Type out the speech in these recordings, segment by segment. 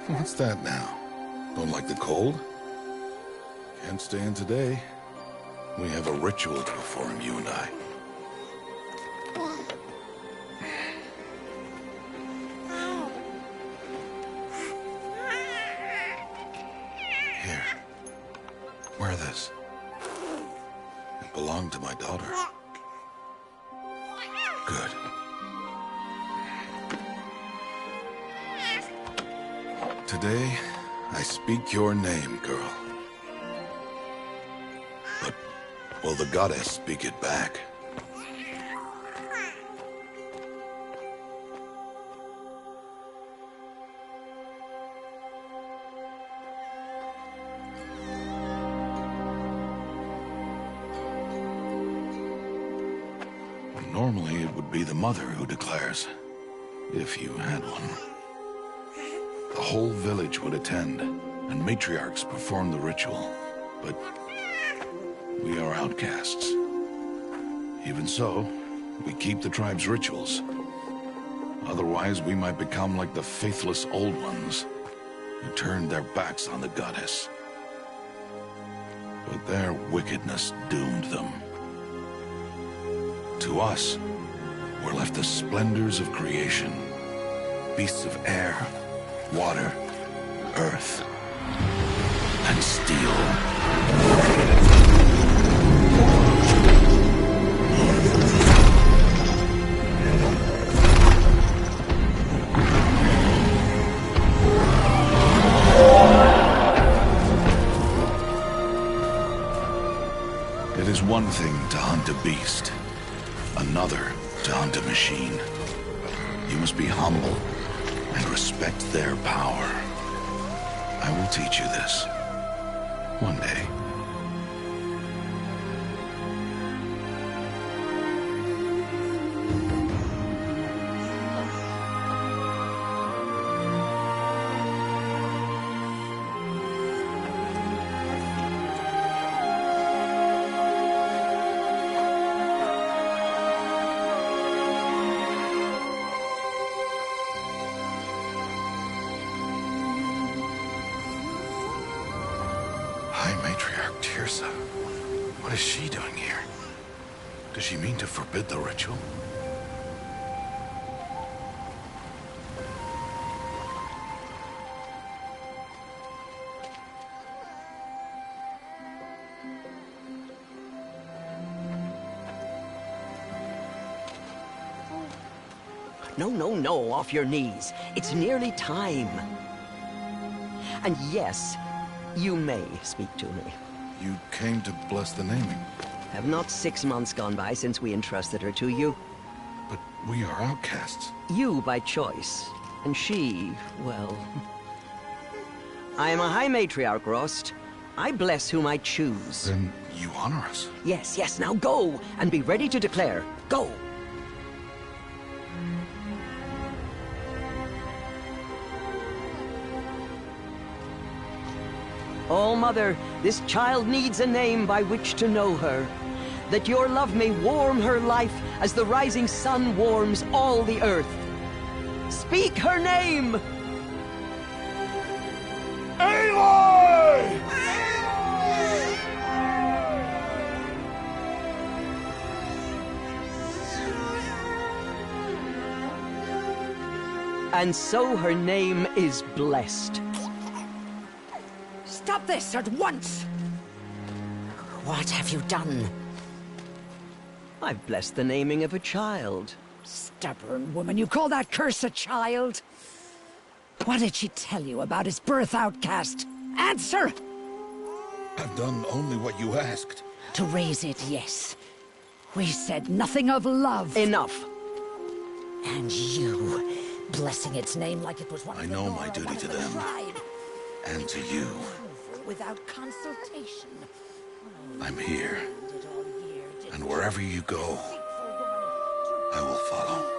What's that now? Don't like the cold? Can't stay in today. We have a ritual to perform, you and I. Here. Wear this. It belonged to my daughter. Good. Today, I speak your name, girl. But will the goddess speak it back? Normally, it would be the mother who declares, if you had one. The whole village would attend, and matriarchs perform the ritual. But we are outcasts. Even so, we keep the tribe's rituals. Otherwise, we might become like the faithless old ones, who turned their backs on the goddess. But their wickedness doomed them. To us, were left the splendors of creation, beasts of air, water, earth, and steel. It is one thing to hunt a beast, another to hunt a machine. You must be humble and respect their power. I will teach you this. One day. Matriarch Tirsa. What is she doing here? Does she mean to forbid the ritual? No, off your knees. It's nearly time. And yes, you may speak to me. You came to bless the naming. Have not 6 months gone by since we entrusted her to you? But we are outcasts. You by choice, and she, well... I am a High Matriarch, Rost. I bless whom I choose. Then you honor us. Yes, now go, and be ready to declare. Go! Oh, Mother, this child needs a name by which to know her. That your love may warm her life as the rising sun warms all the earth. Speak her name! Aloy! And so her name is blessed. Stop this at once! What have you done? I've blessed the naming of a child. Stubborn woman, you call that curse a child? What did she tell you about his birth, outcast? Answer! I've done only what you asked. To raise it, yes. We said nothing of love. Enough. And you, blessing its name like it was one of I the know Nora, my duty one of to the them. tribe. And to you. Without consultation. I'm here. And wherever you go, I will follow.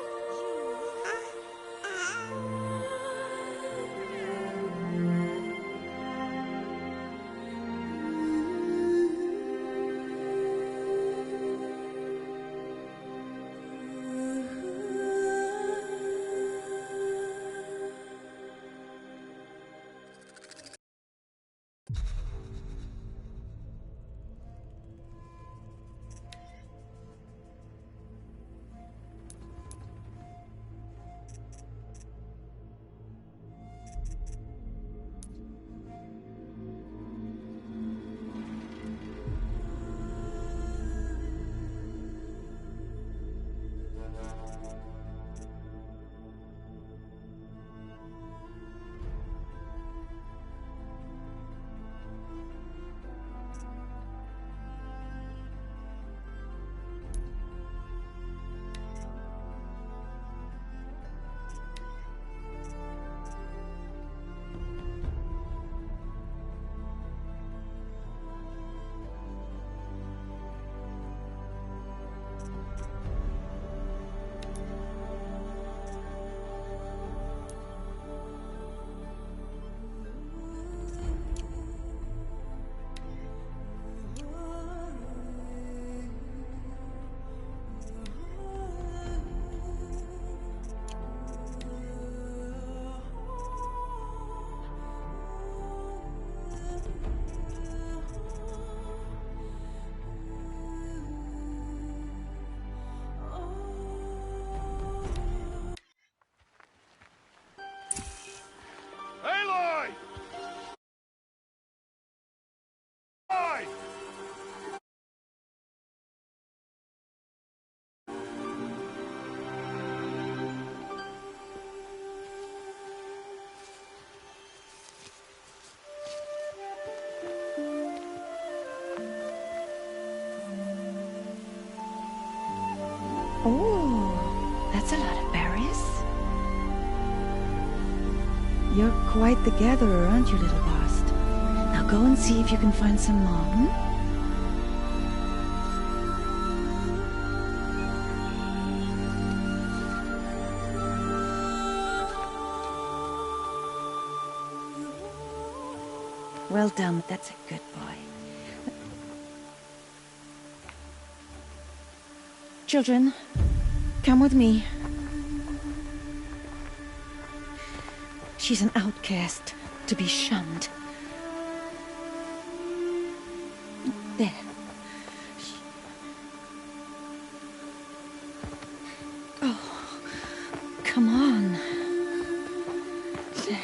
You're quite the gatherer, aren't you, little Bast? Now go and see if you can find some more, hmm? Well done, that's a good boy. Children, come with me. She's an outcast, to be shunned. There. Oh, come on. There.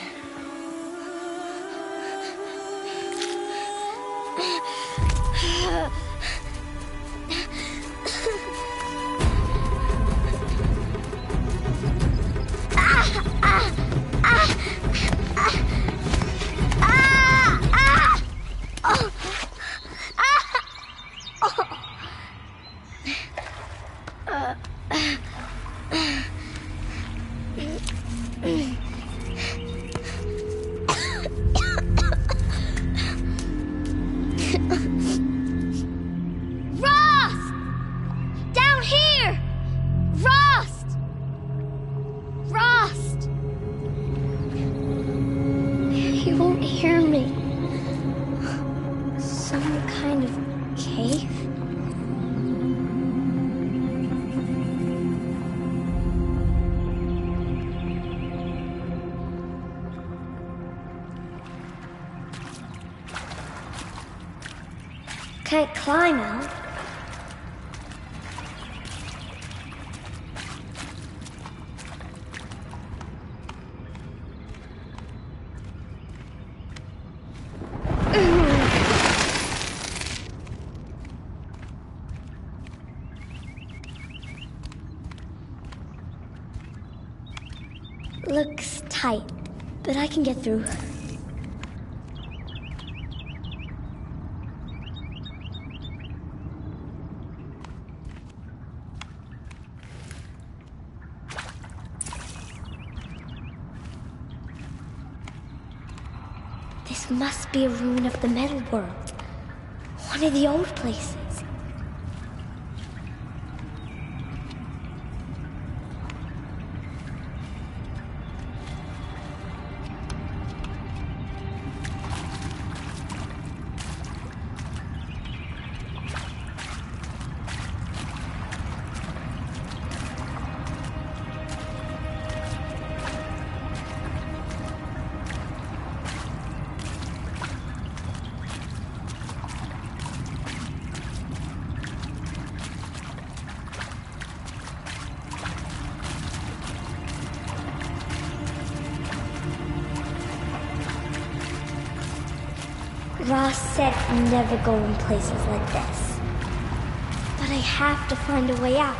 Can't climb out. Looks tight, but I can get through. This must be a ruin of the metal world. One of the old places. Ross said never go in places like this. But I have to find a way out.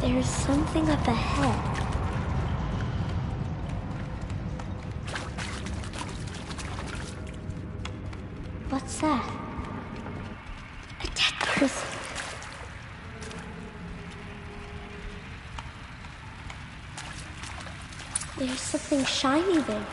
There's something up ahead. What's that? A dead person. There's something shiny there.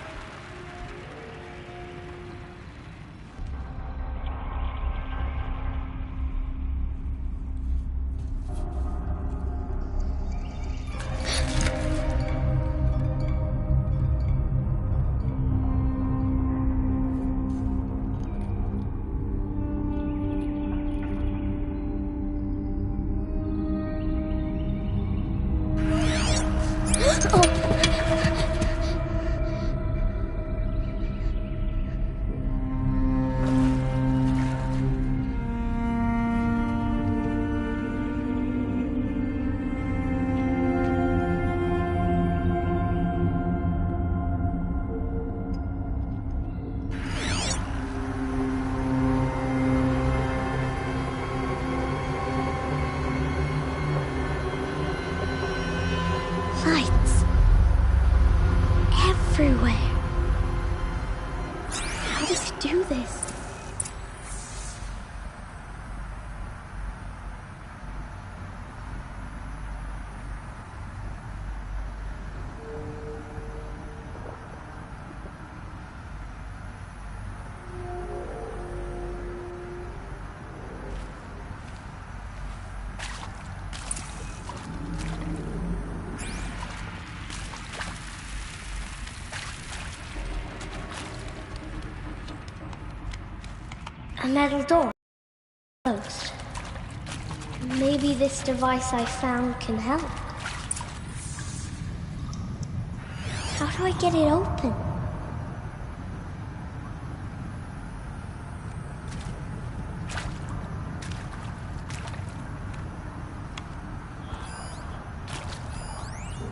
A metal door. Closed. Maybe this device I found can help. How do I get it open?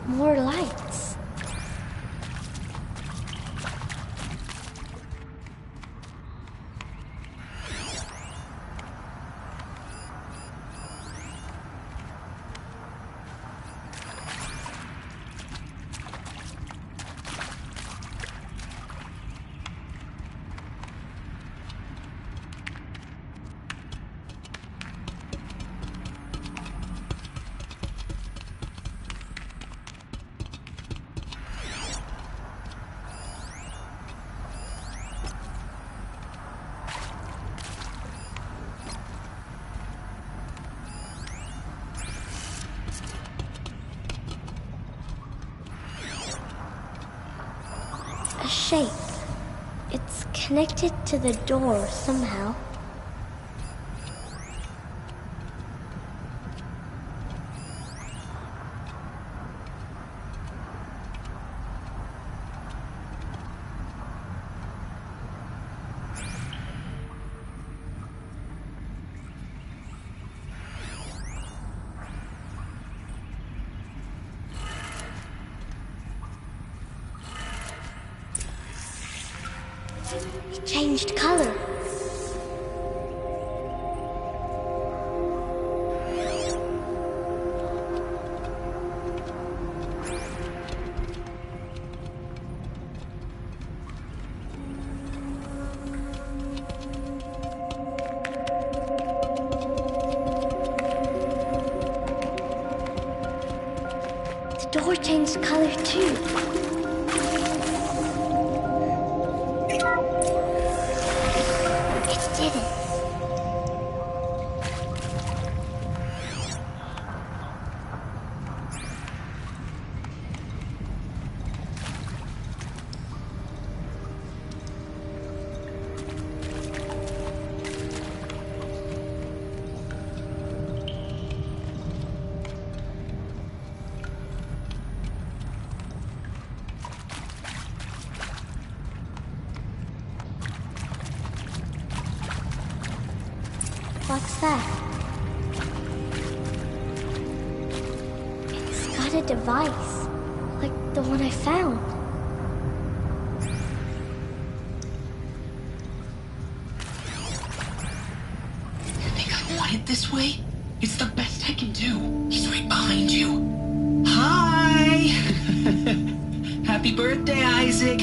More lights. A shape. It's connected to the door somehow. It changed color. The door changed color too. What's that? It's got a device, like the one I found. You think I want it this way? It's the best I can do. He's right behind you. Hi! Happy birthday, Isaac.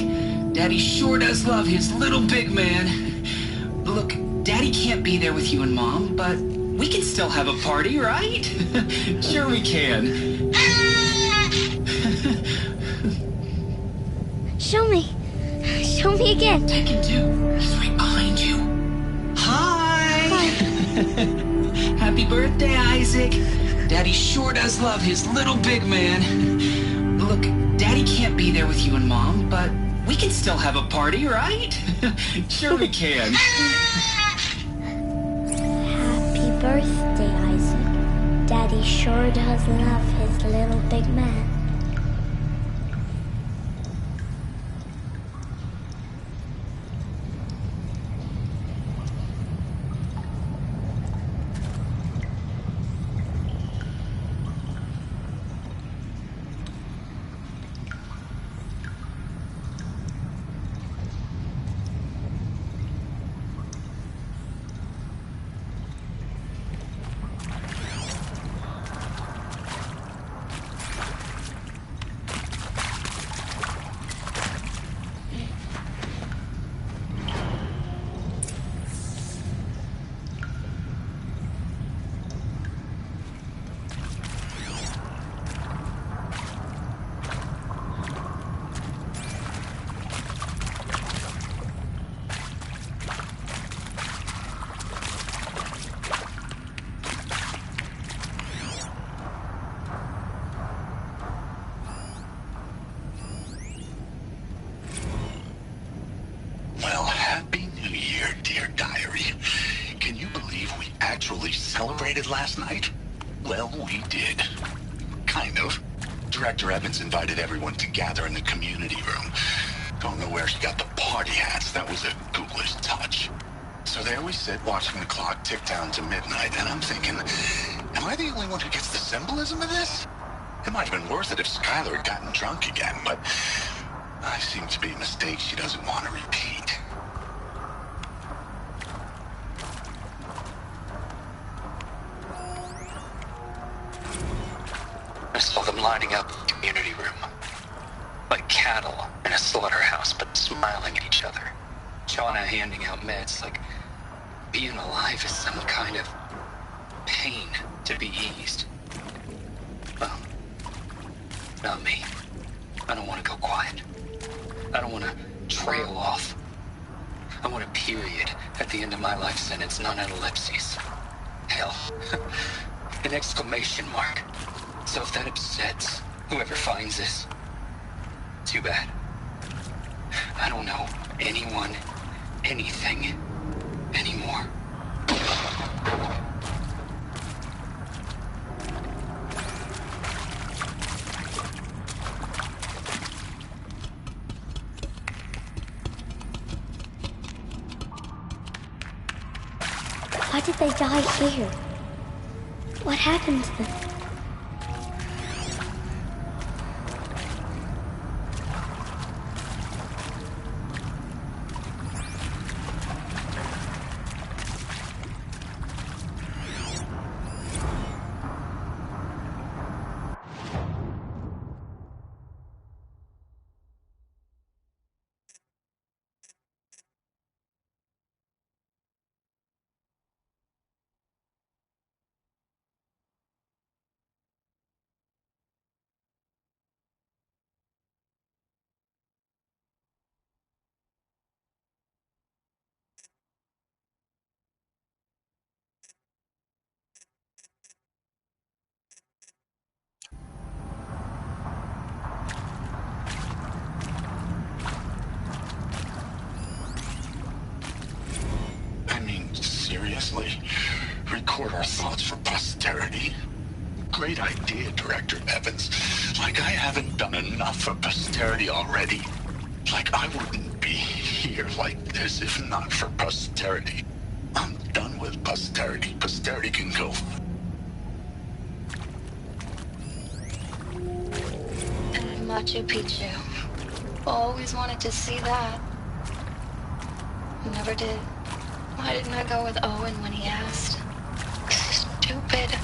Daddy sure does love his little big man. Look, Daddy can't be there with you and Mom, but we can still have a party, right? Sure we can. Show me. Show me again. I can do. He's right behind you. Hi! Hi. Happy birthday, Isaac. Daddy sure does love his little big man. Look, Daddy can't be there with you and Mom, but we can still have a party, right? Sure we can. Happy birthday, Isaac. Daddy sure does love his little big man. actually celebrated last night? Well, we did. Kind of. Director Evans invited everyone to gather in the community room. Don't know where she got the party hats. That was a ghoulish touch. So there we sit, watching the clock tick down to midnight, and I'm thinking, am I the only one who gets the symbolism of this? It might have been worth it if Skylar had gotten drunk again, but I seem to be a mistake she doesn't want to repeat. I saw them lining up the community room. Like cattle in a slaughterhouse, but smiling at each other. Shauna handing out meds like being alive is some kind of pain to be eased. Well, not me. I don't want to go quiet. I don't want to trail off. I want a period at the end of my life sentence, not an ellipses. Hell, an exclamation mark. So if that upsets whoever finds this, too bad. I don't know anyone, anything, anymore. Why did they die here? What happened to them? Seriously? Record our thoughts for posterity? Great idea, Director Evans. Like I haven't done enough for posterity already. Like I wouldn't be here like this if not for posterity. I'm done with posterity. Posterity can go. And Machu Picchu. Always wanted to see that. Never did. Why didn't I go with Owen when he asked? Stupid.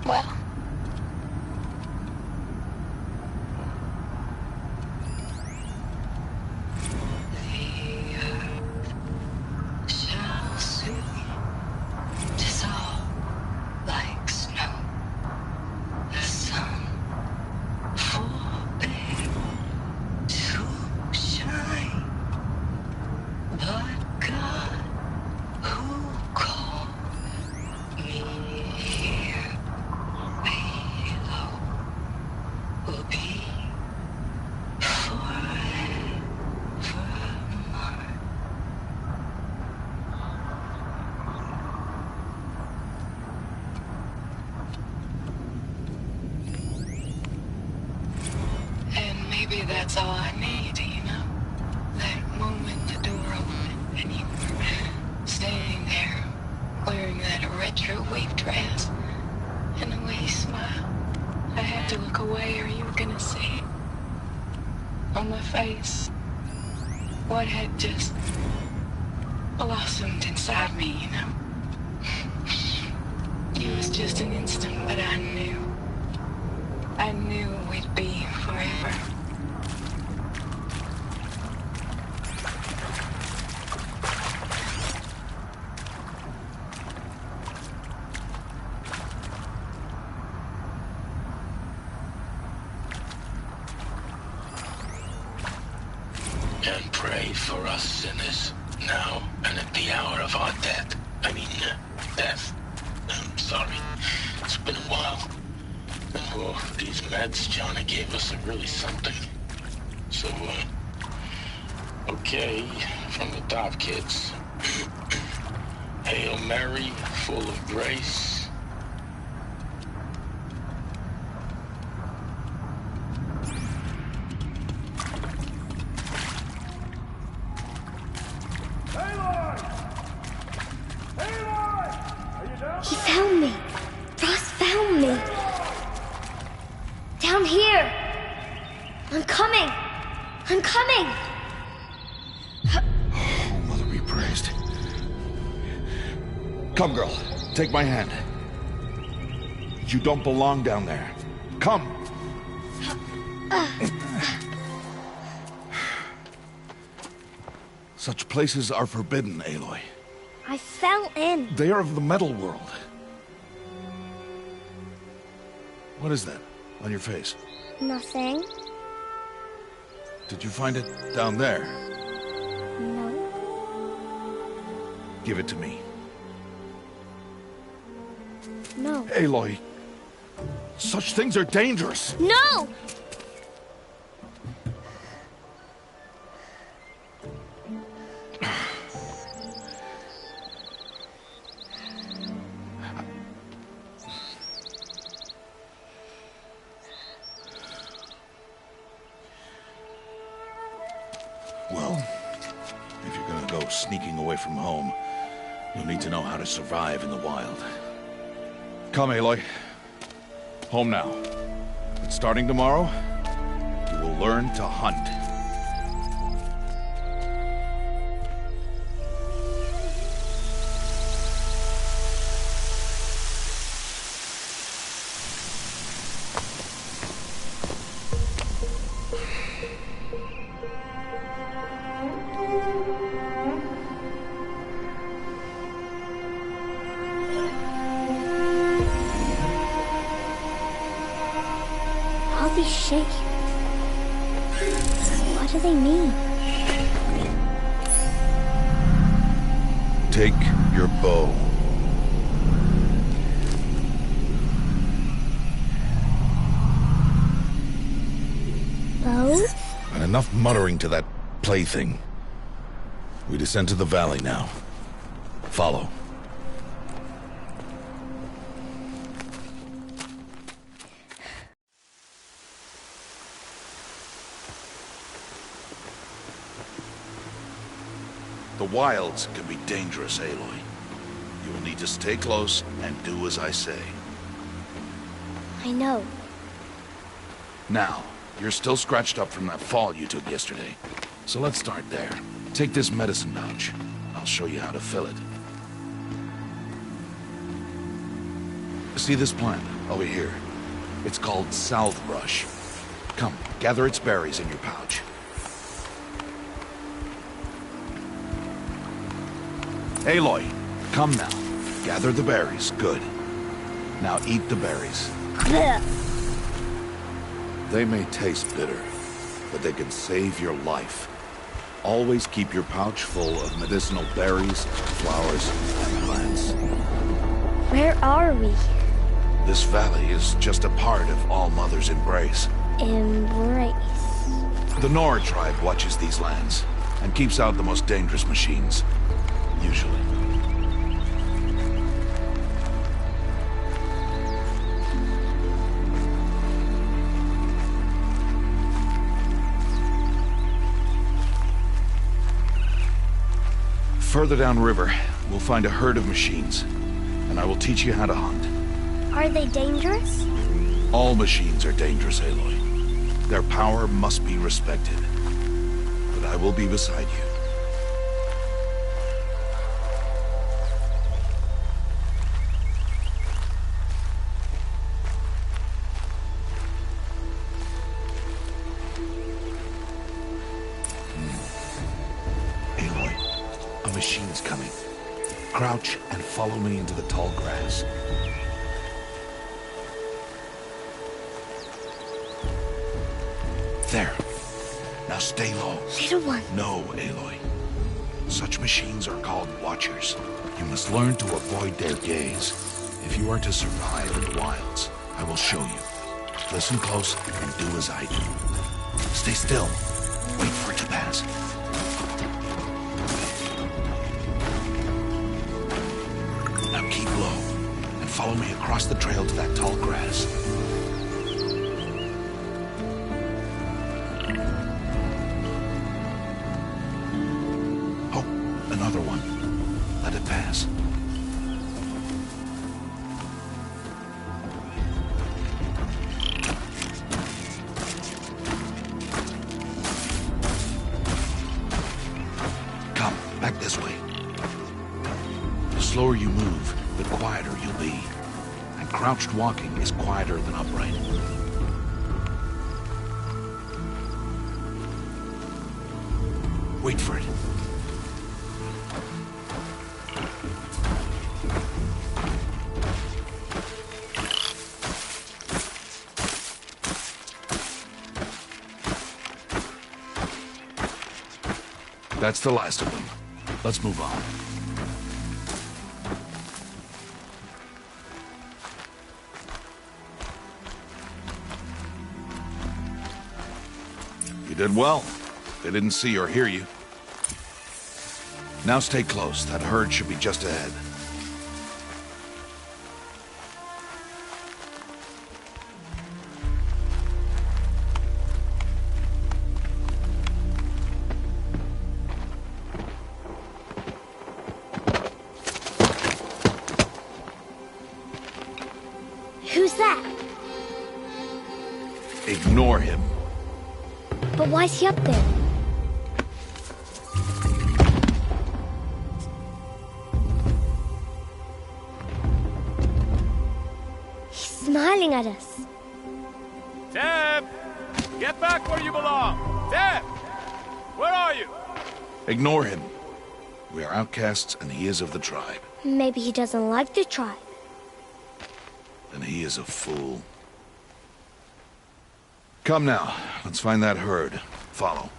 Well. The earth shall soon dissolve like snow. The sun forbid to shine, but God who called me here below will be forever mine. And maybe that's all I need, you know? That moment the door opened and you were standing there wearing that retro wave dress and the way you smiled. I had to look away or you were gonna see it on my face what had just blossomed inside me, you know? It was just an instant, but I knew we'd be forever. And pray for us sinners, now and at the hour of our death. Death. I'm sorry. It's been a while. And these meds Johnny gave us are really something. So, Okay, from the top, kids. Hail Mary, full of grace. He found me. Ross found me. Down here. I'm coming. I'm coming. Oh, Mother be praised. Come, girl. Take my hand. You don't belong down there. Come. Such places are forbidden, Aloy. I fell in. They are of the metal world. What is that on your face? Nothing. Did you find it down there? No. Give it to me. No. Aloy, such things are dangerous. No! Well, if you're gonna go sneaking away from home, you'll need to know how to survive in the wild. Come, Aloy. Home now. But starting tomorrow, you will learn to hunt. All these shapes. What do they mean? Take your bow. Bow? And enough muttering to that plaything. We descend to the valley now. Follow. The wilds can be dangerous, Aloy. You will need to stay close and do as I say. I know. Now, you're still scratched up from that fall you took yesterday. So let's start there. Take this medicine pouch. I'll show you how to fill it. See this plant over here? It's called salverush. Come, gather its berries in your pouch. Aloy, come now. Gather the berries. Good. Now eat the berries. They may taste bitter, but they can save your life. Always keep your pouch full of medicinal berries, flowers, and plants. Where are we? This valley is just a part of All Mother's embrace. Embrace. The Nora tribe watches these lands and keeps out the most dangerous machines. Usually. Further downriver, we'll find a herd of machines, and I will teach you how to hunt. Are they dangerous? All machines are dangerous, Aloy. Their power must be respected. But I will be beside you. Aloy, a machine's coming. Crouch and follow me into the tall grass. There. Now stay low. Little one. No, Aloy. Such machines are called Watchers. You must learn to avoid their gaze. If you are to survive in the wilds, I will show you. Listen close and do as I do. Stay still. Wait for it to pass. Follow me across the trail to that tall grass. Oh, another one. Let it pass. Come, back this way. The slower you move, the quieter you'll be. And crouched walking is quieter than upright. Wait for it. That's the last of them. Let's move on. You did well. They didn't see or hear you. Now stay close. That herd should be just ahead. Who's that? Ignore him. But why's he up there? He's smiling at us. Deb! Get back where you belong! Deb! Where are you? Ignore him. We are outcasts and he is of the tribe. Maybe he doesn't like the tribe. And he is a fool. Come now, let's find that herd. Follow.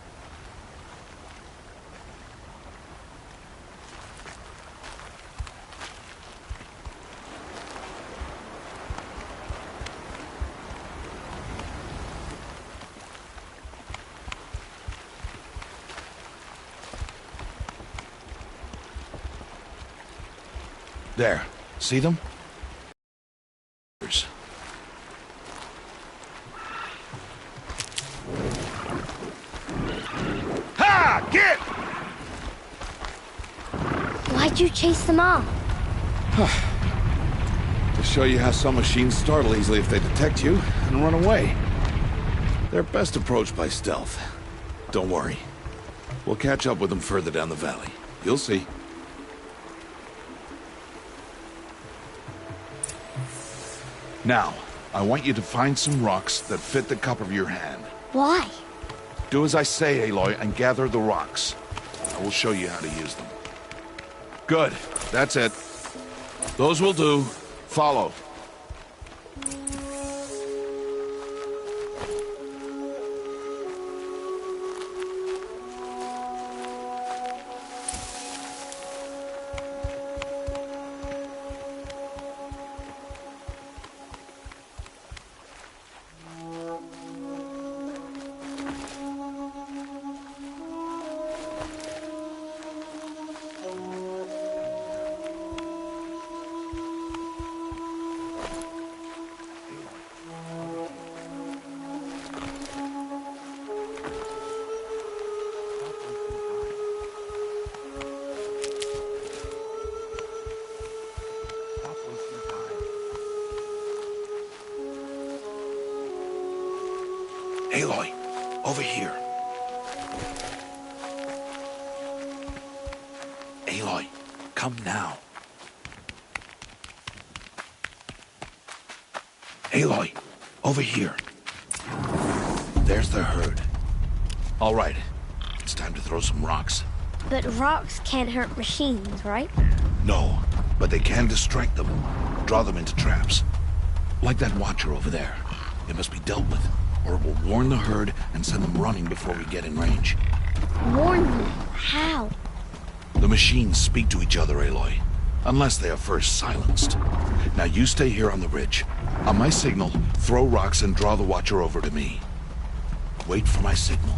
There. See them? Ha! Get! Why'd you chase them off? To show you how some machines startle easily if they detect you and run away. They're best approached by stealth. Don't worry. We'll catch up with them further down the valley. You'll see. Now, I want you to find some rocks that fit the cup of your hand. Why? Do as I say, Aloy, and gather the rocks. I will show you how to use them. Good. That's it. Those will do. Follow. Aloy, over here. Aloy, come now. Aloy, over here. There's the herd. All right, it's time to throw some rocks. But rocks can't hurt machines, right? No, but they can distract them, draw them into traps. Like that watcher over there. It must be dealt with, or it will warn the herd and send them running before we get in range. Warn them? How? The machines speak to each other, Aloy, unless they are first silenced. Now you stay here on the ridge. On my signal, throw rocks and draw the watcher over to me. Wait for my signal.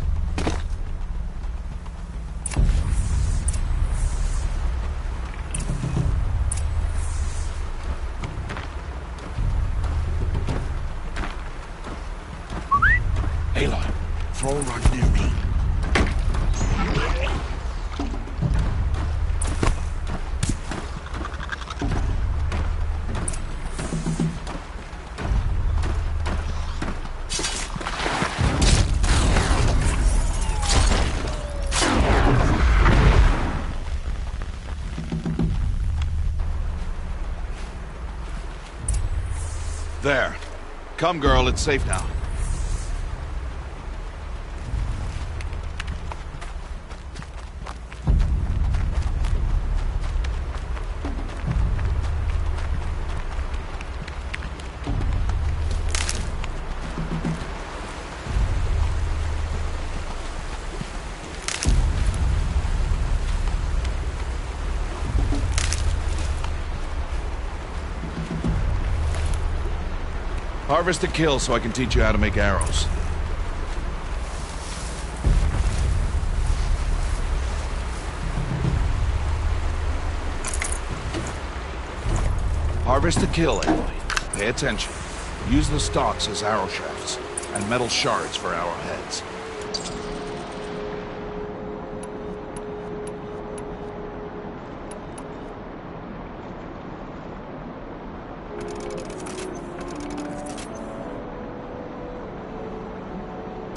There. Come, girl, it's safe now. Harvest to kill so I can teach you how to make arrows. Harvest to kill, Aloy. Pay attention. Use the stalks as arrow shafts, and metal shards for arrowheads.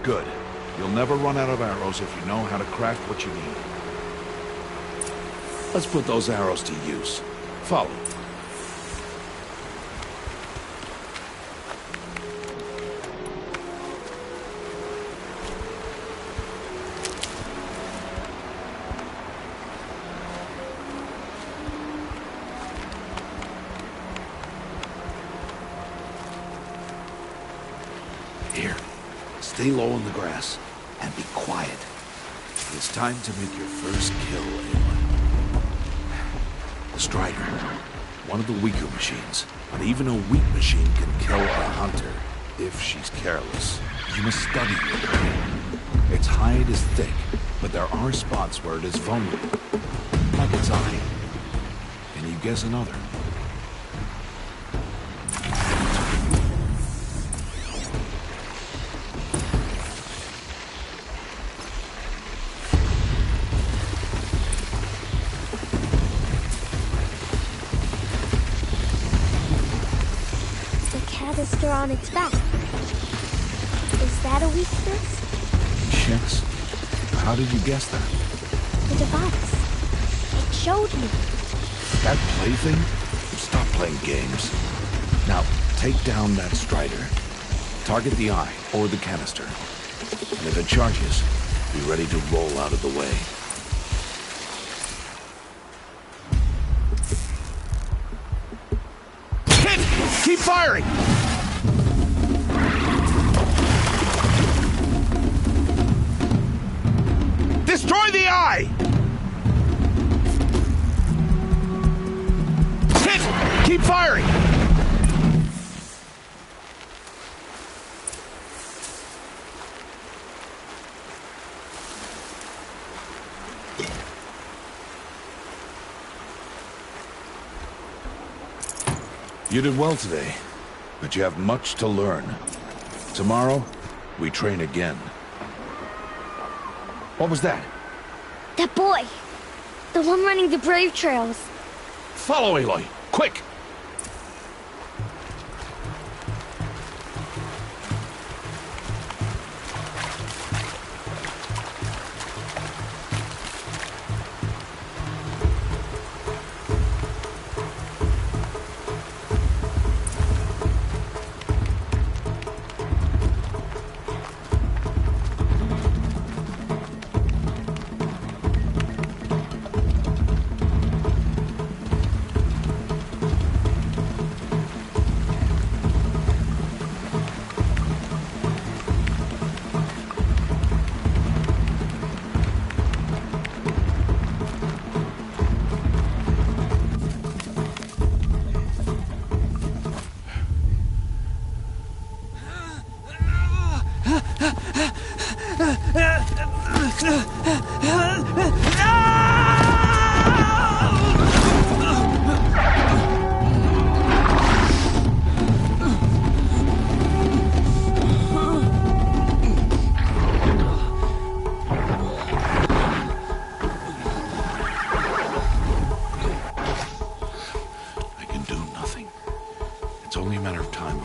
Good. You'll never run out of arrows if you know how to craft what you need. Let's put those arrows to use. Follow. Here. Stay low on the grass, and be quiet. It's time to make your first kill, Aloy. The Strider. One of the weaker machines. But even a weak machine can kill a hunter, if she's careless. You must study it. Its hide is thick, but there are spots where it is vulnerable. Like its eye. Can you guess another? Canister on its back. Is that a weakness? Yes. How did you guess that? The device. It showed me. That plaything? Stop playing games. Now, take down that Strider. Target the eye, or the canister. And if it charges, be ready to roll out of the way. Hit! Keep firing! Destroy the eye! Hit! Keep firing! You did well today, but you have much to learn. Tomorrow, we train again. What was that? That boy. The one running the brave trails. Follow Aloy, quick!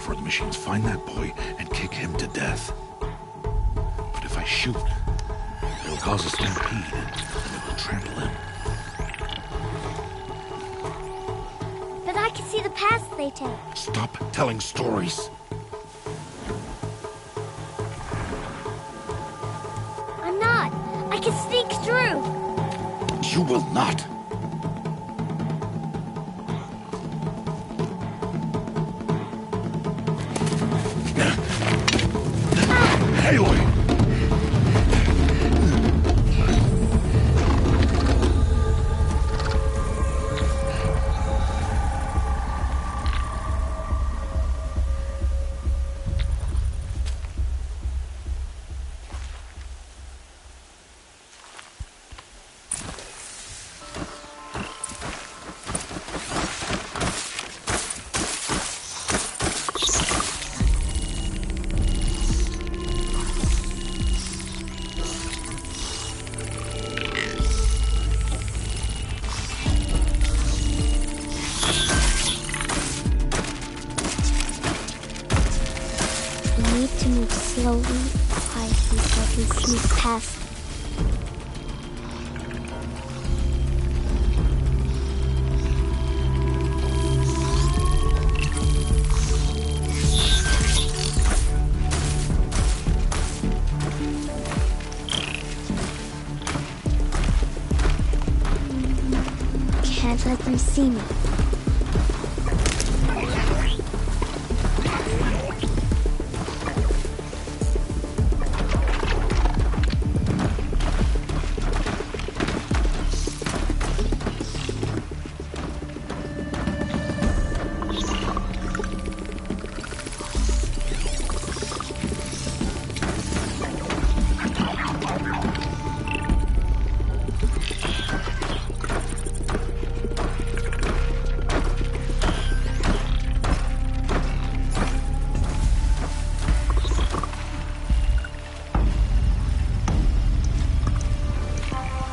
before the machines find that boy and kick him to death. But if I shoot, it'll cause a stampede, and it will trample him. But I can see the past there. they take. Stop telling stories. I'm not. I can sneak through. You will not. Aloy! We need to move slowly, quietly, so we sneak past. Can't let them see me.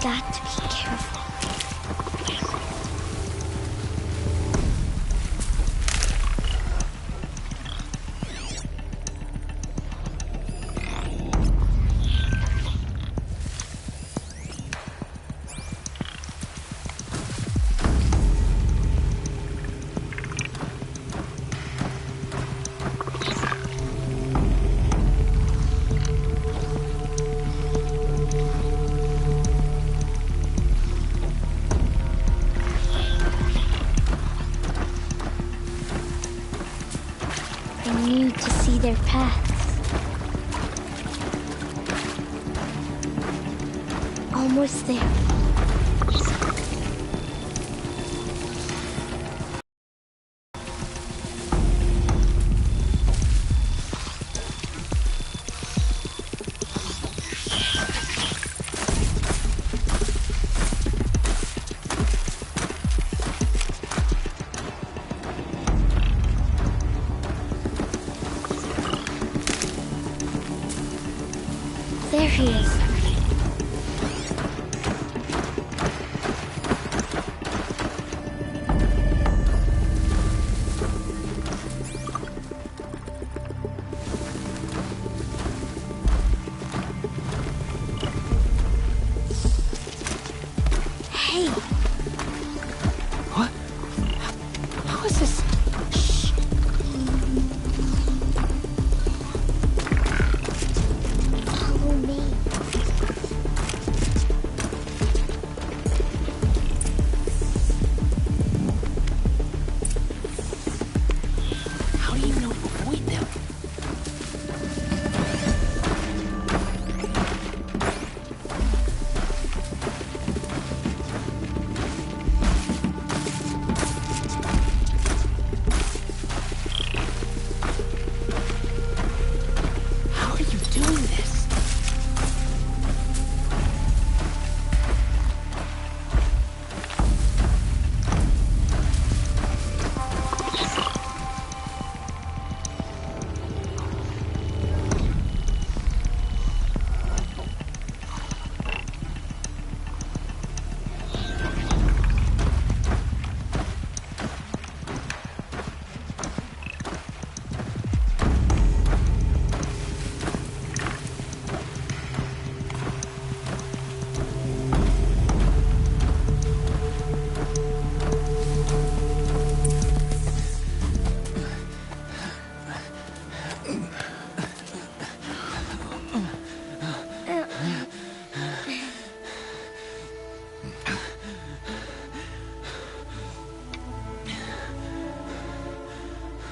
Got to be careful. I need to see their paths. Almost there. There he is. Hey! What? How is this? Shh. Follow me. How do you know to avoid them?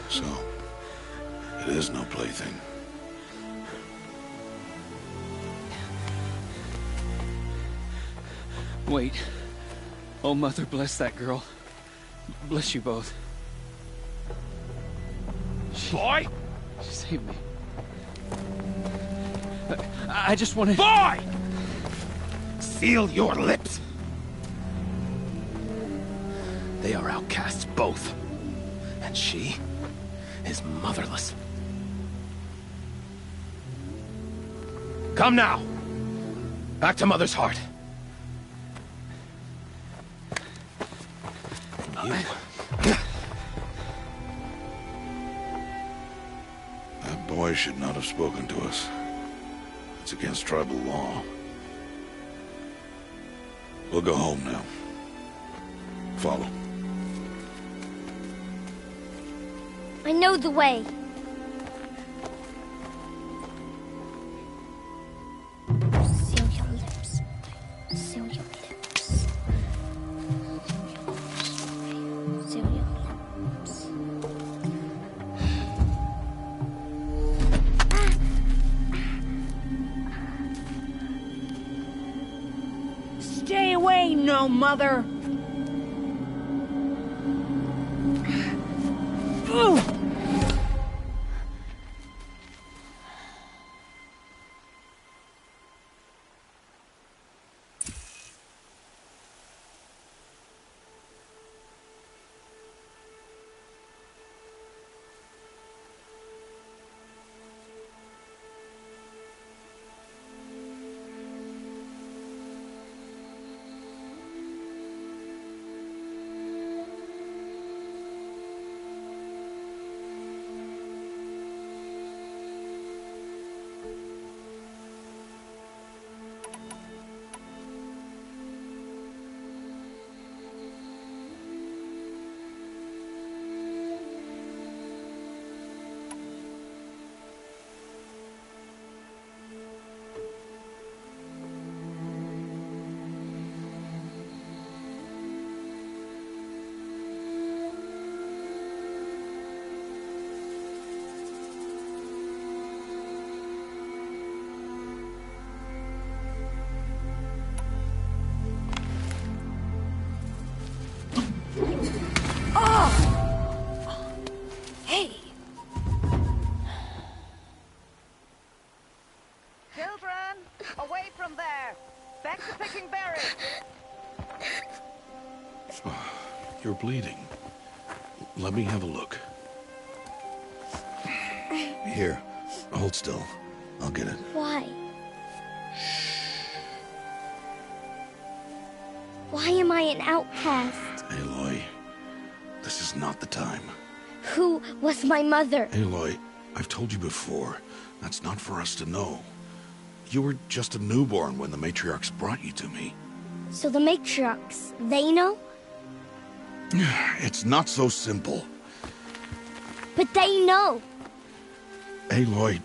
So, it is no plaything. Wait. Oh, Mother, bless that girl. Bless you both. Boy! She saved me. I just wanted... Boy! Seal your lips! They are outcasts, both. And she is motherless. Come now! Back to Mother's heart. And you... That boy should not have spoken to us. It's against tribal law. We'll go home now. Follow. I know the way. Seal your lips. Seal your lips. Seal your lips. Stay away, no mother! Ooh! Hey! Children, away from there! Back to picking berries! You're bleeding. Let me have a look. Here, hold still. I'll get it. Why? Why am I an outcast? Aloy, this is not the time. Who was my mother? Aloy, I've told you before, that's not for us to know. You were just a newborn when the matriarchs brought you to me. So the matriarchs, they know? It's not so simple. But they know. Aloy,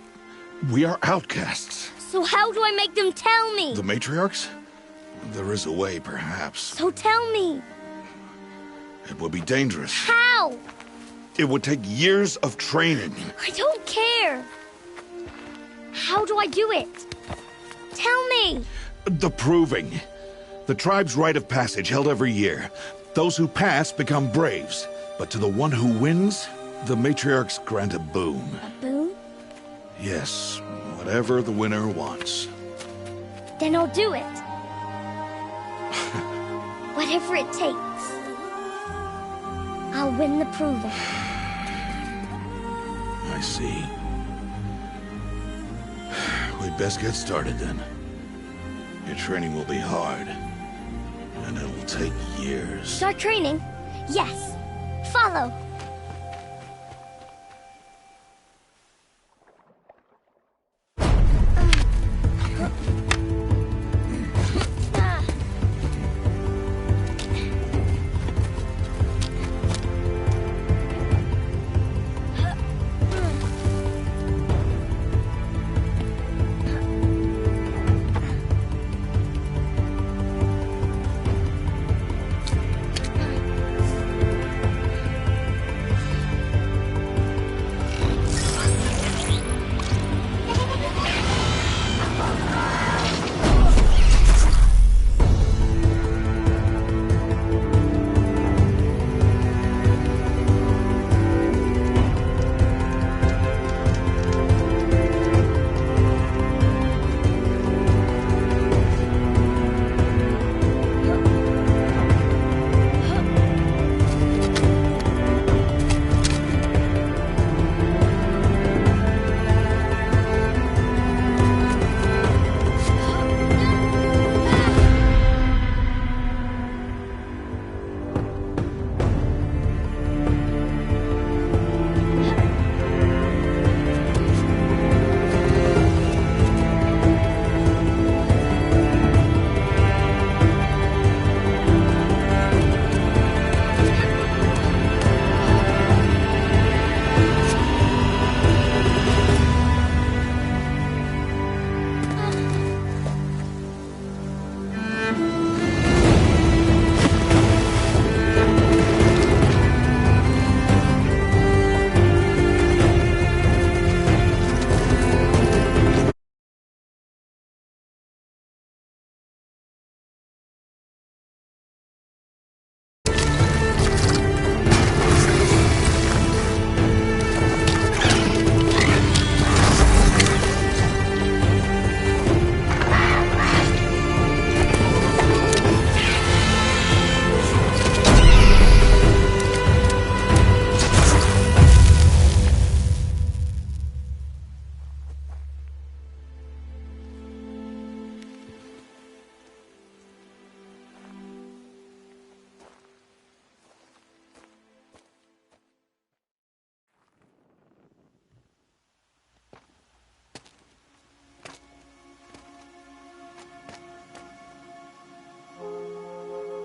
we are outcasts. So how do I make them tell me? The matriarchs? There is a way, perhaps. So tell me. It would be dangerous. How? It would take years of training. I don't care. How do I do it? Tell me. The proving. The tribe's rite of passage held every year. Those who pass become braves. But to the one who wins, the matriarchs grant a boon. A boon? Yes, whatever the winner wants. Then I'll do it. Whatever it takes. I'll win the proving. I see. We'd best get started then. Your training will be hard. And it will take years. Start training? Yes. Follow.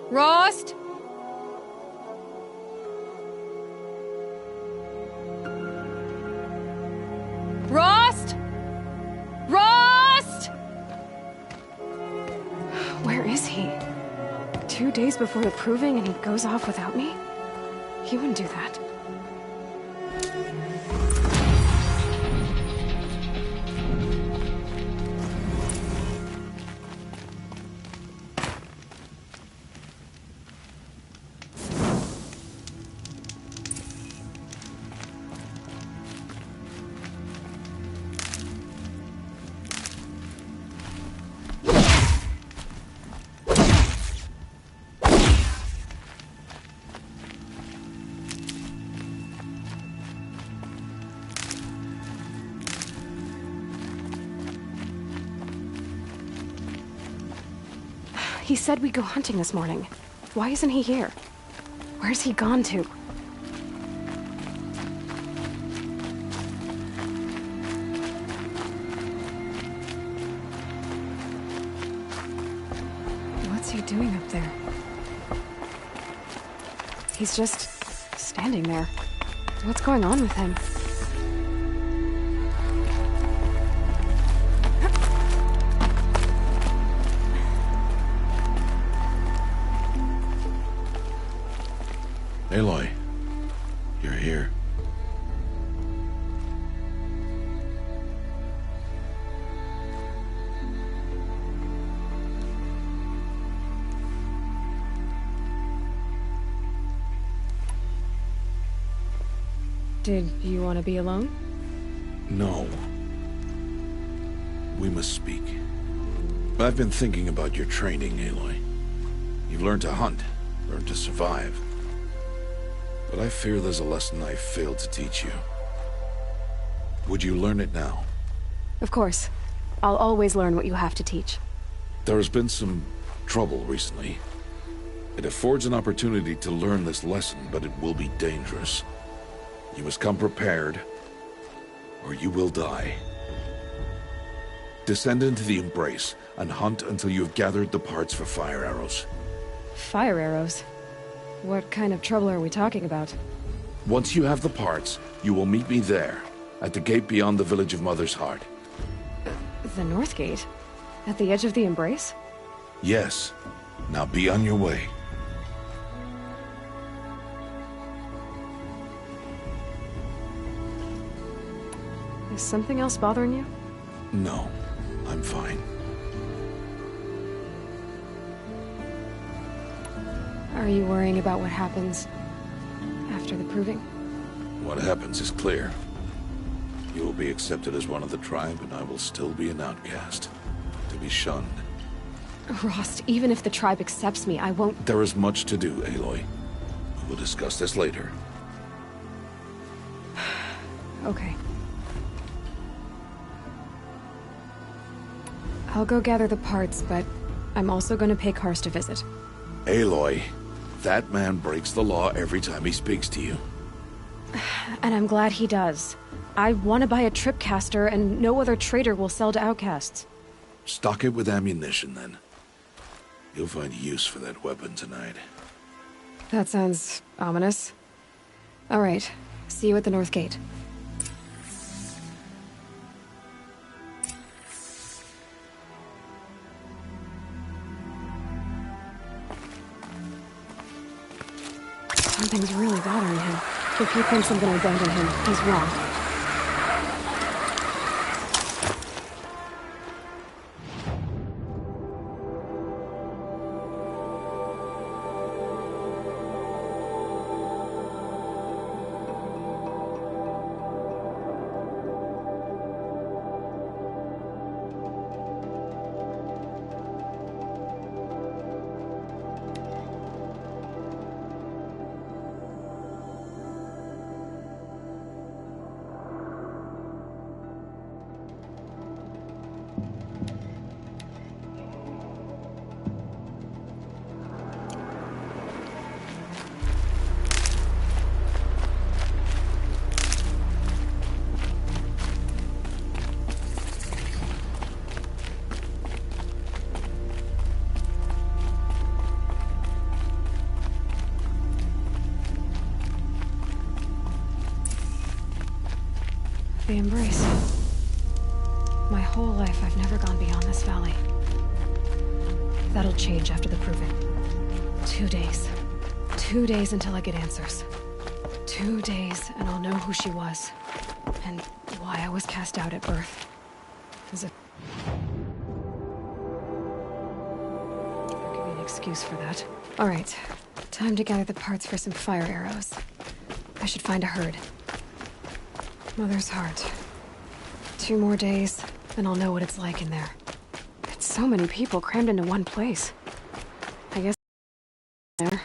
Rost? Rost? Rost? Where is he? 2 days before the proving and he goes off without me? He wouldn't do that. He said we'd go hunting this morning. Why isn't he here? Where's he gone to? What's he doing up there? He's just standing there. What's going on with him? Aloy, you're here. Did you want to be alone? No. We must speak. I've been thinking about your training, Aloy. You've learned to hunt, learned to survive. But I fear there's a lesson I failed to teach you. Would you learn it now? Of course. I'll always learn what you have to teach. There has been some trouble recently. It affords an opportunity to learn this lesson, but it will be dangerous. You must come prepared, or you will die. Descend into the Embrace, and hunt until you have gathered the parts for fire arrows. Fire arrows? What kind of trouble are we talking about? Once you have the parts, you will meet me there, at the gate beyond the village of Mother's Heart. The North Gate? At the edge of the Embrace? Yes. Now be on your way. Is something else bothering you? No, I'm fine. Are you worrying about what happens after the proving? What happens is clear. You will be accepted as one of the tribe, and I will still be an outcast, to be shunned. Rost, even if the tribe accepts me, I won't— There is much to do, Aloy. We will discuss this later. Okay. I'll go gather the parts, but I'm also going to pay Karst a visit. Aloy, that man breaks the law every time he speaks to you. And I'm glad he does. I want to buy a tripcaster, and no other trader will sell to outcasts. Stock it with ammunition, then. You'll find use for that weapon tonight. That sounds ominous. All right. See you at the North Gate. Something's really bothering him. If he thinks I'm gonna abandon him, he's wrong. the embrace. My whole life, I've never gone beyond this valley. That'll change after the proving. 2 days. 2 days until I get answers. 2 days, and I'll know who she was. And why I was cast out at birth. As a... There could be an excuse for that. Alright. Time to gather the parts for some fire arrows. I should find a herd. Mother's heart. 2 more days, then I'll know what it's like in there. It's so many people crammed into one place. I guess... there.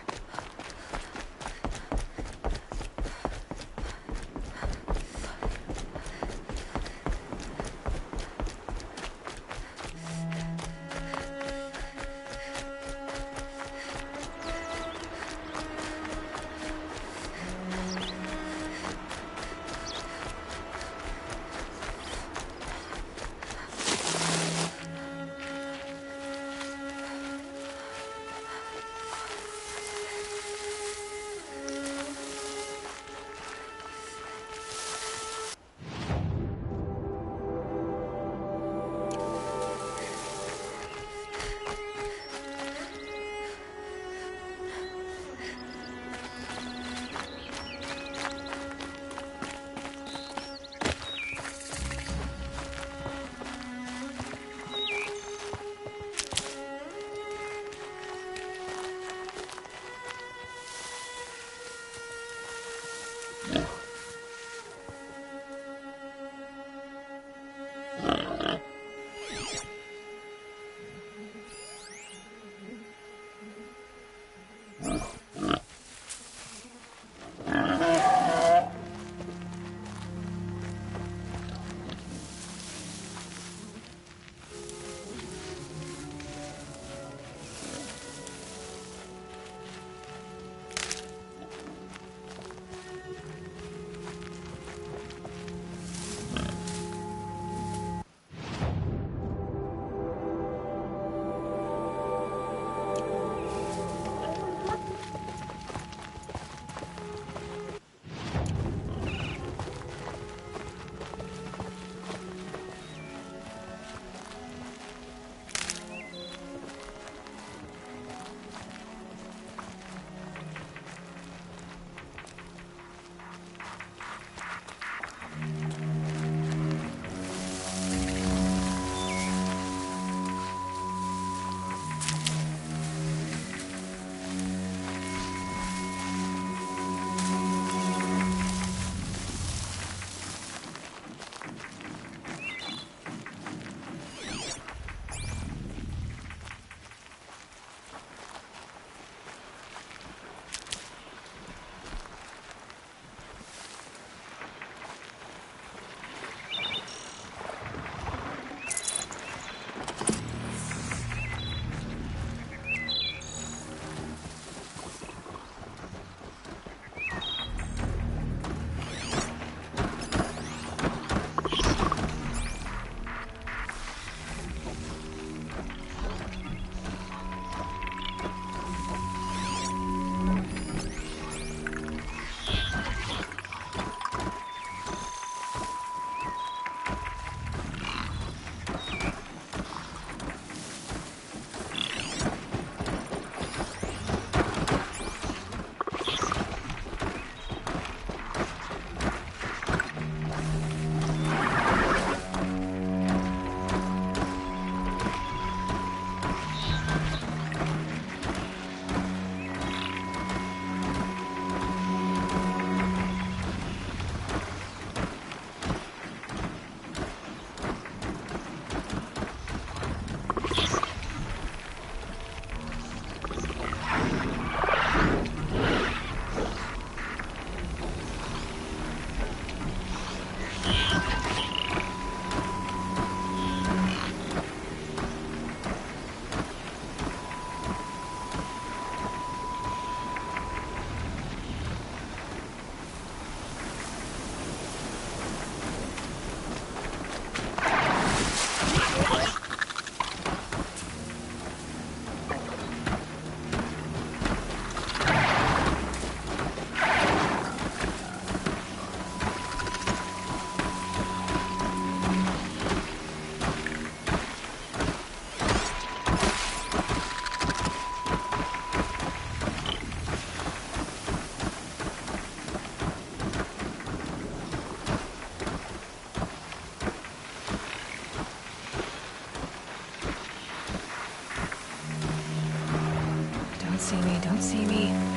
me, don't see me.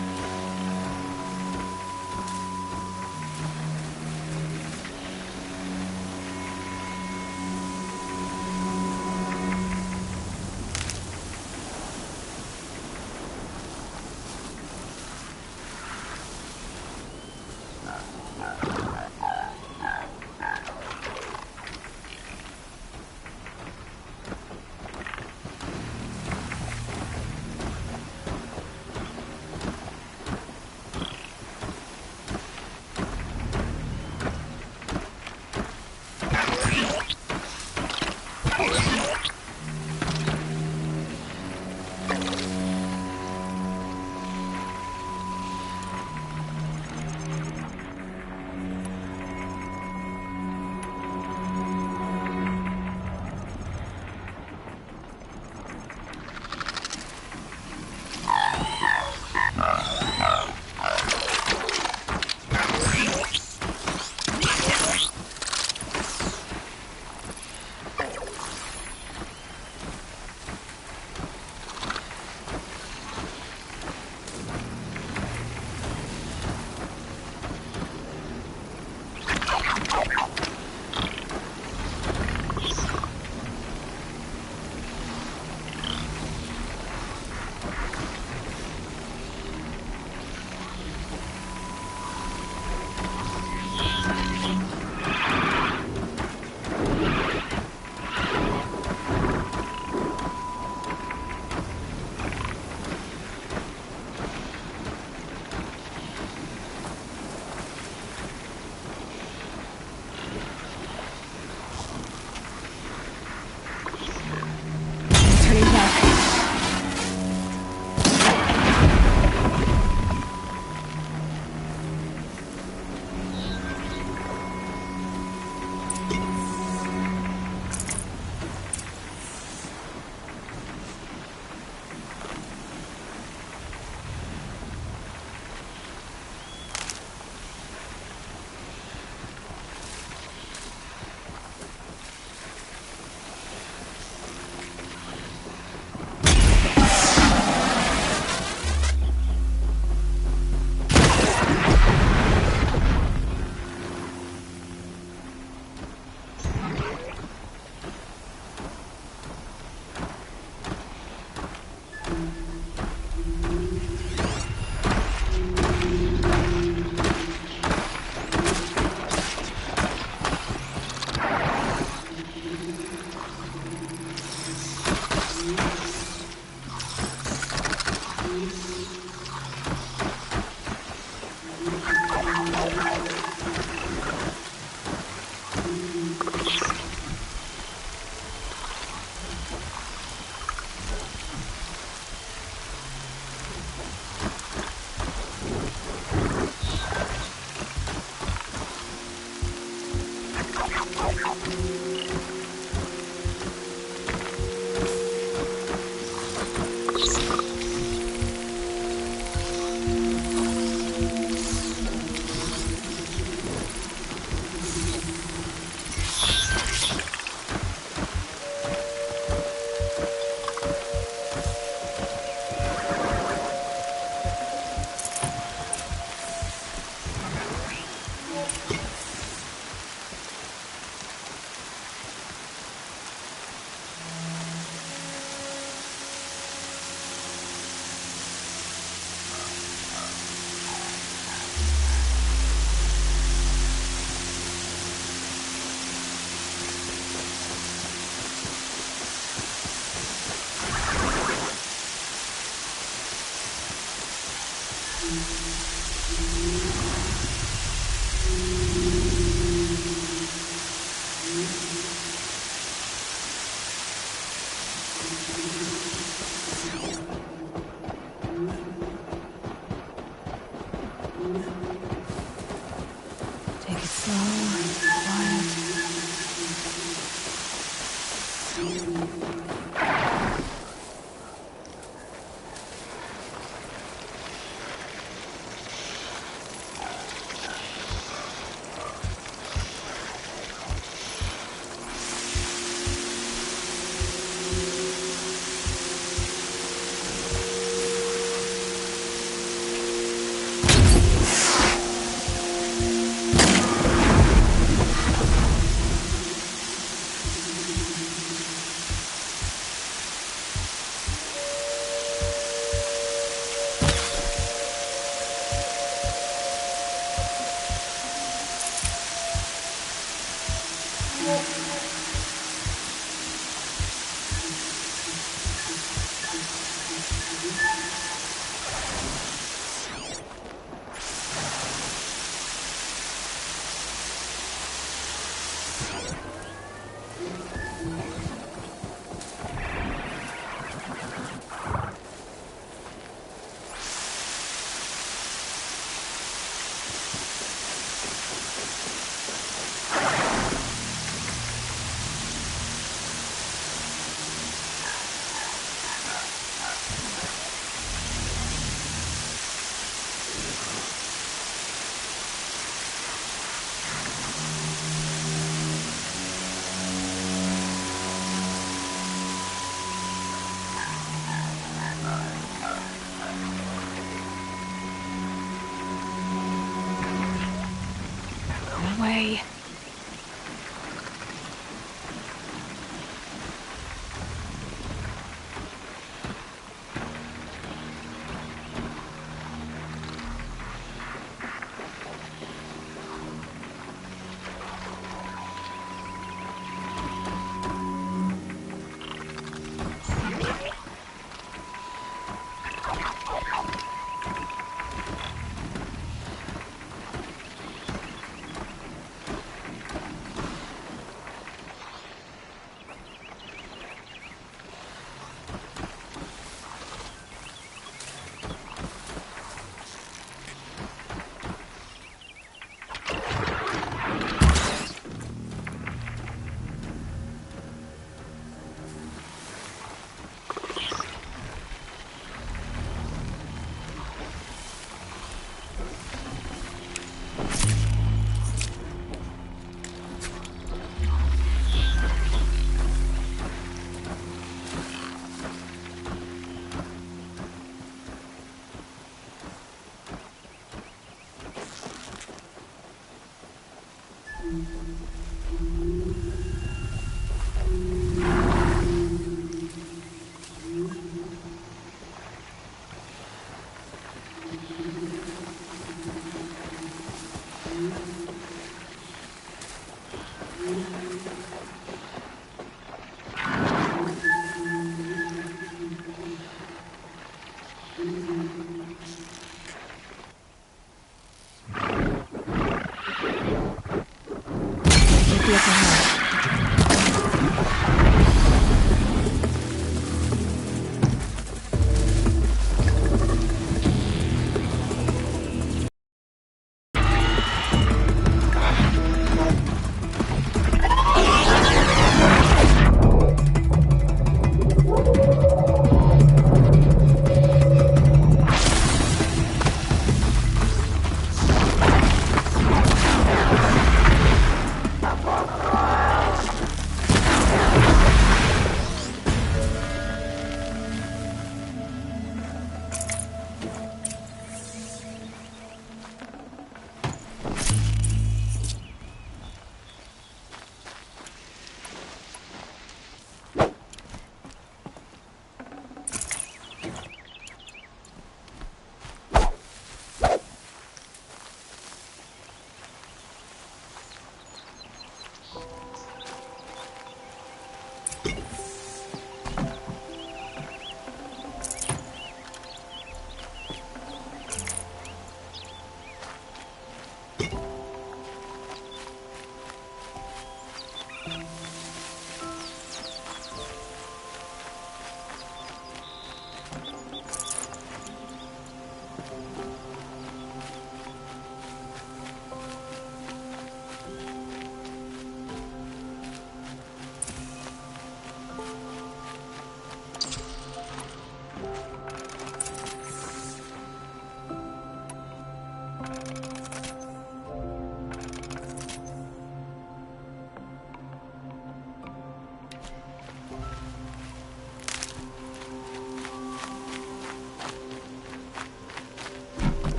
Take it slow and quiet. No way.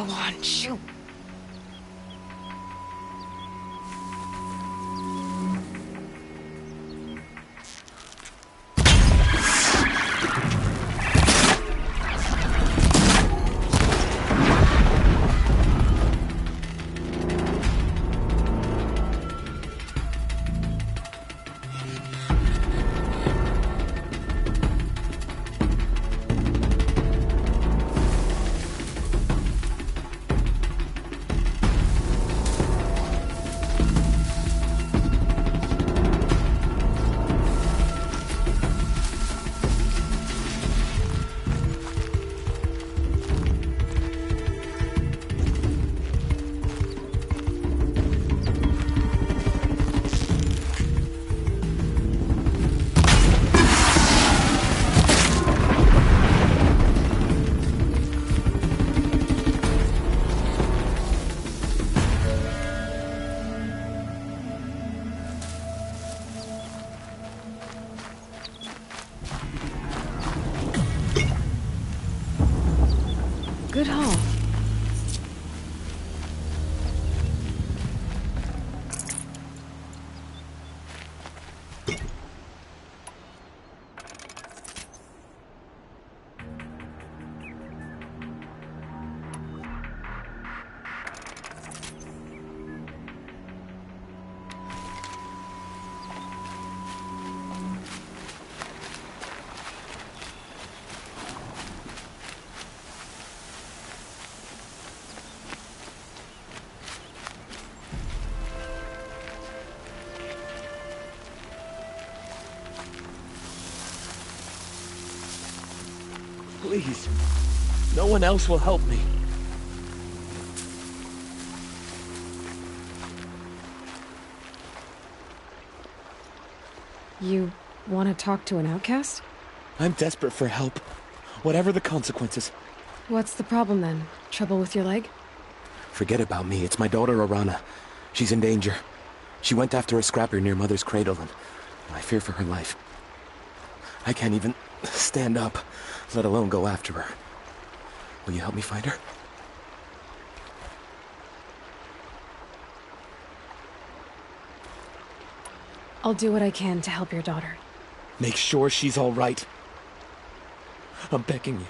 on, shoot. Good haul. Please. No one else will help me. You want to talk to an outcast? I'm desperate for help. Whatever the consequences. What's the problem then? Trouble with your leg? Forget about me. It's my daughter, Arana. She's in danger. She went after a scrapper near Mother's cradle, and I fear for her life. I can't even stand up, let alone go after her. Will you help me find her? I'll do what I can to help your daughter. Make sure she's all right. I'm begging you.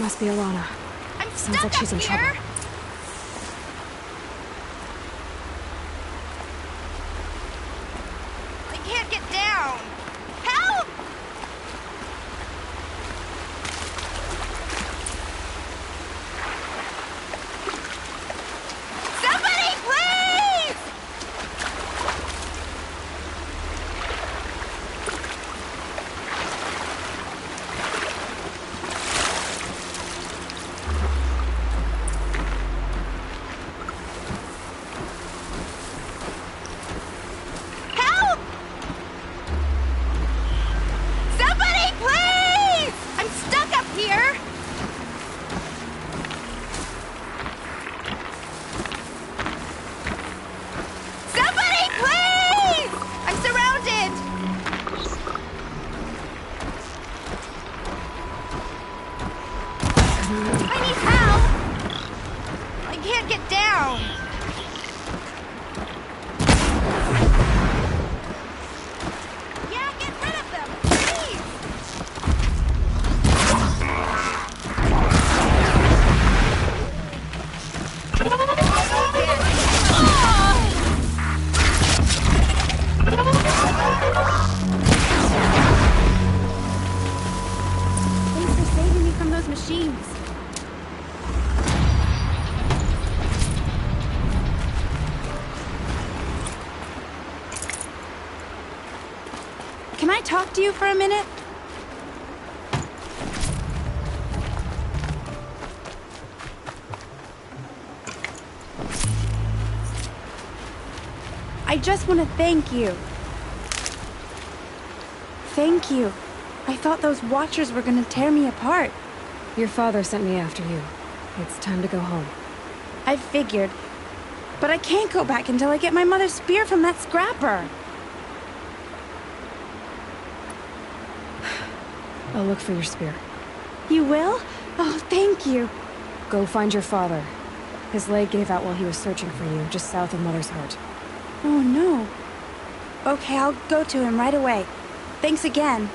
must be Alana. Sounds like she's in trouble. I can't get down. Help! Somebody, please! Help! Somebody, please! I'm stuck up here. Somebody, please! I'm surrounded. I need help. I can't get down. Yeah, get rid of them, please! Thanks for saving me from those machines. Can I talk to you for a minute? I just want to thank you. Thank you. I thought those Watchers were gonna tear me apart. Your father sent me after you. It's time to go home. I figured. But I can't go back until I get my mother's spear from that scrapper. I'll look for your spear. You will? Oh, thank you. Go find your father. His leg gave out while he was searching for you, just south of Mother's Heart. Oh, no. Okay, I'll go to him right away. Thanks again.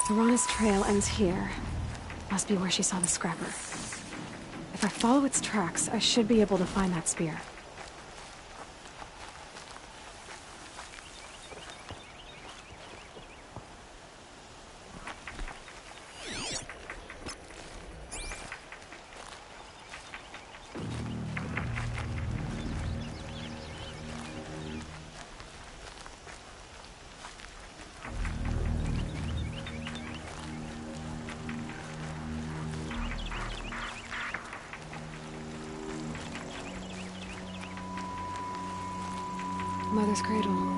Arana's trail ends here. Must be where she saw the scrapper. If I follow its tracks, I should be able to find that spear. Mother's cradle.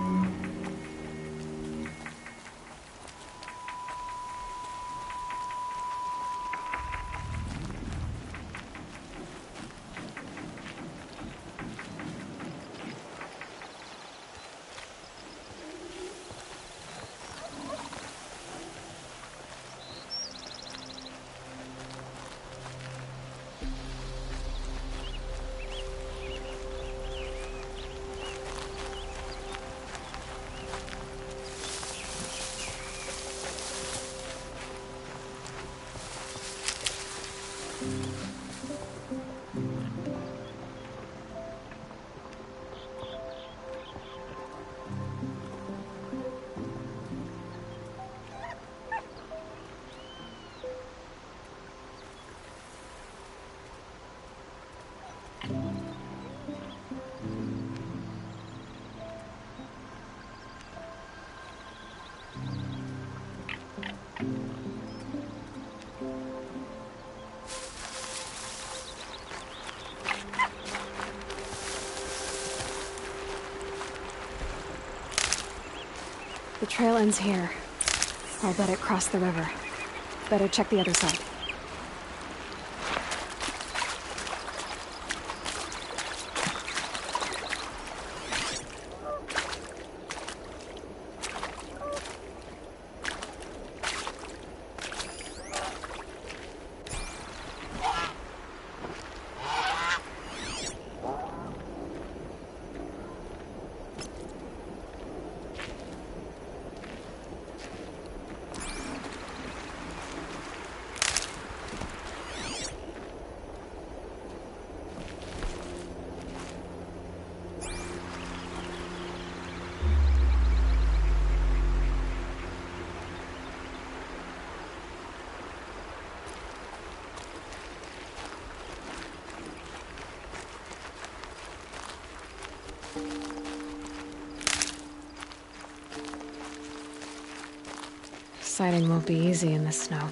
The trail ends here. I'll bet it crossed the river. Better check the other side. Sighting won't be easy in the snow.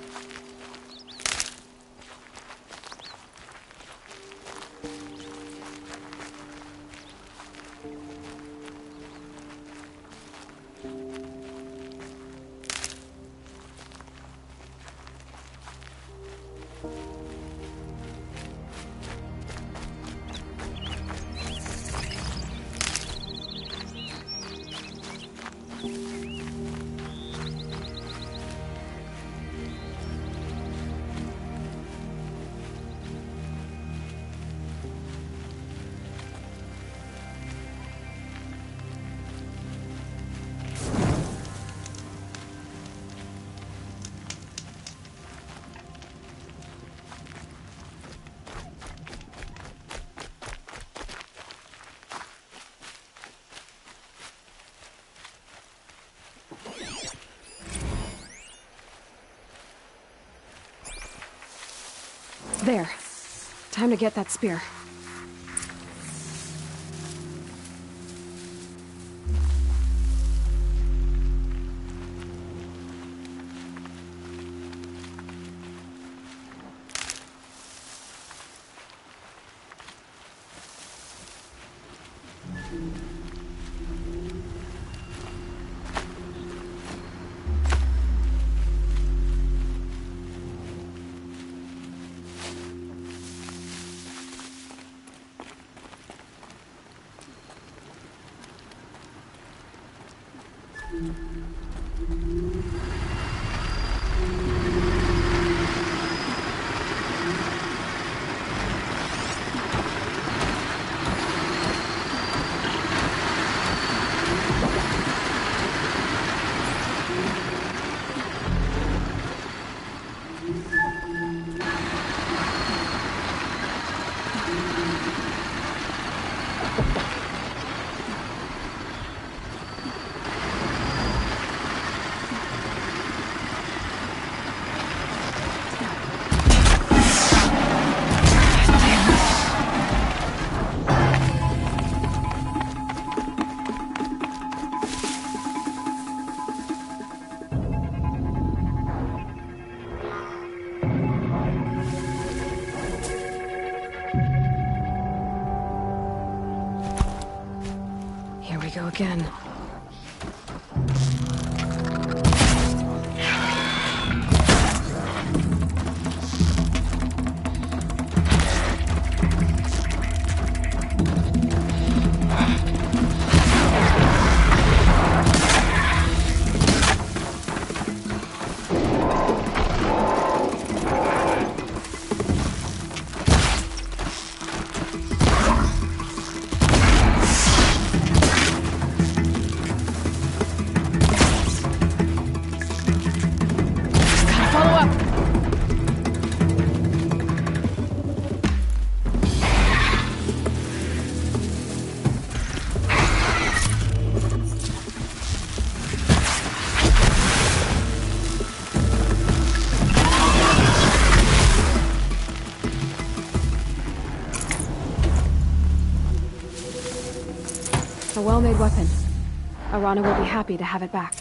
There. Time to get that spear. go again. A well-made weapon. Arana will be happy to have it back.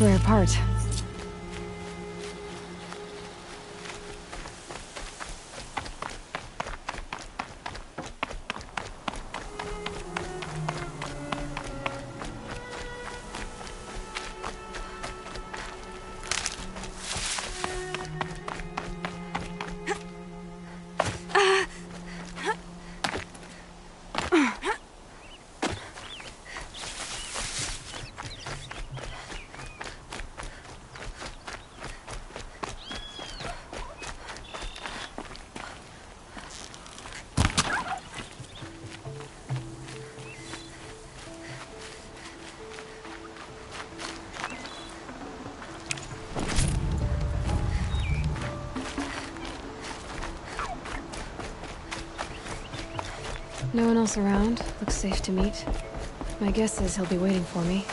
We're apart. No one else around. Looks safe to meet. My guess is he'll be waiting for me.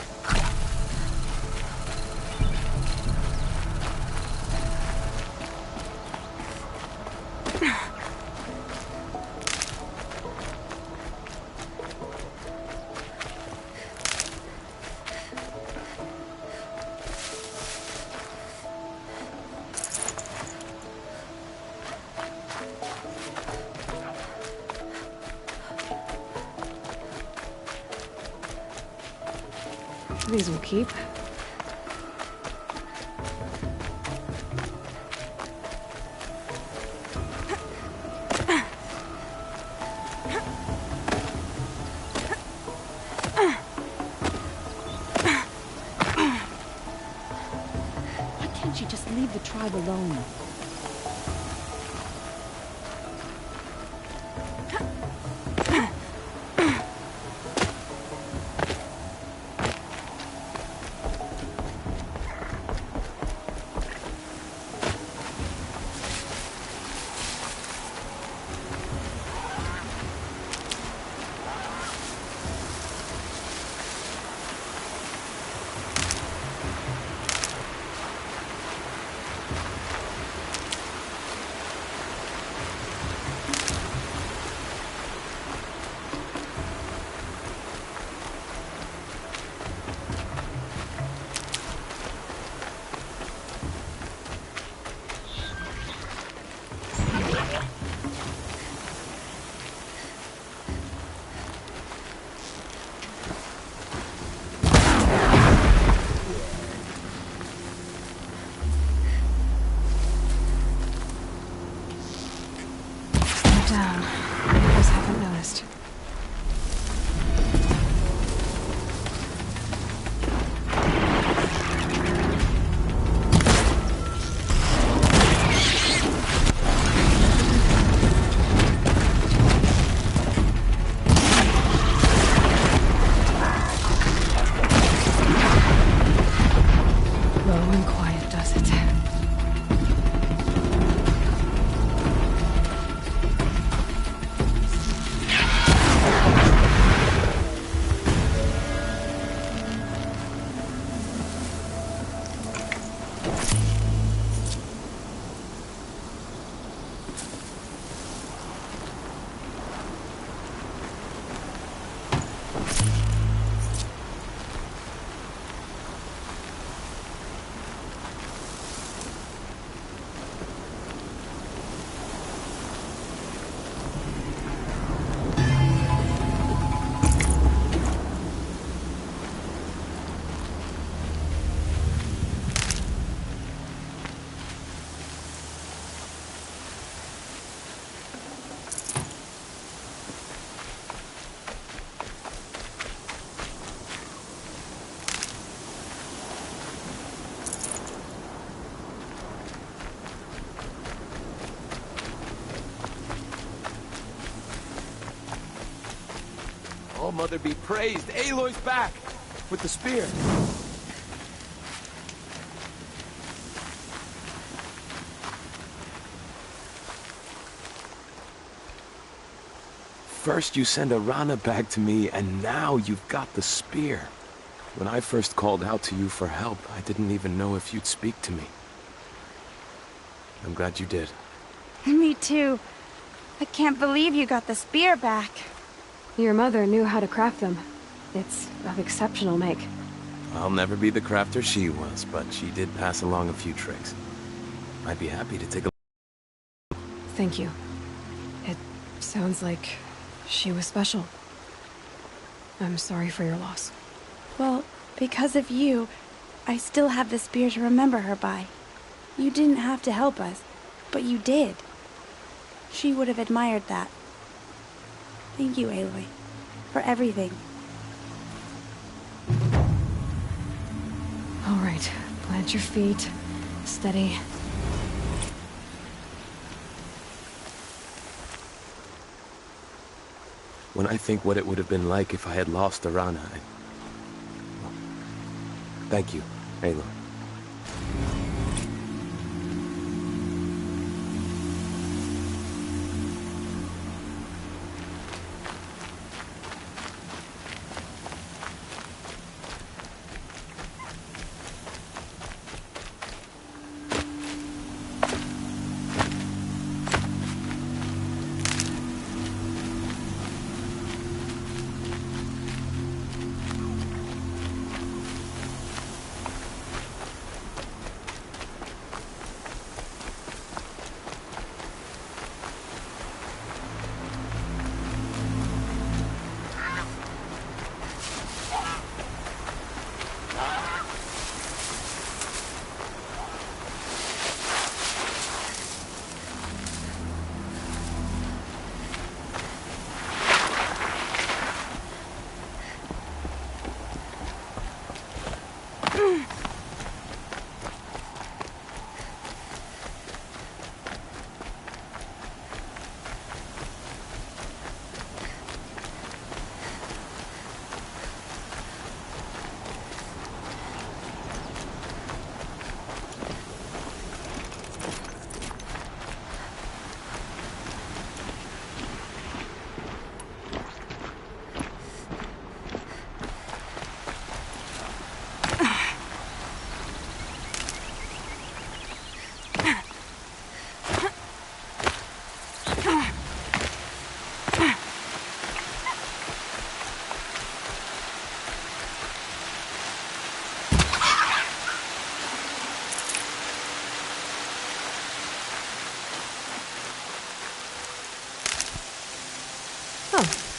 These will keep. Why can't you just leave the tribe alone? Mother be praised. Aloy's back! With the spear. First you send Arana back to me, and now you've got the spear. When I first called out to you for help, I didn't even know if you'd speak to me. I'm glad you did. Me too. I can't believe you got the spear back. Your mother knew how to craft them. It's of exceptional make. I'll never be the crafter she was, but she did pass along a few tricks. I'd be happy to take a... Thank you. It sounds like she was special. I'm sorry for your loss. Well, because of you, I still have the spear to remember her by. You didn't have to help us, but you did. She would have admired that. Thank you, Aloy, for everything. All right, plant your feet. Steady. When I think what it would have been like if I had lost Arana, Thank you, Aloy.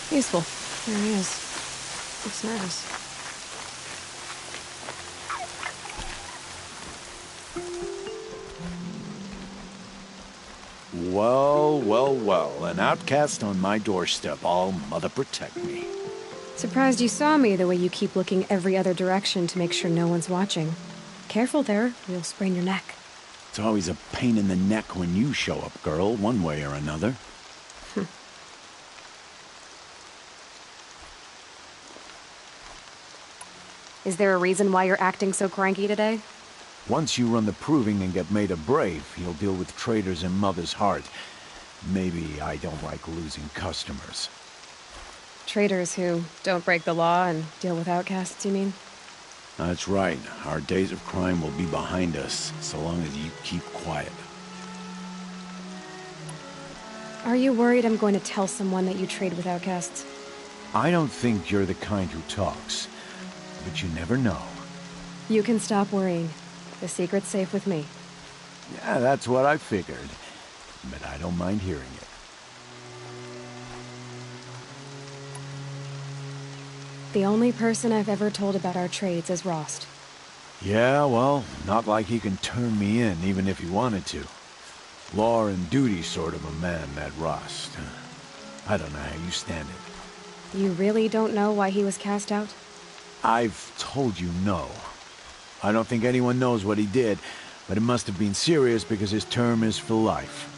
Useful. There he is. Looks nervous. Well, well, well. An outcast on my doorstep. All mother protect me. Surprised you saw me the way you keep looking every other direction to make sure no one's watching. Careful there, you'll sprain your neck. It's always a pain in the neck when you show up, girl, one way or another. Is there a reason why you're acting so cranky today? Once you run the proving and get made a brave, you'll deal with traitors in Mother's heart. Maybe I don't like losing customers. Traitors who don't break the law and deal with outcasts, you mean? That's right. Our days of crime will be behind us, so long as you keep quiet. Are you worried I'm going to tell someone that you trade with outcasts? I don't think you're the kind who talks, but you never know. You can stop worrying. The secret's safe with me. Yeah, that's what I figured, but I don't mind hearing it. The only person I've ever told about our trades is Rost. Yeah, well, not like he can turn me in, even if he wanted to. Law and duty sort of a man, that Rost. I don't know how you stand it. You really don't know why he was cast out? I've told you no. I don't think anyone knows what he did, but it must have been serious because his term is for life.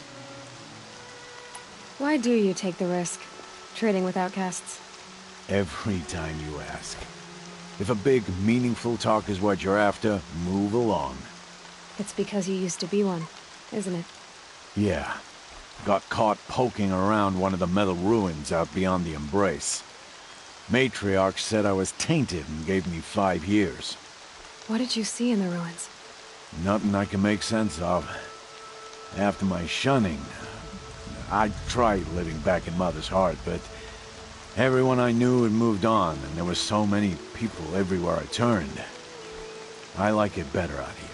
Why do you take the risk, trading with outcasts? Every time you ask. If a big, meaningful talk is what you're after, move along. It's because you used to be one, isn't it? Yeah. Got caught poking around one of the metal ruins out beyond the Embrace. Matriarch said I was tainted and gave me 5 years. What did you see in the ruins? Nothing I can make sense of. After my shunning, I tried living back in Mother's heart, but everyone I knew had moved on, and there were so many people everywhere I turned. I like it better out here.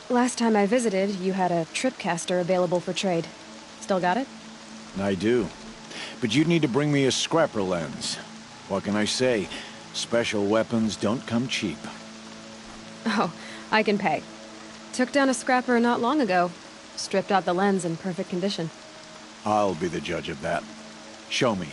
Last time I visited, you had a tripcaster available for trade. Still got it? I do. But you'd need to bring me a scrapper lens. What can I say? Special weapons don't come cheap. Oh, I can pay. Took down a scrapper not long ago. Stripped out the lens in perfect condition. I'll be the judge of that. Show me.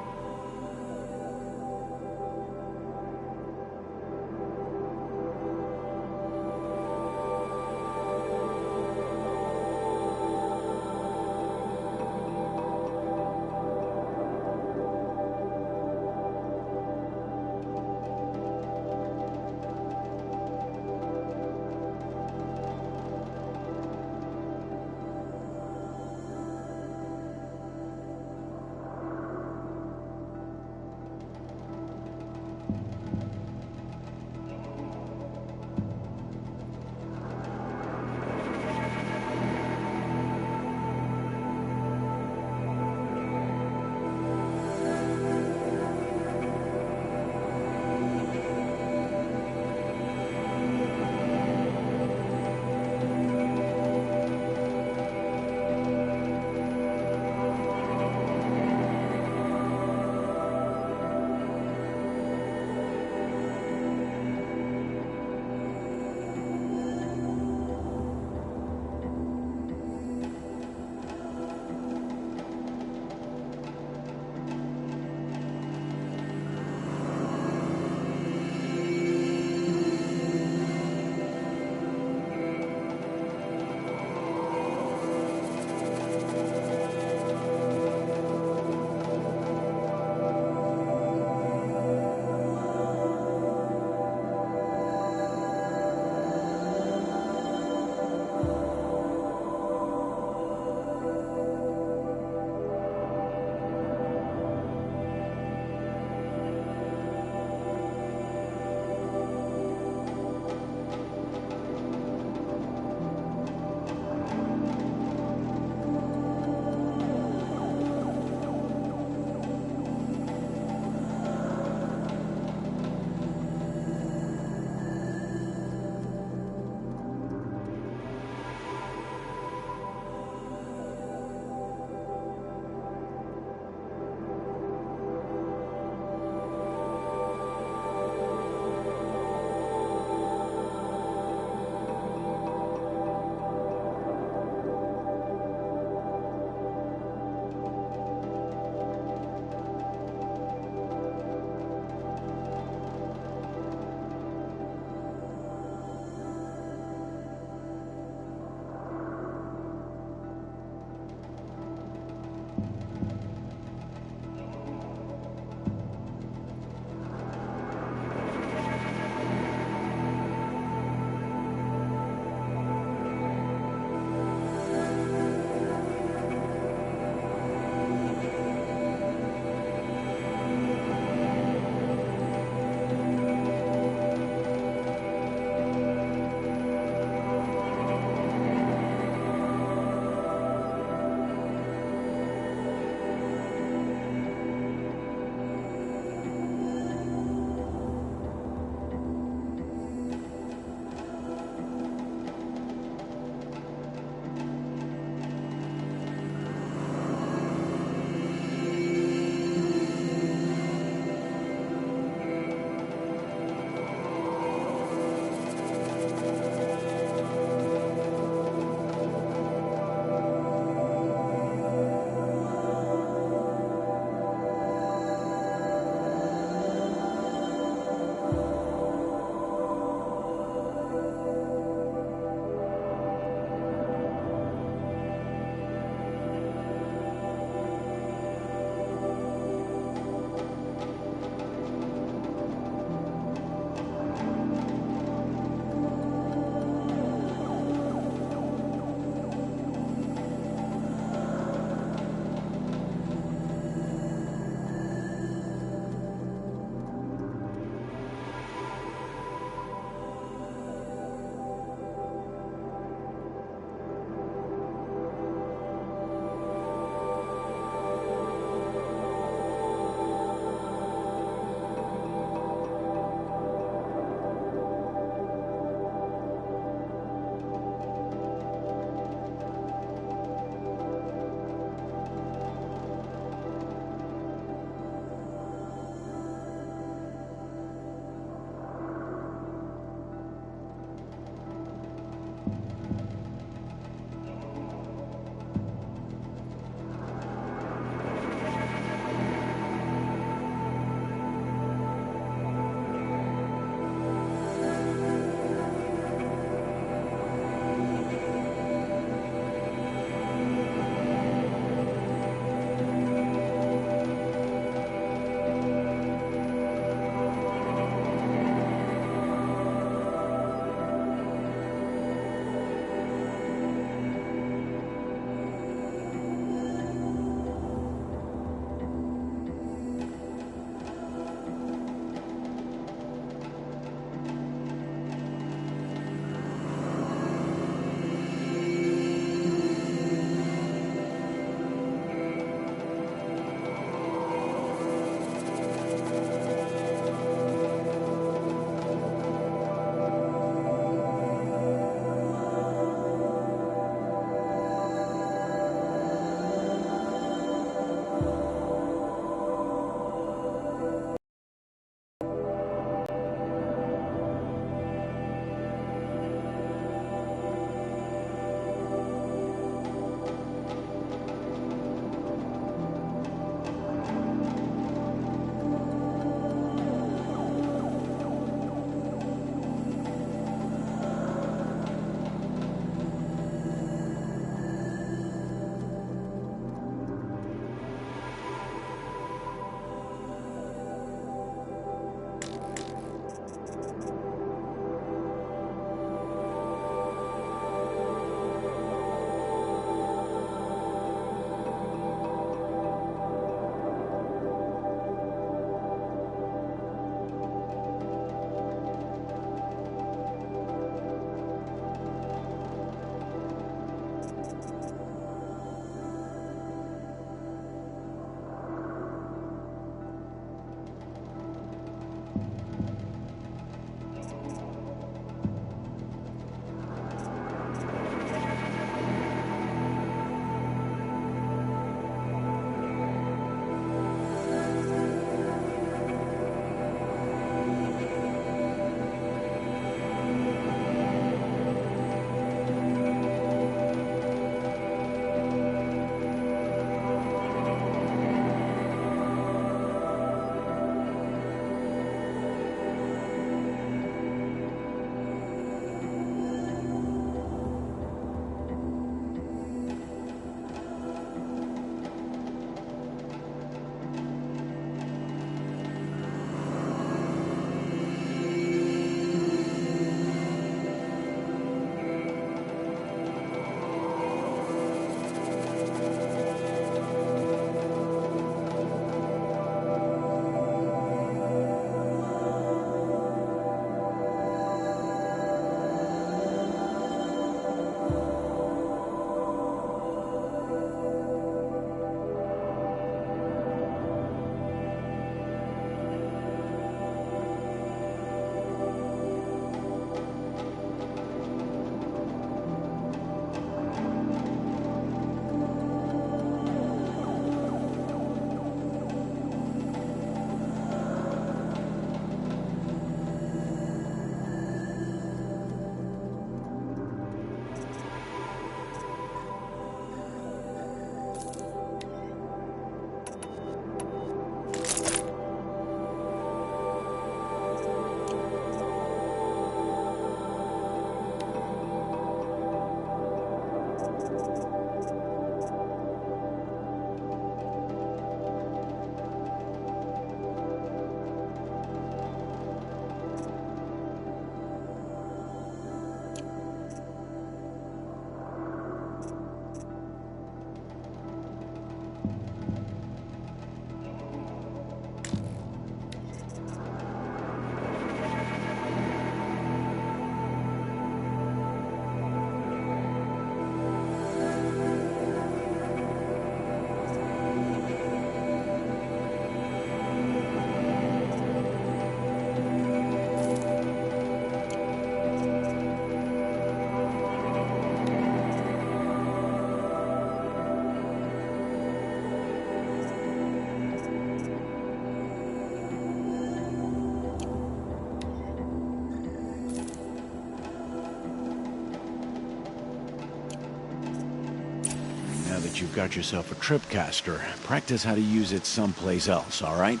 Now that you've got yourself a tripcaster, practice how to use it someplace else, all right?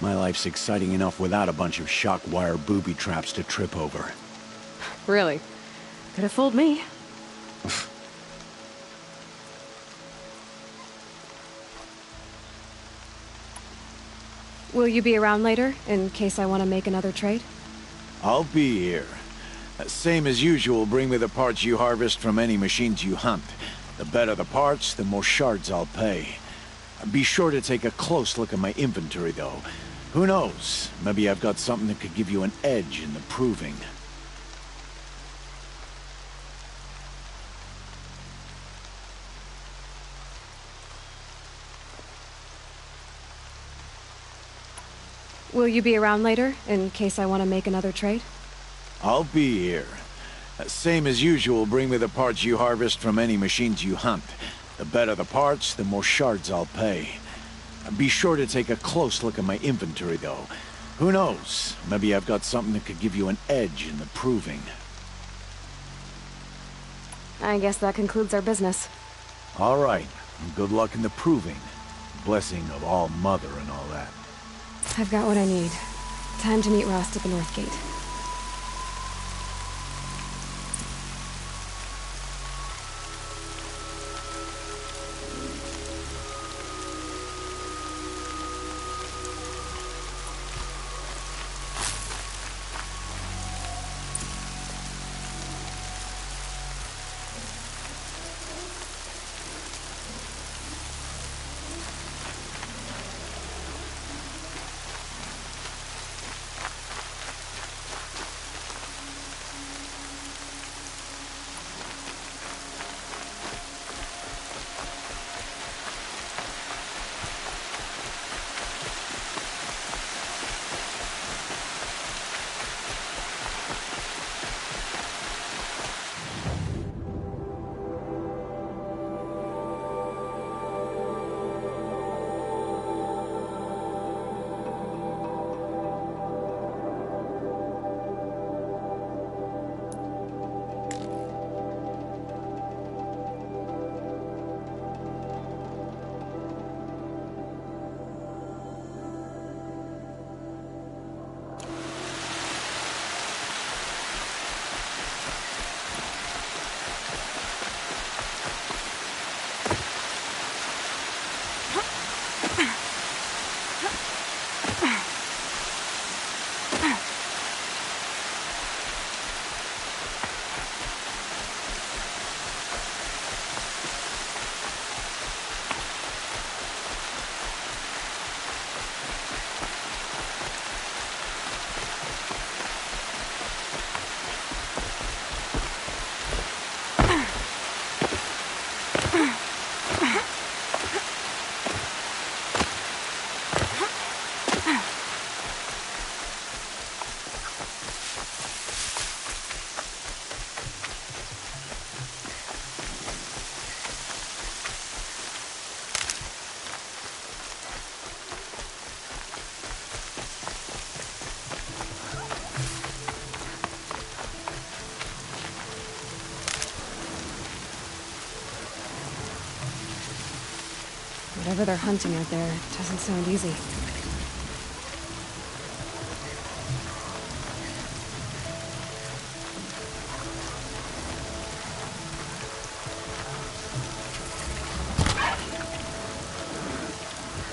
My life's exciting enough without a bunch of shock wire booby traps to trip over. Really? Could have fooled me. Will you be around later, in case I want to make another trade? I'll be here. Same as usual, bring me the parts you harvest from any machines you hunt. The better the parts, the more shards I'll pay. Be sure to take a close look at my inventory, though. Who knows? Maybe I've got something that could give you an edge in the proving. Will you be around later, in case I want to make another trade? I'll be here. Same as usual, bring me the parts you harvest from any machines you hunt. The better the parts, the more shards I'll pay. Be sure to take a close look at my inventory, though. Who knows? Maybe I've got something that could give you an edge in the proving. I guess that concludes our business. All right. Good luck in the proving. Blessing of All Mother and all that. I've got what I need. Time to meet Rost at the North Gate. Whatever they're hunting out there doesn't sound easy.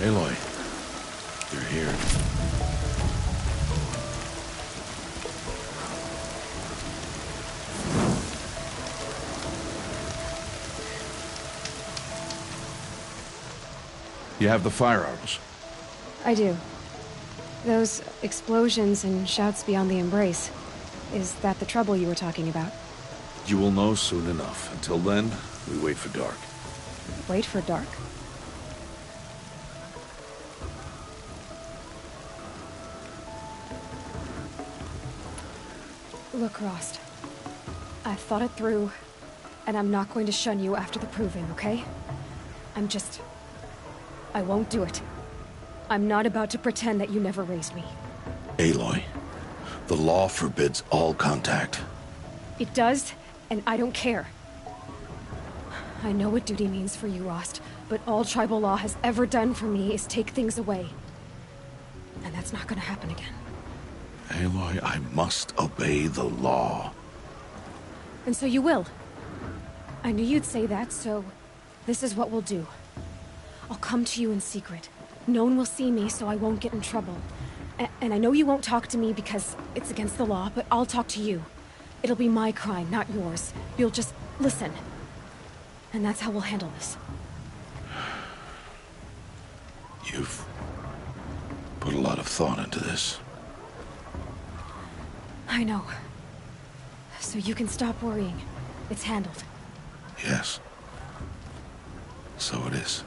Aloy, you're here. You have the fire arrows? I do. Those explosions and shouts beyond the embrace. Is that the trouble you were talking about? You will know soon enough. Until then, we wait for dark. Wait for dark? Look, Rost. I've thought it through, and I'm not going to shun you after the proving, okay? I won't do it. I'm not about to pretend that you never raised me. Aloy, the law forbids all contact. It does, and I don't care. I know what duty means for you, Rost, but all tribal law has ever done for me is take things away. And that's not gonna happen again. Aloy, I must obey the law. And so you will. I knew you'd say that, so this is what we'll do. I'll come to you in secret. No one will see me, so I won't get in trouble. And I know you won't talk to me because it's against the law, but I'll talk to you. It'll be my crime, not yours. You'll just listen. And that's how we'll handle this. You've put a lot of thought into this. I know. So you can stop worrying. It's handled. Yes. So it is.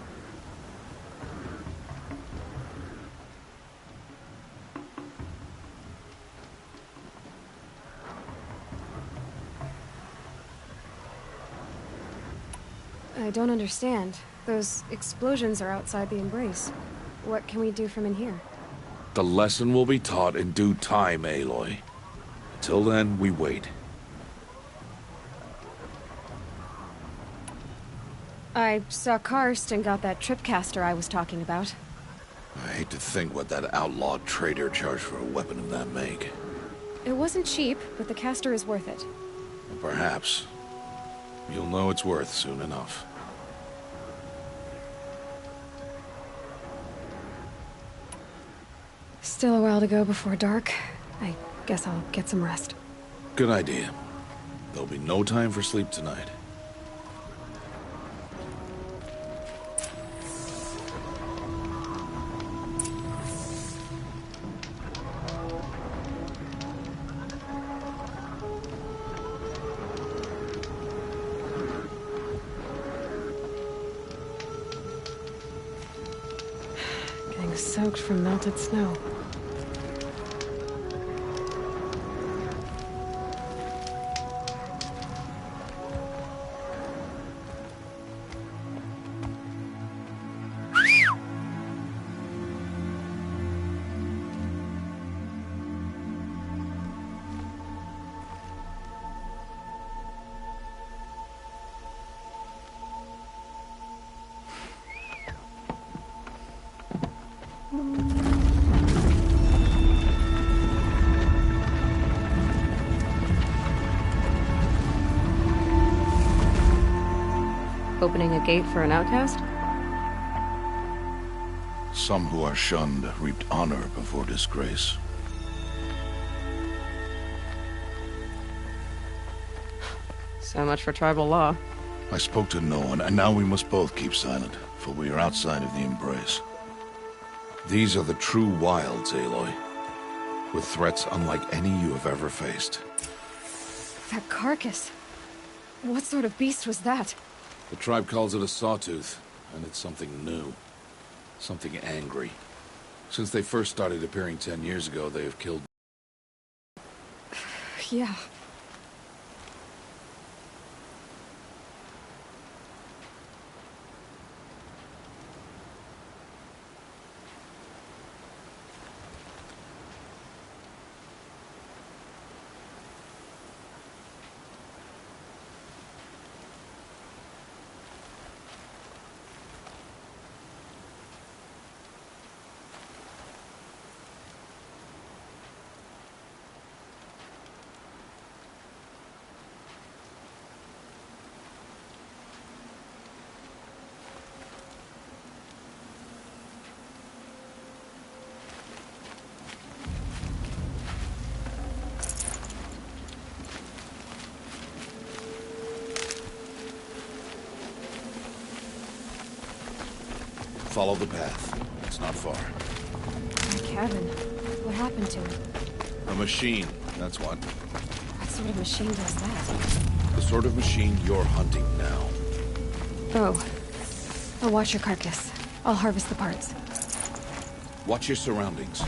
I don't understand. Those explosions are outside the embrace. What can we do from in here? The lesson will be taught in due time, Aloy. Till then, we wait. I saw Karst and got that tripcaster I was talking about. I hate to think what that outlawed trader charged for a weapon of that make. It wasn't cheap, but the caster is worth it. Perhaps. You'll know its worth soon enough. Still a while to go before dark. I guess I'll get some rest. Good idea. There'll be no time for sleep tonight. Getting soaked from melted snow. Opening a gate for an outcast? Some who are shunned reaped honor before disgrace. So much for tribal law. I spoke to no one, and now we must both keep silent, for we are outside of the embrace. These are the true wilds, Aloy, with threats unlike any you have ever faced. That carcass. What sort of beast was that? The tribe calls it a sawtooth, and it's something new. Something angry. Since they first started appearing 10 years ago, they have killed... Yeah. Follow the path. It's not far. My cabin. What happened to it? A machine, that's what. What sort of machine does that? The sort of machine you're hunting now. Oh. I'll watch your carcass. I'll harvest the parts. Watch your surroundings.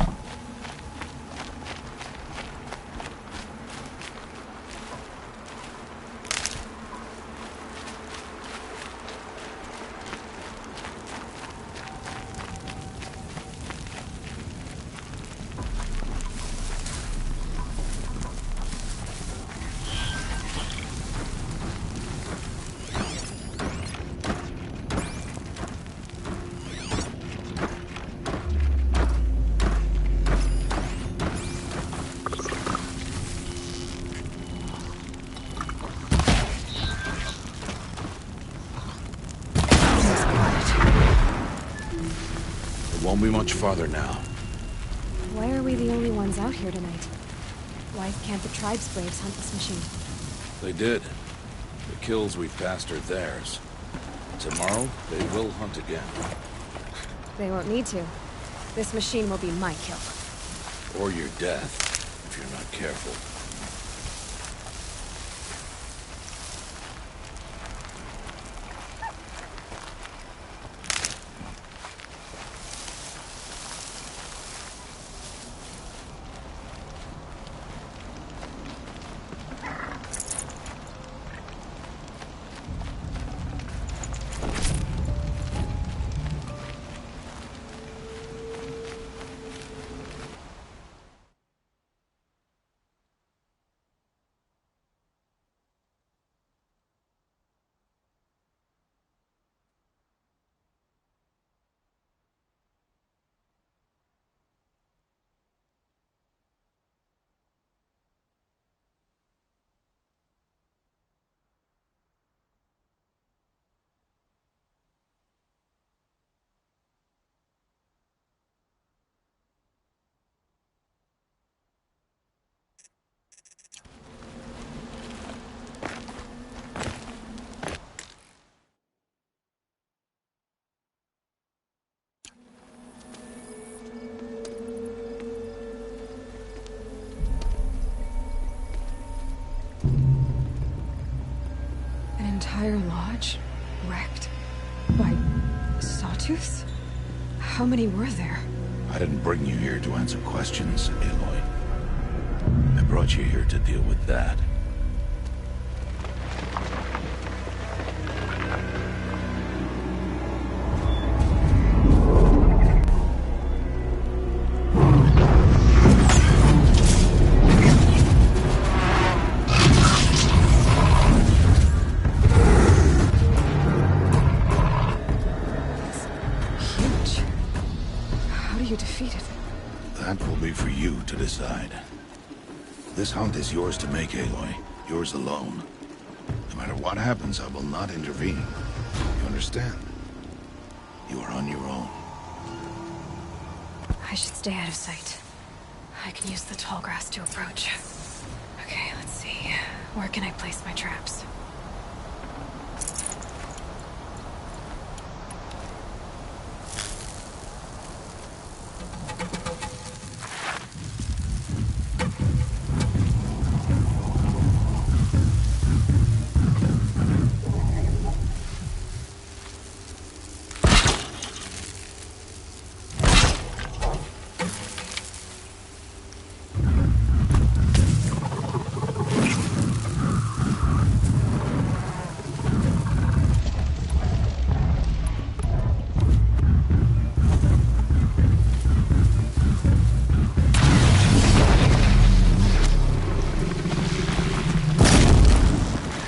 It won't be much farther now. Why are we the only ones out here tonight? Why can't the tribe's braves hunt this machine? They did. The kills we've passed are theirs. Tomorrow, they will hunt again. They won't need to. This machine will be my kill. Or your death, if you're not careful. Entire lodge wrecked by sawtooths? How many were there? I didn't bring you here to answer questions, Aloy. I brought you here to deal with that. Decide. This hunt is yours to make, Aloy. Yours alone. No matter what happens, I will not intervene. You understand? You are on your own. I should stay out of sight. I can use the tall grass to approach. Okay, let's see. Where can I place my traps?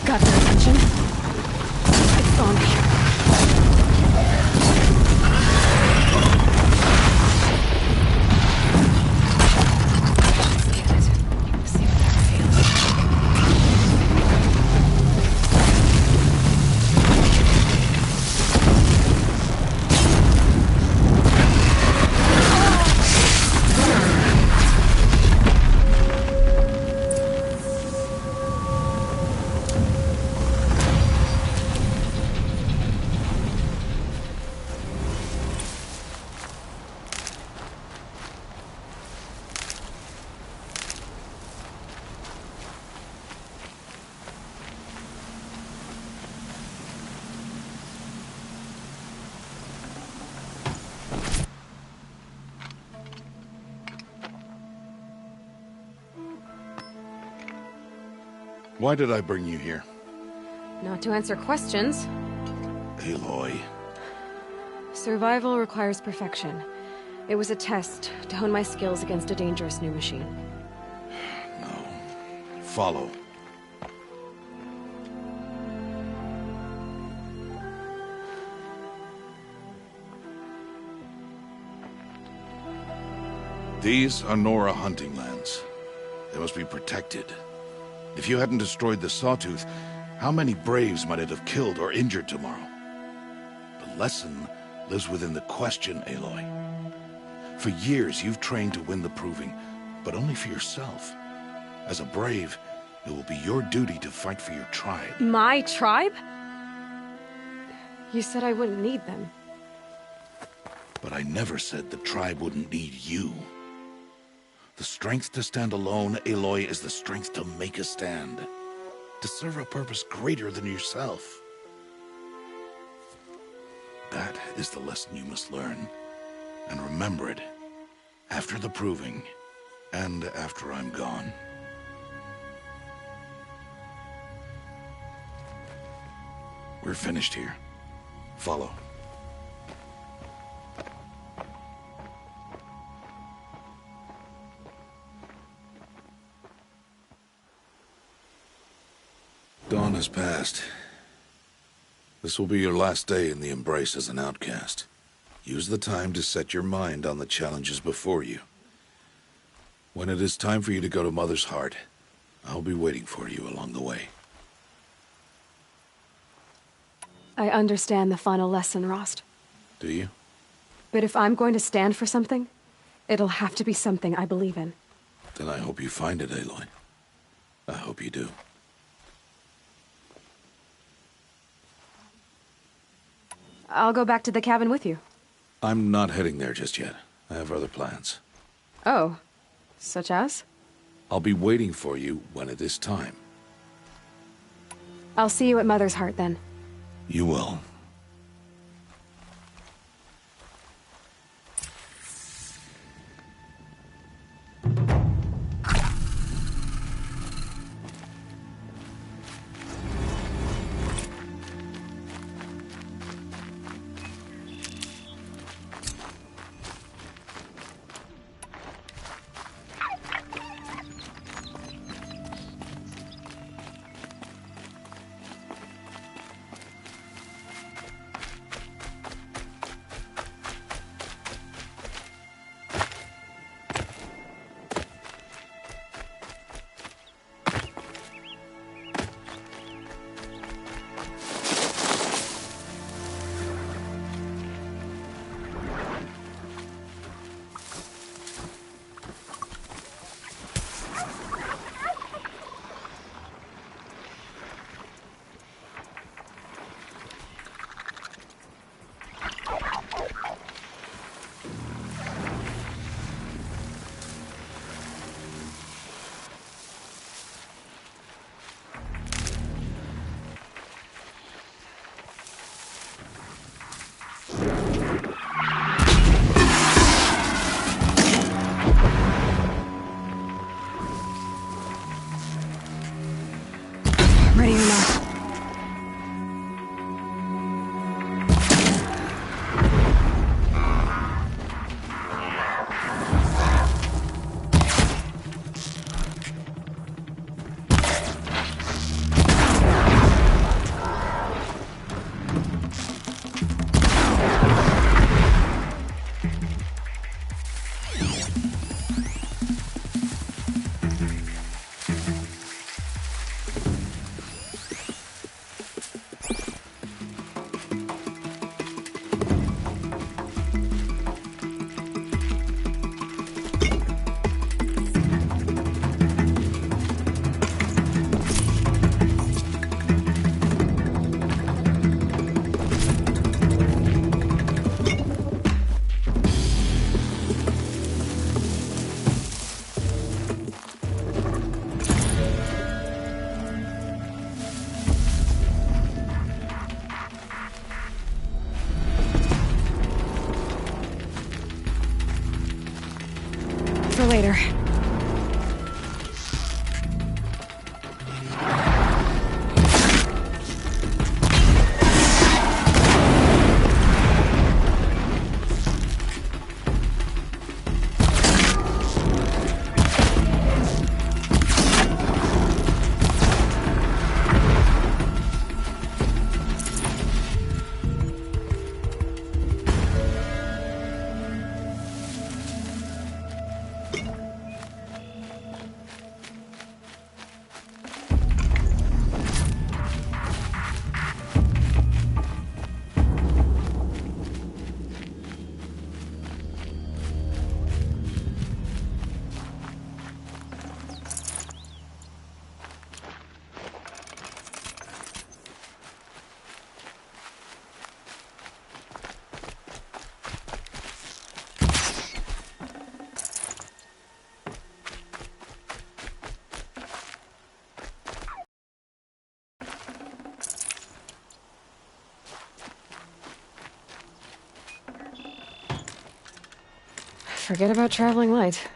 Got their attention? It's on me. Why did I bring you here? Not to answer questions. Aloy. Survival requires perfection. It was a test to hone my skills against a dangerous new machine. No. Follow. These are Nora hunting lands. They must be protected. If you hadn't destroyed the Sawtooth, how many Braves might it have killed or injured tomorrow? The lesson lives within the question, Aloy. For years, you've trained to win the proving, but only for yourself. As a brave, it will be your duty to fight for your tribe. My tribe? You said I wouldn't need them. But I never said the tribe wouldn't need you. The strength to stand alone, Aloy, is the strength to make a stand. To serve a purpose greater than yourself. That is the lesson you must learn. And remember it. After the proving, and after I'm gone. We're finished here. Follow. Dawn has passed. This will be your last day in the Embrace as an outcast. Use the time to set your mind on the challenges before you. When it is time for you to go to Mother's Heart, I'll be waiting for you along the way. I understand the final lesson, Rost. Do you? But if I'm going to stand for something, it'll have to be something I believe in. Then I hope you find it, Aloy. I hope you do. I'll go back to the cabin with you. I'm not heading there just yet. I have other plans. Oh. Such as? I'll be waiting for you when it is time. I'll see you at Mother's Heart, then. You will. Ready or not. For later. Forget about traveling light.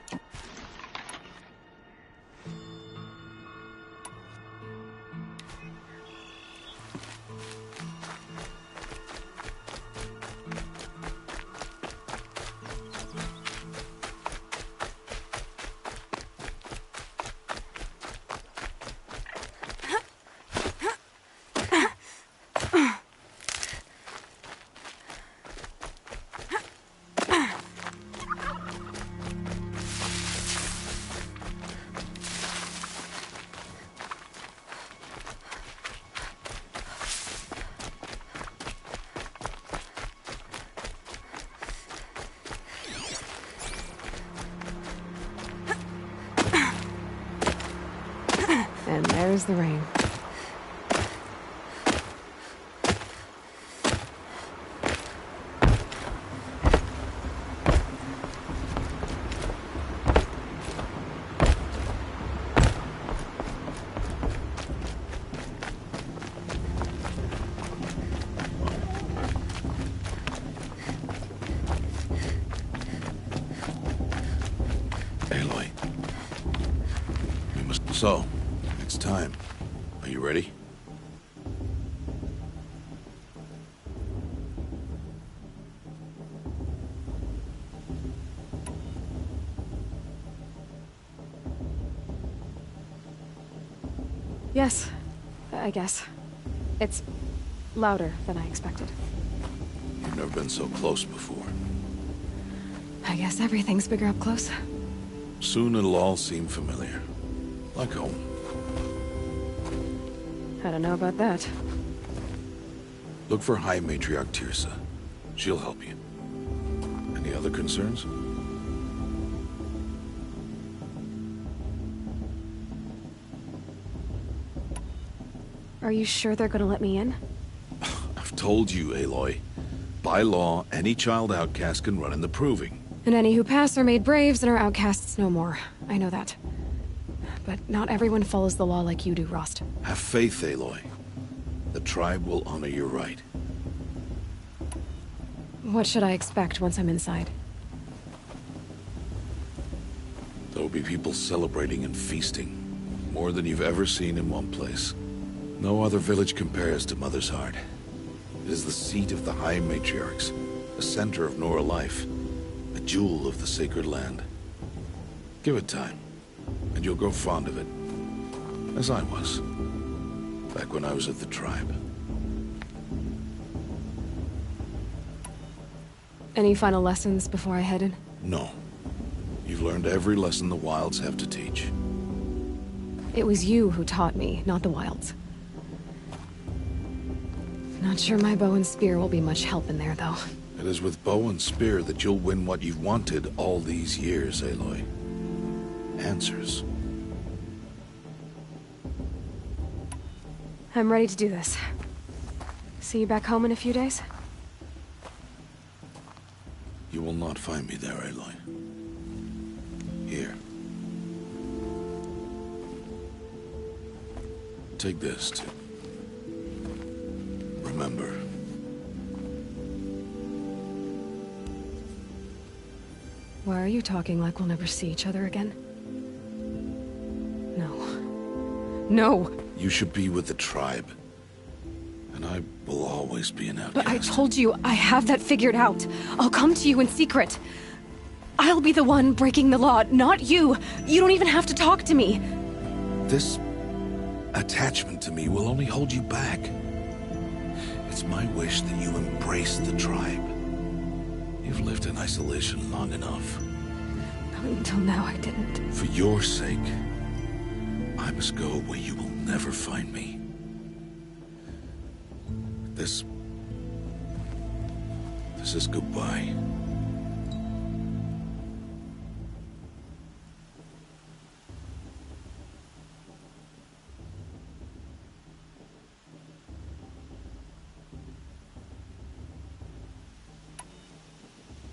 And there's the rain. Aloy. So, it's time. Are you ready? Yes, I guess. It's louder than I expected. You've never been so close before. I guess everything's bigger up close. Soon it'll all seem familiar. Like home. I don't know about that. Look for High Matriarch Tirsa. She'll help you. Any other concerns? Are you sure they're gonna let me in? I've told you, Aloy. By law, any child outcast can run in the Proving. And any who pass are made braves and are outcasts no more. I know that. But not everyone follows the law like you do, Rost. Have faith, Aloy. The tribe will honor your right. What should I expect once I'm inside? There will be people celebrating and feasting. More than you've ever seen in one place. No other village compares to Mother's Heart. It is the seat of the High Matriarchs, the center of Nora life, a jewel of the sacred land. Give it time, and you'll grow fond of it. As I was, back when I was at the tribe. Any final lessons before I head in? No. You've learned every lesson the Wilds have to teach. It was you who taught me, not the Wilds. Not sure my bow and spear will be much help in there, though. It is with bow and spear that you'll win what you've wanted all these years, Aloy. Answers. I'm ready to do this. See you back home in a few days? You will not find me there, Aloy. Here. Take this, too. Remember. Why are you talking like we'll never see each other again? No. No! You should be with the tribe. And I will always be an outcast. But I told you, I have that figured out. I'll come to you in secret. I'll be the one breaking the law, not you. You don't even have to talk to me. This attachment to me will only hold you back. It's my wish that you embrace the tribe. You've lived in isolation long enough. Until now, I didn't. For your sake, I must go where you will never find me. This is goodbye.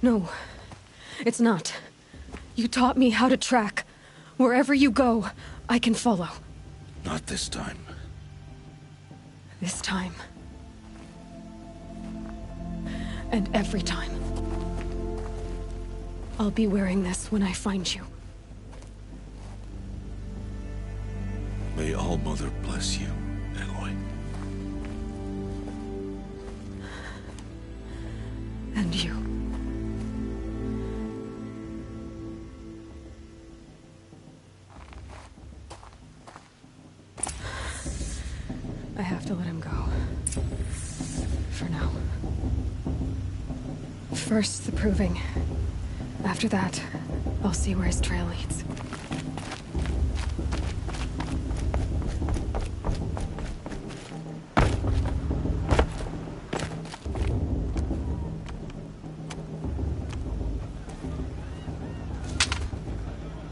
No, it's not. You taught me how to track. Wherever you go, I can follow. Not this time. This time. And every time. I'll be wearing this when I find you. May All-Mother bless you, Aloy. And you. I have to let him go. For now. First, the proving. After that, I'll see where his trail leads.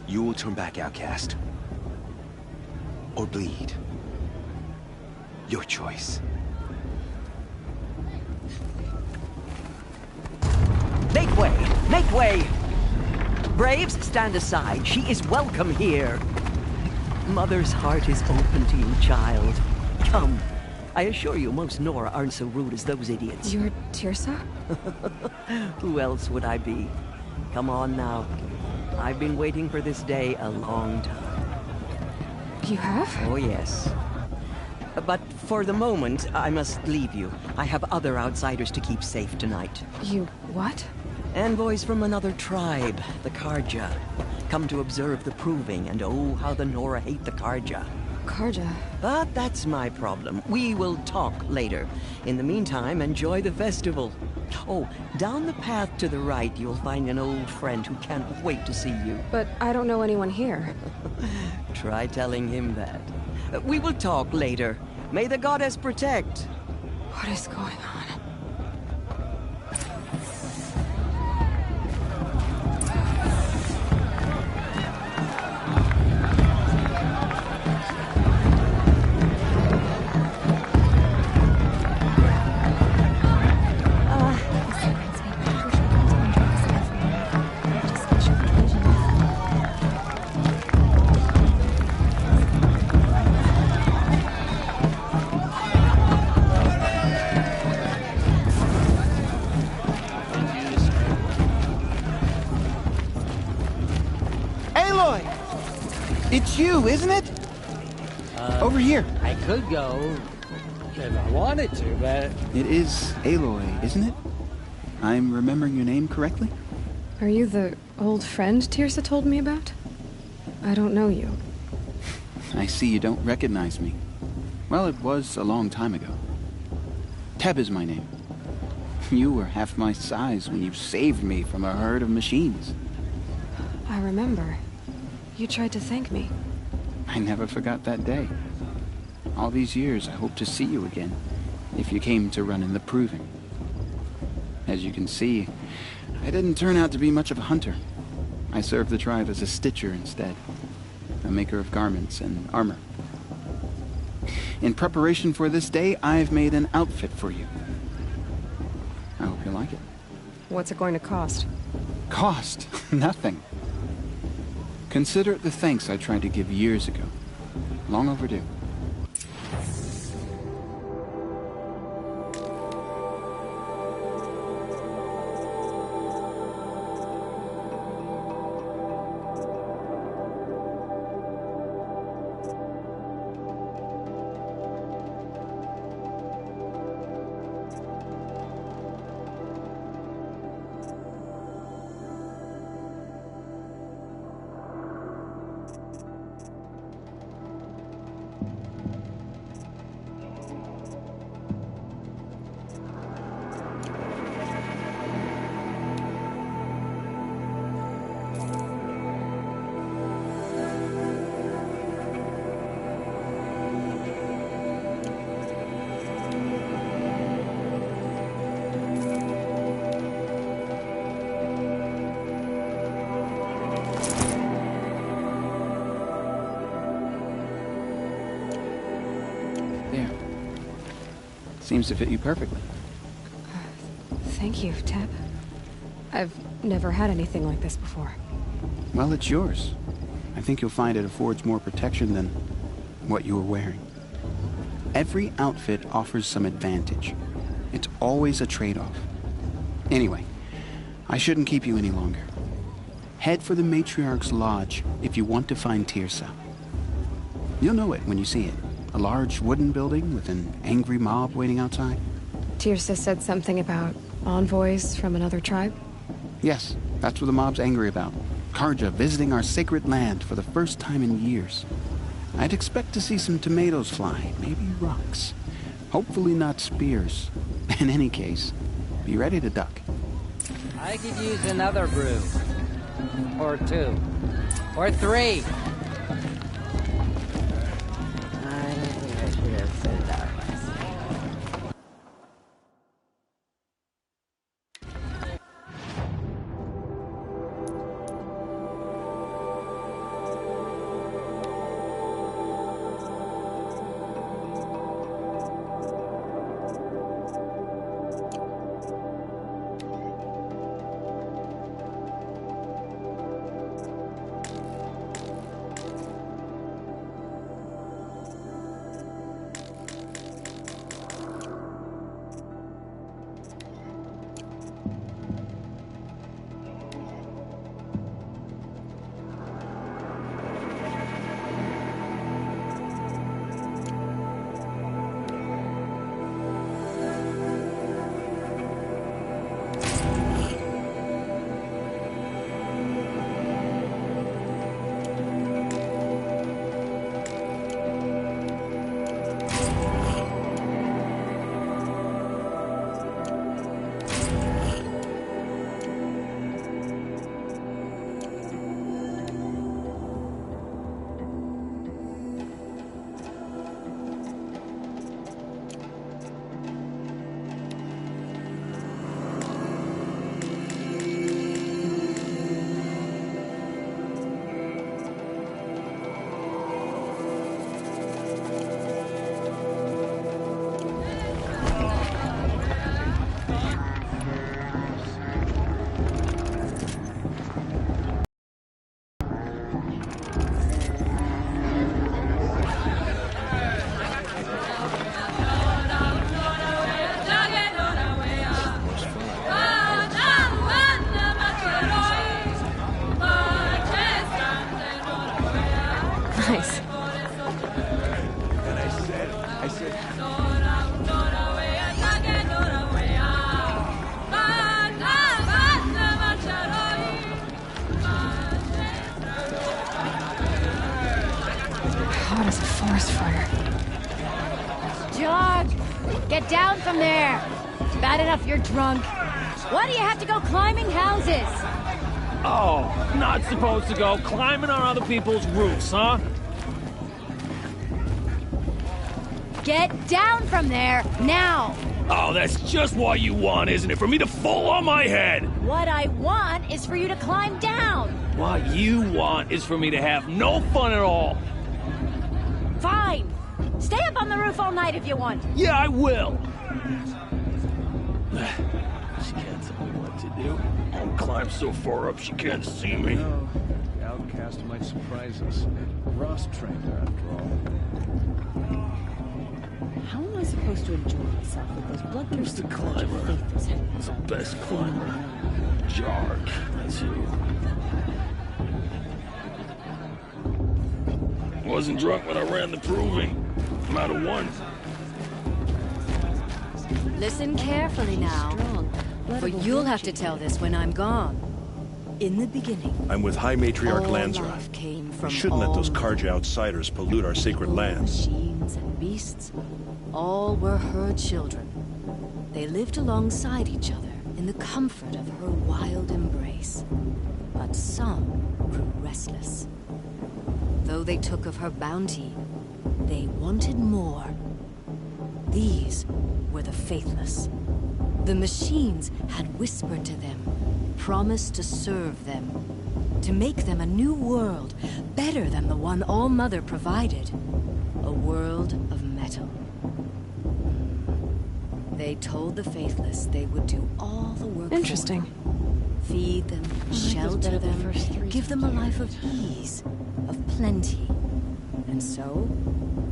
You will turn back, outcast. Or bleed. Your choice. Make way! Make way! Braves, stand aside. She is welcome here. Mother's heart is open to you, child. Come. I assure you, most Nora aren't so rude as those idiots. You're Tirsa? Who else would I be? Come on now. I've been waiting for this day a long time. You have? Oh, yes. But for the moment, I must leave you. I have other outsiders to keep safe tonight. You what? Envoys from another tribe, the Karja. Come to observe the proving, and oh, how the Nora hate the Karja. Karja? But that's my problem. We will talk later. In the meantime, enjoy the festival. Oh, down the path to the right, you'll find an old friend who can't wait to see you. But I don't know anyone here. Try telling him that. We will talk later. May the goddess protect. What is going on? It's you, isn't it? Over here. I could go if I wanted to, but... It is Aloy, isn't it? I'm remembering your name correctly? Are you the old friend Tirsa told me about? I don't know you. I see you don't recognize me. Well, it was a long time ago. Teb is my name. You were half my size when you saved me from a herd of machines. I remember. You tried to thank me. I never forgot that day. All these years, I hope to see you again, if you came to run in the proving. As you can see, I didn't turn out to be much of a hunter. I served the tribe as a stitcher instead, a maker of garments and armor. In preparation for this day, I've made an outfit for you. I hope you like it. What's it going to cost? Cost? Nothing. Consider it the thanks I tried to give years ago. Long overdue. Seems to fit you perfectly. Thank you, Teb. I've never had anything like this before. Well, it's yours. I think you'll find it affords more protection than what you were wearing. Every outfit offers some advantage. It's always a trade-off. Anyway, I shouldn't keep you any longer. head for the Matriarch's Lodge if you want to find Tirsa. You'll know it when you see it. A large wooden building with an angry mob waiting outside. Tirsa said something about envoys from another tribe? Yes, that's what the mob's angry about. Karja visiting our sacred land for the first time in years. I'd expect to see some tomatoes fly, maybe rocks. Hopefully not spears. In any case, be ready to duck. I could use another brew. Or two. Or three. I don't think I should have said that. Nice. And I said... Hot as a forest fire. George! Get down from there! It's bad enough you're drunk. Why do you have to go climbing houses? Oh, not supposed to go climbing on other people's roofs, huh? Get down from there, now! Oh, that's just what you want, isn't it? For me to fall on my head! What I want is for you to climb down! What you want is for me to have no fun at all. Fine! Stay up on the roof all night if you want. Yeah, I will! She can't tell me what to do. I'll climb so far up she can't see me. No, the outcast might surprise us. Ross trained her, after all. How am I supposed to enjoy myself with those bloodthirsty climber. He's the best climber. Jark, that's who. Wasn't drunk when I ran the proving. I'm out of one. Listen carefully now, for you'll have to tell this when I'm gone. In the beginning, I'm with High Matriarch all Lansra. life came We from shouldn't let those all Karja outsiders pollute our sacred lands. machines and beasts. All were her children. They lived alongside each other in the comfort of her wild embrace. But some grew restless. Though they took of her bounty, they wanted more. These were the faithless. The machines had whispered to them, promised to serve them, to make them a new world, better than the one All-Mother provided. A world of metal. They told the faithless they would do all the work Interesting. for them. Feed them, shelter them, give them a life of ease, of plenty. And so,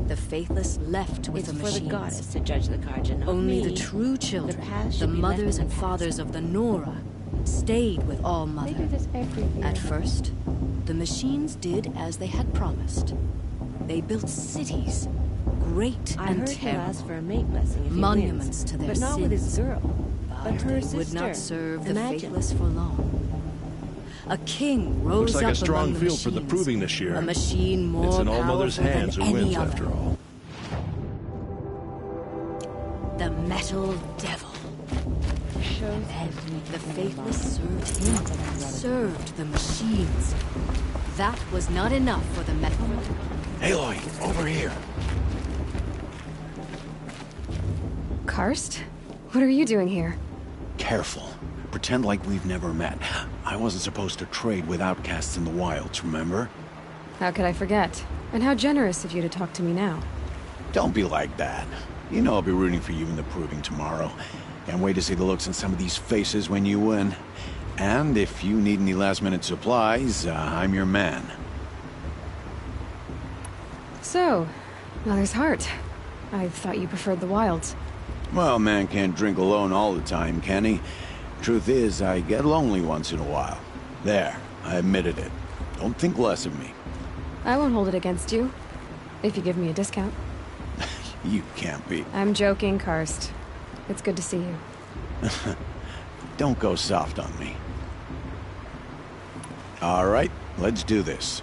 the faithless left with the machines. It's for the goddess to judge the Karja, not Only me. the true children, The past the should be left mothers in and the past. fathers of the Nora, stayed with All Mother. They do this every year. At first, the machines did as they had promised. They built cities, great I and heard he'll terrible. ask for a mate blessing if he Monuments wins, to their but not with his sins. girl. But her They sister. would not serve the Imagine. faithless for long. A king rose Looks like up a strong among the field for the machines. proving this year. A machine more It's in All Mother's powerful hands than who any wins, other. after all. The Metal Devil. Then the faithless served him, served the machines. That was not enough for the Metal. Aloy, over here. Karst? What are you doing here? Careful. Pretend like we've never met. I wasn't supposed to trade with outcasts in the wilds, remember? How could I forget? And how generous of you to talk to me now. Don't be like that. You know I'll be rooting for you in the proving tomorrow. Can't wait to see the looks on some of these faces when you win. And if you need any last-minute supplies, I'm your man. So, Mother's Heart. I thought you preferred the wilds. Well, man can't drink alone all the time, can he? Truth is, I get lonely once in a while. There, I admitted it. Don't think less of me. I won't hold it against you. If you give me a discount. You can't be. I'm joking, Karst. It's good to see you. Don't go soft on me. All right, let's do this.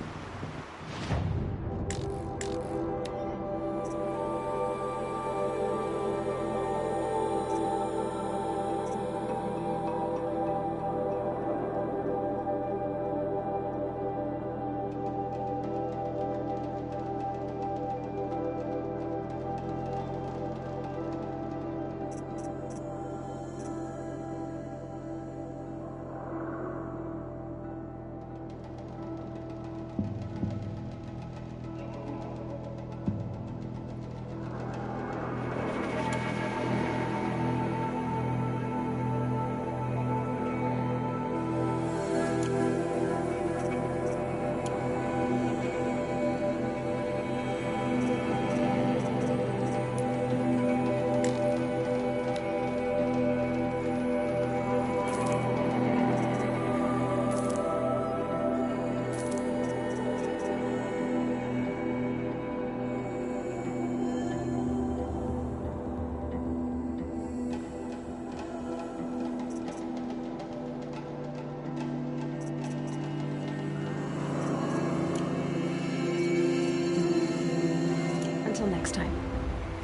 Until next time.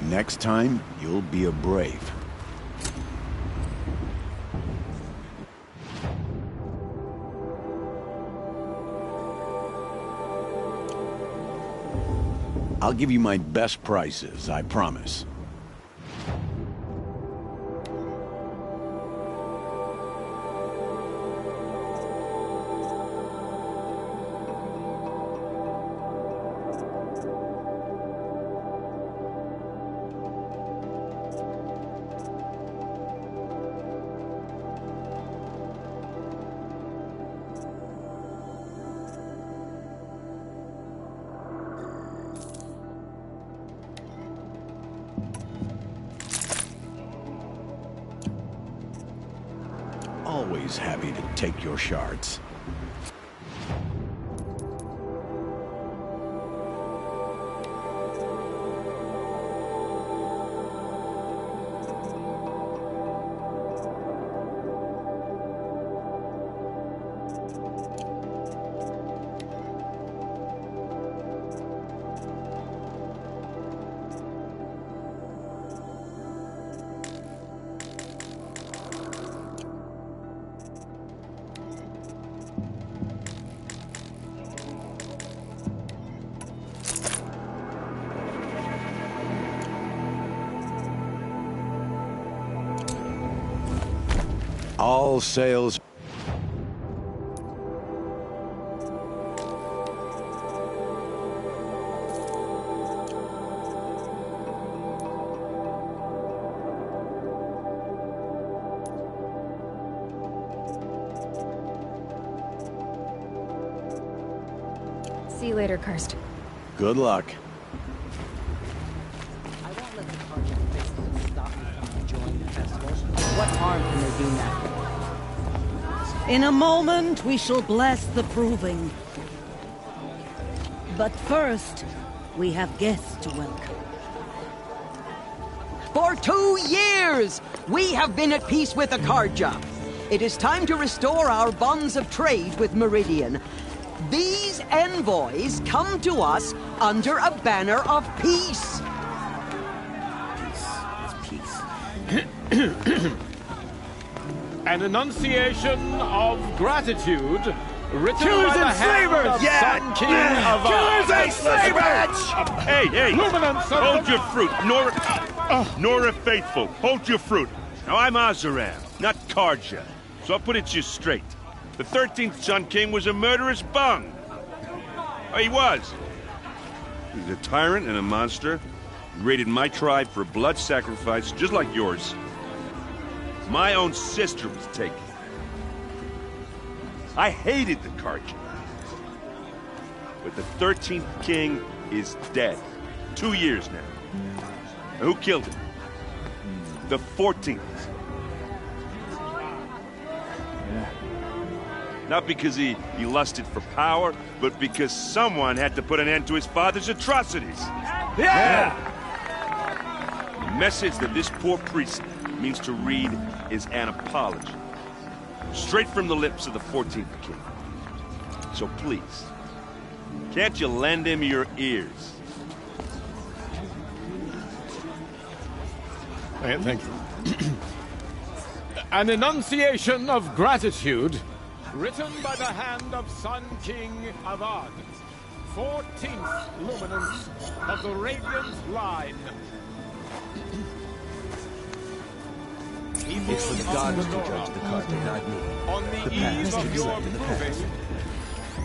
Next time, you'll be a brave. I'll give you my best prices, I promise. Always happy to take your shards. All sails. See you later, Karst. Good luck. I won't let the cartel faces stop me from enjoying the festival. What harm can they do now? In a moment, we shall bless the proving. But first, we have guests to welcome. For 2 years, we have been at peace with Akarja. It is time to restore our bonds of trade with Meridian. These envoys come to us under a banner of peace. An enunciation of gratitude written Killers by the and hand slavers! of Yeah! Sun King of Killers and slavers! Hey, Luminance of hold the- your fruit. Nora Faithful, hold your fruit. Now, I'm Azaram, not Karja, so I'll put it to you straight. The 13th Sun King was a murderous bung. Oh, he was. He was a tyrant and a monster. He raided my tribe for a blood sacrifice, just like yours. My own sister was taken. I hated the Karja. But the 13th king is dead. 2 years now. And who killed him? The 14th. Not because he lusted for power, but because someone had to put an end to his father's atrocities. Yeah! The message that this poor priest means to read is an apology. Straight from the lips of the 14th king. So please, can't you lend him your ears? Thank you. An enunciation of gratitude written by the hand of Sun King Avad, 14th luminance of the Radiant line. It's for the gods to judge the Carter, not me. On the eve of your proving,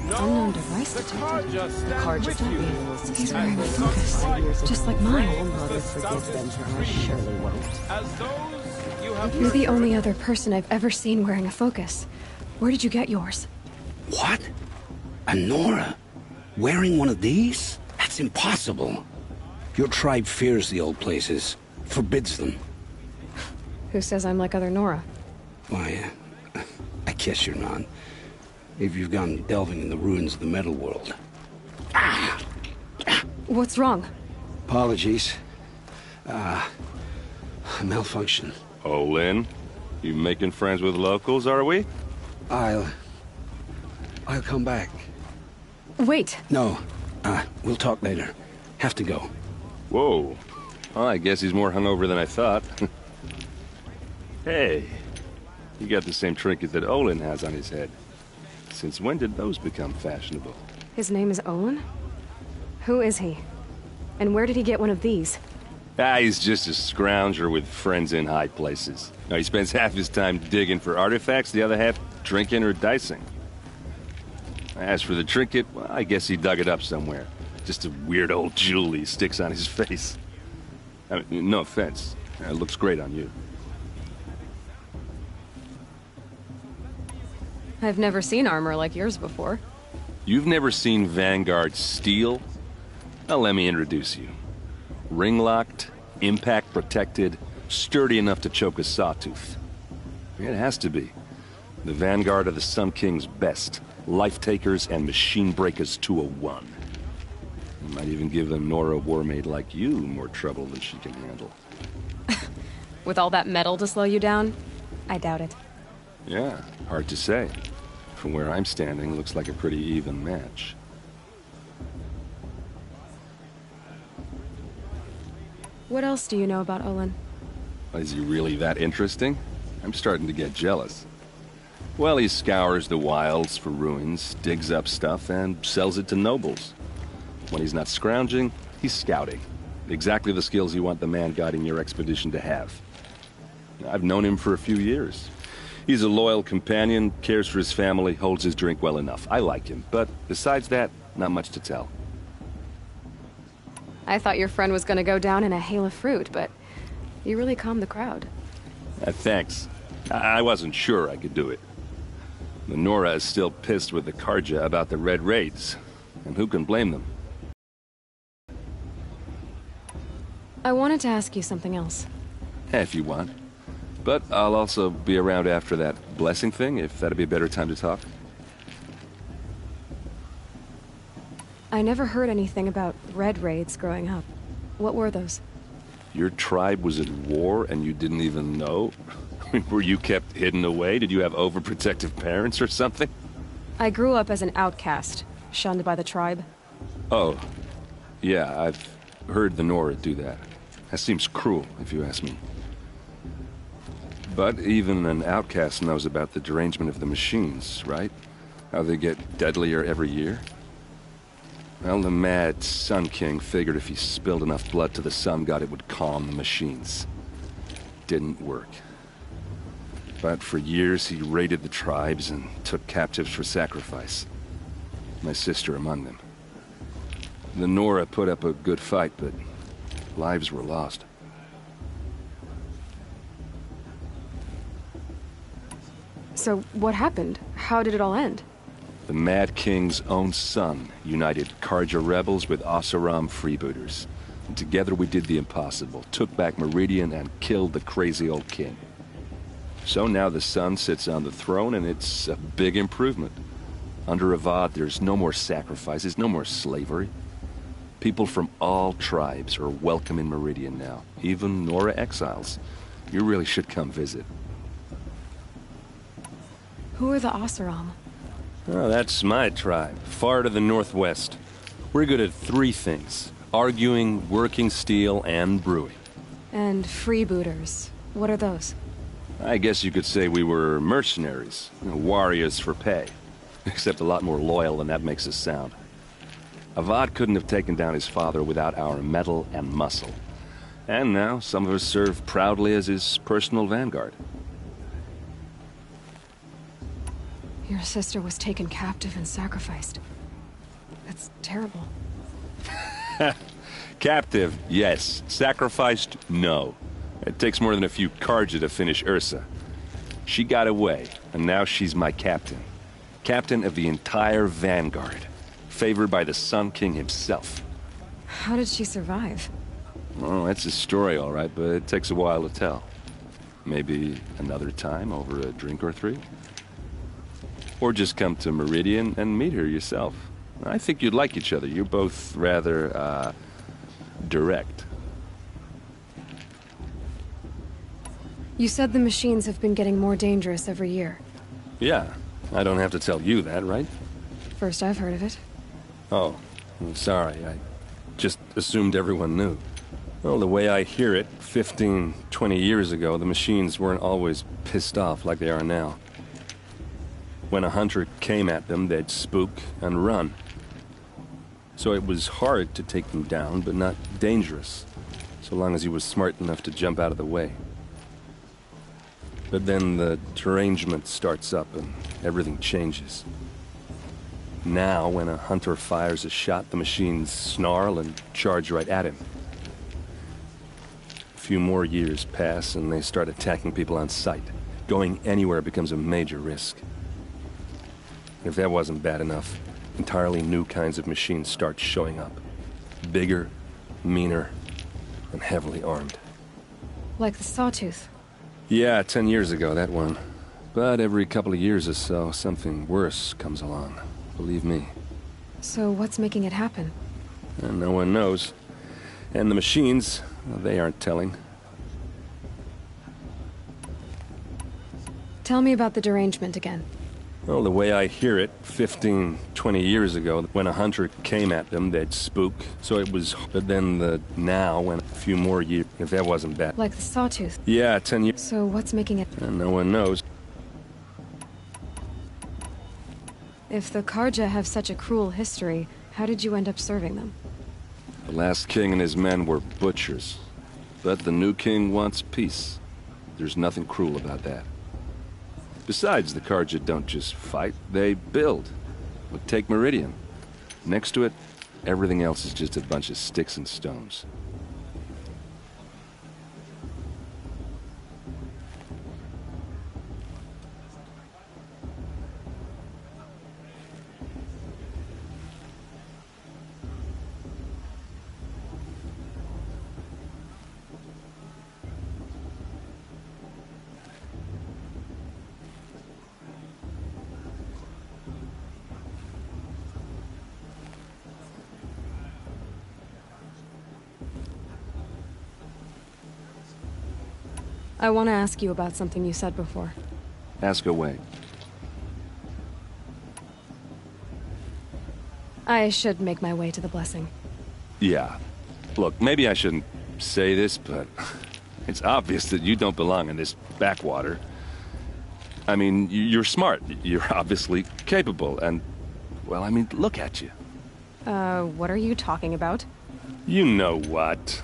Unknown device detected. Karja reveals He's wearing a focus, just like mine. mother forgive them for I surely won't. as those you have You're the only other person I've ever seen wearing a focus. Where did you get yours? What? A Nora? Wearing one of these? That's impossible. Your tribe fears the old places, forbids them. Who says I'm like other Nora? Why, I guess you're not. If you've gone delving in the ruins of the metal world. What's wrong? Apologies. A malfunction. Oh, Lynn, you making friends with locals, are we? I'll come back. Wait. No, we'll talk later. Have to go. Whoa. Well, I guess he's more hungover than I thought. Hey, you got the same trinket that Olin has on his head. Since when did those become fashionable? His name is Olin? Who is he? And where did he get one of these? He's just a scrounger with friends in high places. Now, he spends half his time digging for artifacts, the other half drinking or dicing. As for the trinket, well, I guess he dug it up somewhere. Just a weird old jewel he sticks on his face. I mean, no offense. It looks great on you. I've never seen armor like yours before. You've never seen Vanguard steel? Well, let me introduce you. Ring-locked, impact-protected, sturdy enough to choke a sawtooth. It has to be. The Vanguard of the Sun King's best. Life-takers and machine-breakers to a one. You might even give a Nora warmaid like you more trouble than she can handle. With all that metal to slow you down? I doubt it. Yeah, hard to say. From where I'm standing, looks like a pretty even match. What else do you know about Olin? Is he really that interesting? I'm starting to get jealous. Well, he scours the wilds for ruins, digs up stuff, and sells it to nobles. When he's not scrounging, he's scouting. Exactly the skills you want the man guiding your expedition to have. I've known him for a few years. He's a loyal companion, cares for his family, holds his drink well enough. I like him, but besides that, not much to tell. I thought your friend was gonna go down in a hail of fruit, but you really calmed the crowd. Thanks. I wasn't sure I could do it. The Nora is still pissed with the Karja about the Red Raids, and who can blame them? I wanted to ask you something else. If you want. But I'll also be around after that blessing thing, if that'd be a better time to talk. I never heard anything about red raids growing up. What were those? Your tribe was at war and you didn't even know? Were you kept hidden away? Did you have overprotective parents or something? I grew up as an outcast, shunned by the tribe. Oh, yeah, I've heard the Nora do that. That seems cruel, if you ask me. But even an outcast knows about the derangement of the machines, right? How they get deadlier every year? Well, the mad Sun King figured if he spilled enough blood to the Sun God, it would calm the machines. Didn't work. But for years, he raided the tribes and took captives for sacrifice. My sister among them. The Nora put up a good fight, but lives were lost. So, what happened? How did it all end? The Mad King's own son united Karja rebels with Oseram freebooters. And together we did the impossible, took back Meridian and killed the crazy old king. So now the son sits on the throne and it's a big improvement. Under Avad, there's no more sacrifices, no more slavery. People from all tribes are welcome in Meridian now, even Nora exiles. You really should come visit. Who are the Oseram? Oh, that's my tribe, far to the northwest. We're good at three things: arguing, working steel, and brewing. And freebooters. What are those? I guess you could say we were mercenaries, warriors for pay. Except a lot more loyal than that makes us sound. Avad couldn't have taken down his father without our metal and muscle. And now some of us serve proudly as his personal vanguard. Your sister was taken captive and sacrificed. That's terrible. Captive, yes. Sacrificed, no. It takes more than a few Karja to finish Ursa. She got away, and now she's my captain. Captain of the entire vanguard. Favored by the Sun King himself. How did she survive? Oh, that's a story, all right, but it takes a while to tell. Maybe another time over a drink or three? Or just come to Meridian and meet her yourself. I think you'd like each other. You're both rather, direct. You said the machines have been getting more dangerous every year. Yeah, I don't have to tell you that, right? First I've heard of it. Oh, I'm sorry. I just assumed everyone knew. Well, the way I hear it, 15, 20 years ago, the machines weren't always pissed off like they are now. When a hunter came at them, they'd spook and run. So it was hard to take them down, but not dangerous, so long as he was smart enough to jump out of the way. But then the derangement starts up and everything changes. Now, when a hunter fires a shot, the machines snarl and charge right at him. A few more years pass and they start attacking people on sight. Going anywhere becomes a major risk. If that wasn't bad enough, entirely new kinds of machines start showing up. Bigger, meaner, and heavily armed. Like the Sawtooth. Yeah, 10 years ago, that one. But every couple of years or so, something worse comes along. Believe me. So what's making it happen? And no one knows. And the machines, well, they aren't telling. Tell me about the derangement again. Well, the way I hear it, 15, 20 years ago, when a hunter came at them, they'd spook. So it was, but then now, when a few more years, if that wasn't bad. Like the Sawtooth? Yeah, 10 years. So what's making it? And no one knows. If the Karja have such a cruel history, how did you end up serving them? The last king and his men were butchers. But the new king wants peace. There's nothing cruel about that. Besides, the Karja don't just fight, they build. But take Meridian. Next to it, everything else is just a bunch of sticks and stones. I want to ask you about something you said before. Ask away. I should make my way to the blessing. Yeah. Look, maybe I shouldn't say this, but it's obvious that you don't belong in this backwater. I mean, you're smart. You're obviously capable, and, well, I mean, look at you. What are you talking about? You know what.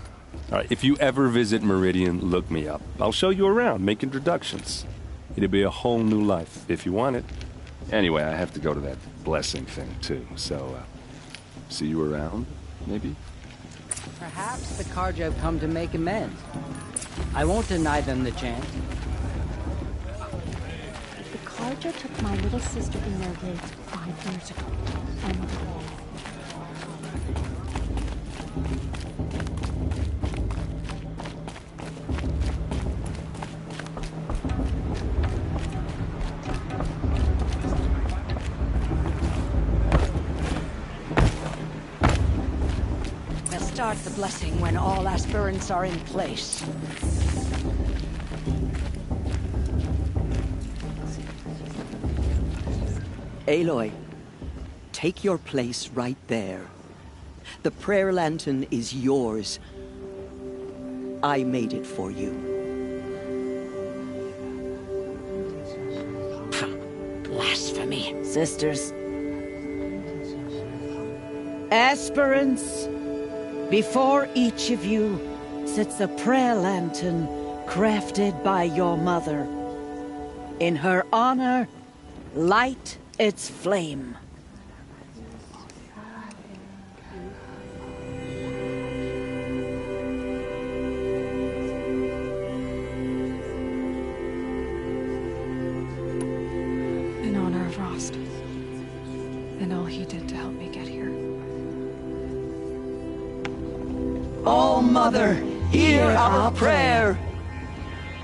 All right, if you ever visit Meridian, look me up. I'll show you around, make introductions. It'll be a whole new life, if you want it. Anyway, I have to go to that blessing thing, too, so, see you around, maybe? Perhaps the Carja have come to make amends. I won't deny them the chance. The Carja took my little sister in their raids 5 years ago. We'll start the blessing when all aspirants are in place. Aloy, take your place right there. The prayer lantern is yours. I made it for you. Blasphemy. Sisters. Aspirants, before each of you sits a prayer lantern crafted by your mother. In her honor, light its flame. In honor of Rost. And all he did to help me get here. All Mother, hear our prayer.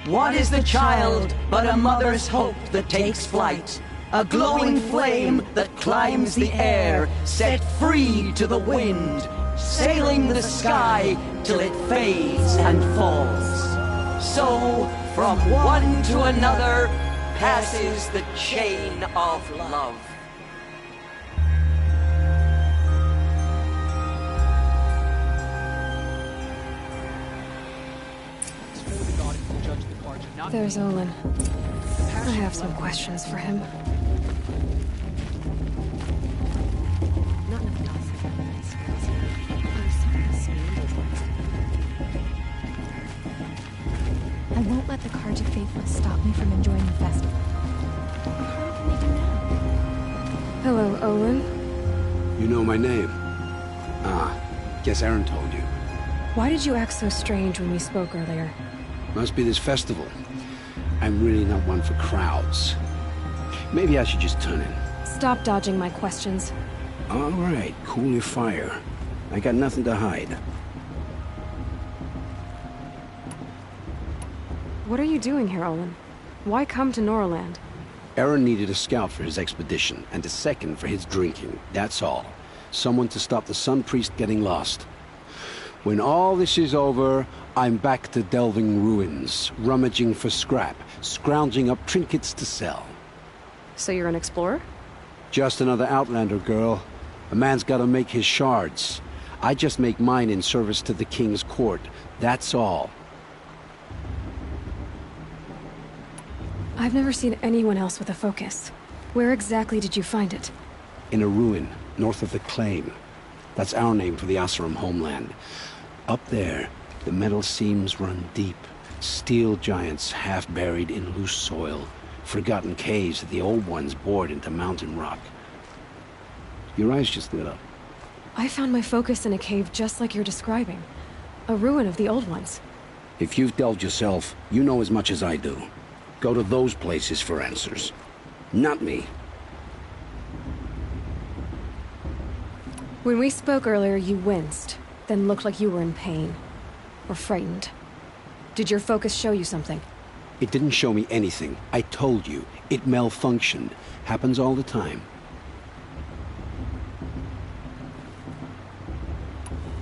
What is the child but a mother's hope that takes flight? A glowing flame that climbs the air, set free to the wind, sailing the sky till it fades and falls. So, from one to another, passes the chain of love. There's Olin. I have some questions for him. I won't let the Carja faithless stop me from enjoying the festival. What can we do now? Hello, Olin. You know my name? Ah, guess Aaron told you. Why did you act so strange when we spoke earlier? Must be this festival. I'm really not one for crowds. Maybe I should just turn in. Stop dodging my questions. All right, cool your fire. I got nothing to hide. What are you doing here, Olin? Why come to Norland? Aaron needed a scout for his expedition, and a second for his drinking. That's all. Someone to stop the Sun Priest getting lost. When all this is over, I'm back to delving ruins, rummaging for scrap, scrounging up trinkets to sell. So you're an explorer? Just another Outlander, girl. A man's gotta make his shards. I just make mine in service to the King's court. That's all. I've never seen anyone else with a focus. Where exactly did you find it? In a ruin, north of the Claim. That's our name for the Oseram homeland. Up there, the metal seams run deep. Steel giants half buried in loose soil. Forgotten caves that the old ones bored into mountain rock. Your eyes just lit up. I found my focus in a cave just like you're describing. A ruin of the old ones. If you've delved yourself, you know as much as I do. Go to those places for answers. Not me. When we spoke earlier, you winced, then looked like you were in pain. Or frightened. Did your focus show you something? It didn't show me anything. I told you. It malfunctioned. Happens all the time.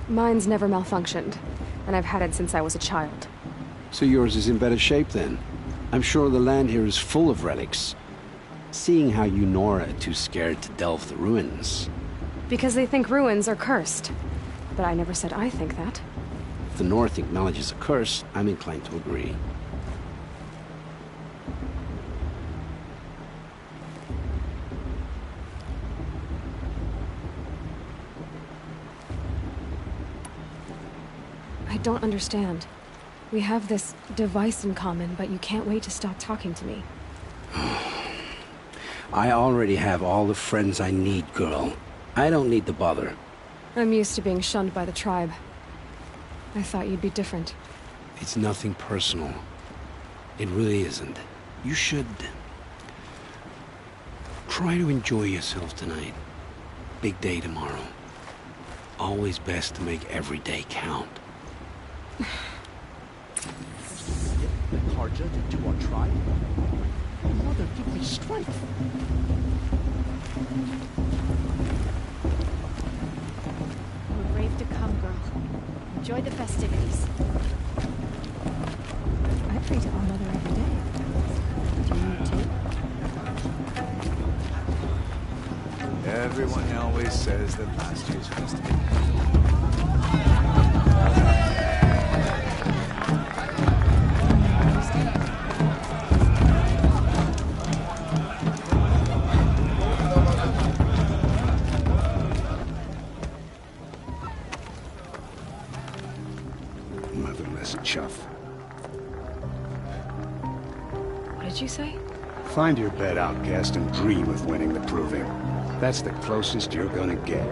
Mine's never malfunctioned, and I've had it since I was a child. So yours is in better shape then. I'm sure the land here is full of relics. Seeing how you Nora are too scared to delve the ruins. Because they think ruins are cursed. But I never said I think that. If the North acknowledges a curse, I'm inclined to agree. I don't understand. We have this device in common, but you can't wait to stop talking to me. I already have all the friends I need, girl. I don't need the bother. I'm used to being shunned by the tribe. I thought you'd be different. It's nothing personal. It really isn't. You should... try to enjoy yourself tonight. Big day tomorrow. Always best to make every day count. The Carja to our tribe? Oh, Mother, give me strength. We're brave to come, girl. Enjoy the festivities. I pray to our mother every day. Do you too? Everyone always says that last year's festival. Motherless chuff. What did you say? Find your bed, outcast, and dream of winning the proving. That's the closest you're gonna get.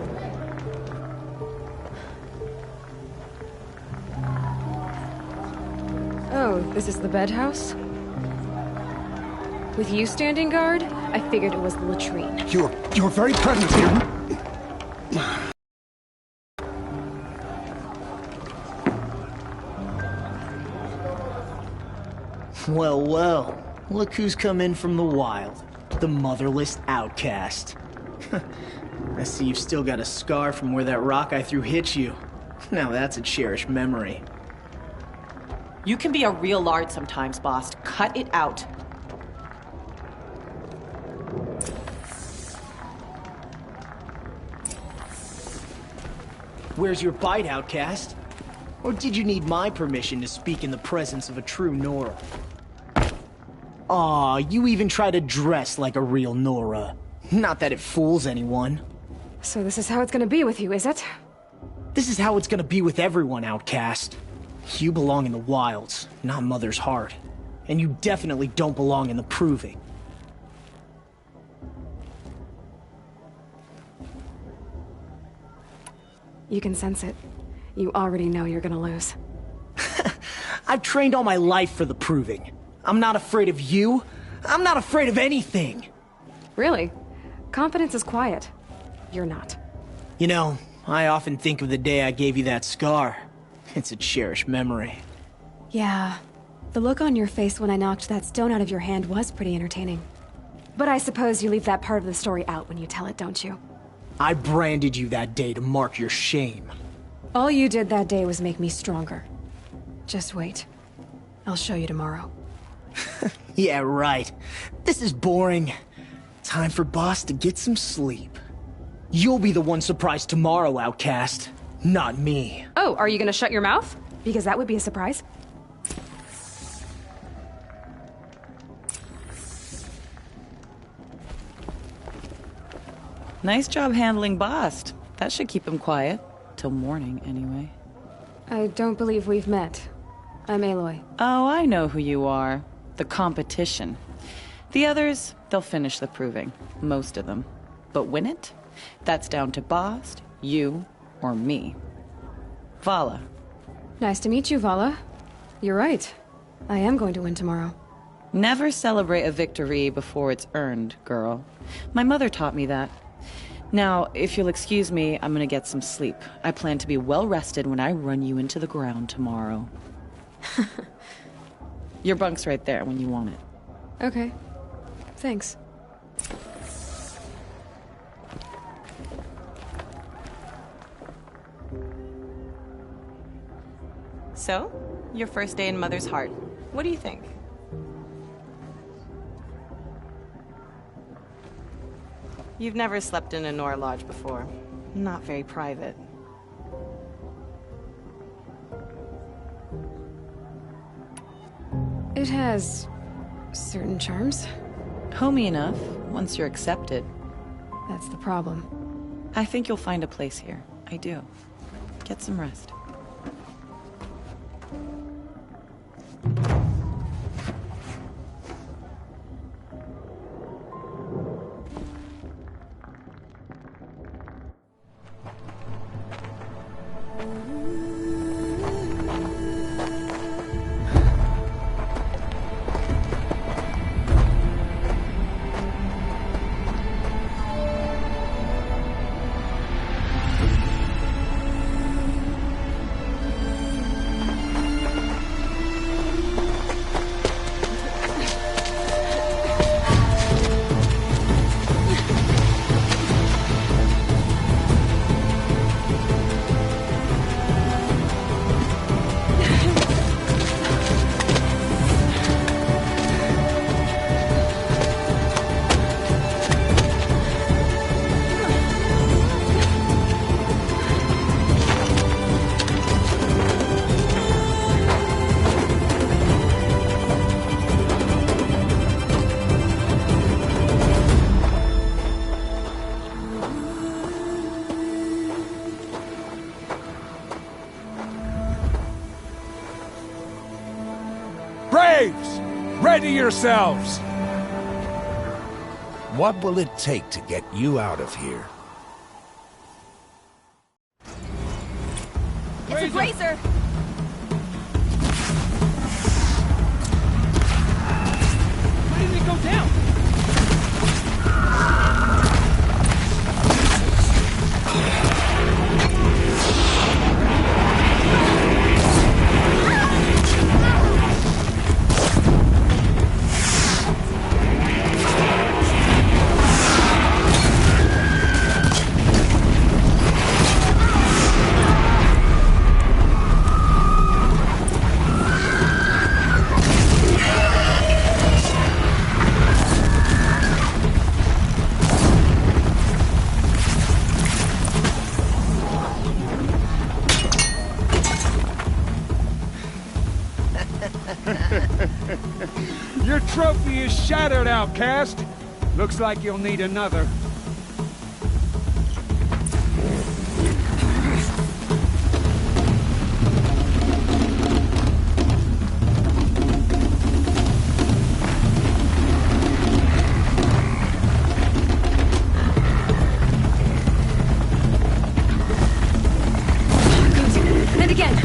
Oh, this is the bedhouse? With you standing guard, I figured it was the latrine. Your very presence here... Well, well. Look who's come in from the wild. The motherless outcast. I see you've still got a scar from where that rock I threw hit you. Now that's a cherished memory. You can be a real lard sometimes, boss. Cut it out. Where's your bite, outcast? Or did you need my permission to speak in the presence of a true Nora? Aw, you even try to dress like a real Nora. Not that it fools anyone. So this is how it's gonna be with you, is it? This is how it's gonna be with everyone, outcast. You belong in the wilds, not Mother's heart. And you definitely don't belong in the proving. You can sense it. You already know you're gonna lose. I've trained all my life for the proving. I'm not afraid of you. I'm not afraid of anything. Really? Confidence is quiet. You're not. You know, I often think of the day I gave you that scar. It's a cherished memory. Yeah. The look on your face when I knocked that stone out of your hand was pretty entertaining. But I suppose you leave that part of the story out when you tell it, don't you? I branded you that day to mark your shame. All you did that day was make me stronger. Just wait. I'll show you tomorrow. Yeah, right. This is boring. Time for Boss to get some sleep. You'll be the one surprised tomorrow, outcast. Not me. Oh, are you gonna shut your mouth? Because that would be a surprise. Nice job handling Bast. That should keep him quiet. Till morning, anyway. I don't believe we've met. I'm Aloy. Oh, I know who you are. The competition. The others, they'll finish the proving. Most of them. But win it? That's down to Bast, you, or me. Vala. Nice to meet you, Vala. You're right. I am going to win tomorrow. Never celebrate a victory before it's earned, girl. My mother taught me that. Now, if you'll excuse me, I'm gonna get some sleep. I plan to be well rested when I run you into the ground tomorrow. Your bunk's right there when you want it. Okay. Thanks. So, your first day in Mother's heart. What do you think? You've never slept in a Nora lodge before. Not very private. It has certain charms. Homey enough, once you're accepted. That's the problem. I think you'll find a place here. I do. Get some rest. Braves! Ready yourselves! What will it take to get you out of here? It's a brazier! Why didn't it go down? Your trophy is shattered, outcast. Looks like you'll need another. And again!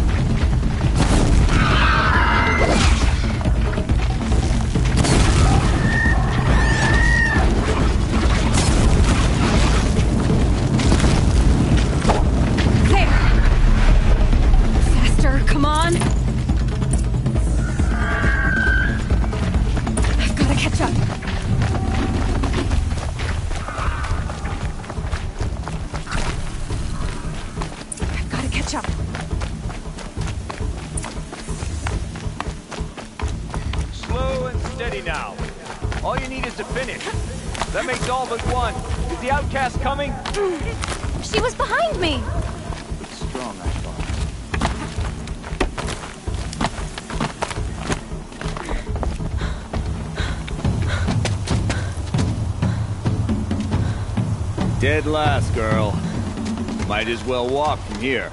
Slow and steady now. All you need is to finish. That makes all but one. Is the outcast coming? She was behind me! Strong, I thought. Dead last, girl. Might as well walk from here.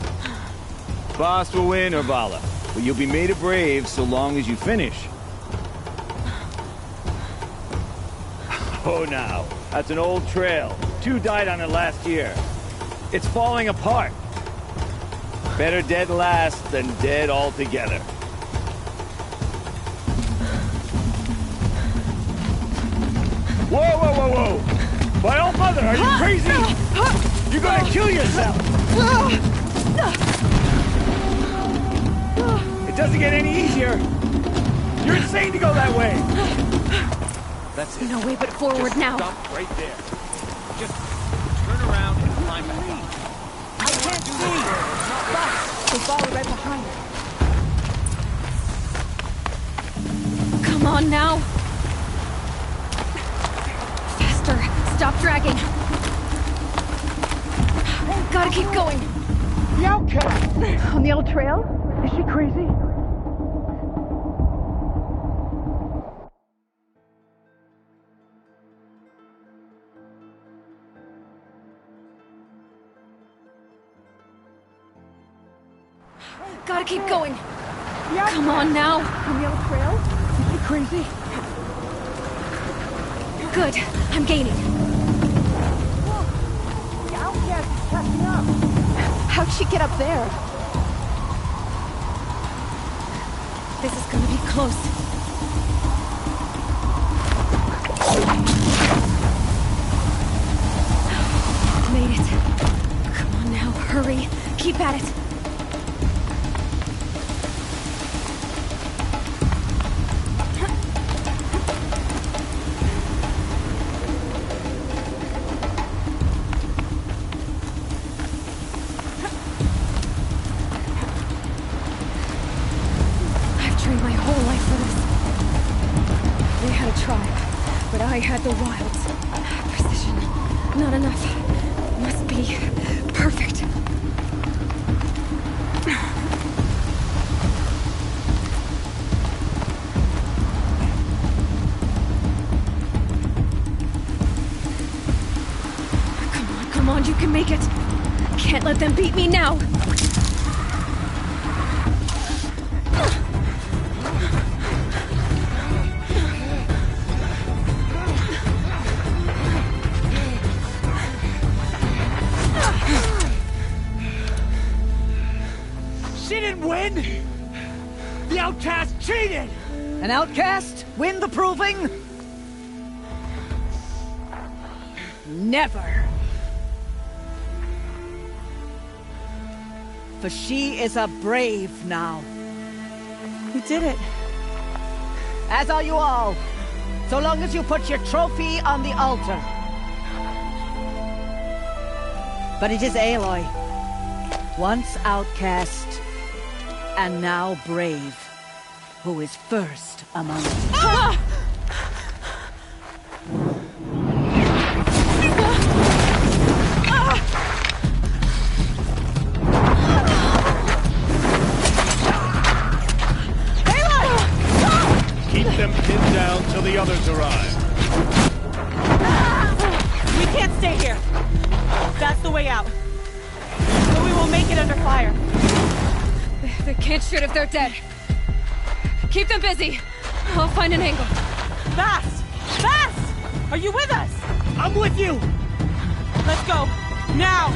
Boss will win, or Vala, but you'll be made a brave so long as you finish. Oh, now, that's an old trail. 2 died on it last year. It's falling apart. Better dead last than dead altogether. Whoa, whoa, whoa, whoa! By all mother, are you crazy? You're gonna kill yourself! It doesn't get any easier! You're insane to go that way! That's it. No way but forward Just now. Stop right there. Just turn around and climb back up. I can't see! But they follow right behind us. Come on now! Faster! Stop dragging! Gotta keep going! The outcast! On the old trail? Is she crazy? Gotta keep going! Come on now! On the old trail? Is she crazy? Good. I'm gaining. The outcast is catching up! How'd she get up there? This is gonna be close. Made it. Come on now, hurry. Keep at it. My whole life for this. They had a tribe, but I had the wilds. Precision. Not enough. Must be perfect. Come on, you can make it. Can't let them beat me now. Win? The outcast cheated! An outcast? Win the proving? Never. For she is a brave now. You did it. As are you all. So long as you put your trophy on the altar. But it is Aloy. Once outcast, and now brave, who is first among us. Ah! Keep them pinned down till the others arrive. We can't stay here. That's the way out. But we will make it under fire. They can't shoot if they're dead. Keep them busy. I'll find an angle. Fast! Fast! Are you with us? I'm with you! Let's go. Now!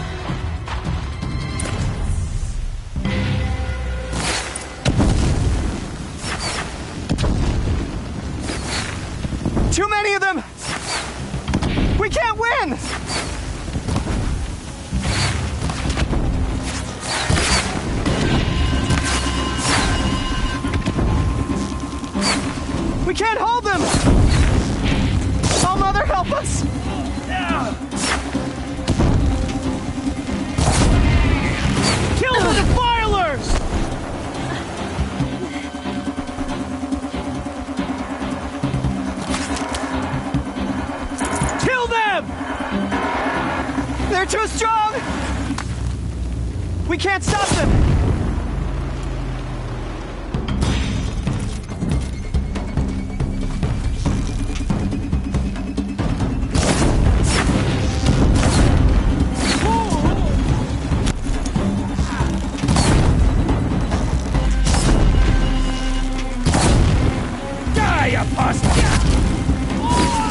Too many of them! We can't win! We can't hold them! Oh, Mother, help us! Kill the defilers! Kill them! They're too strong! We can't stop them!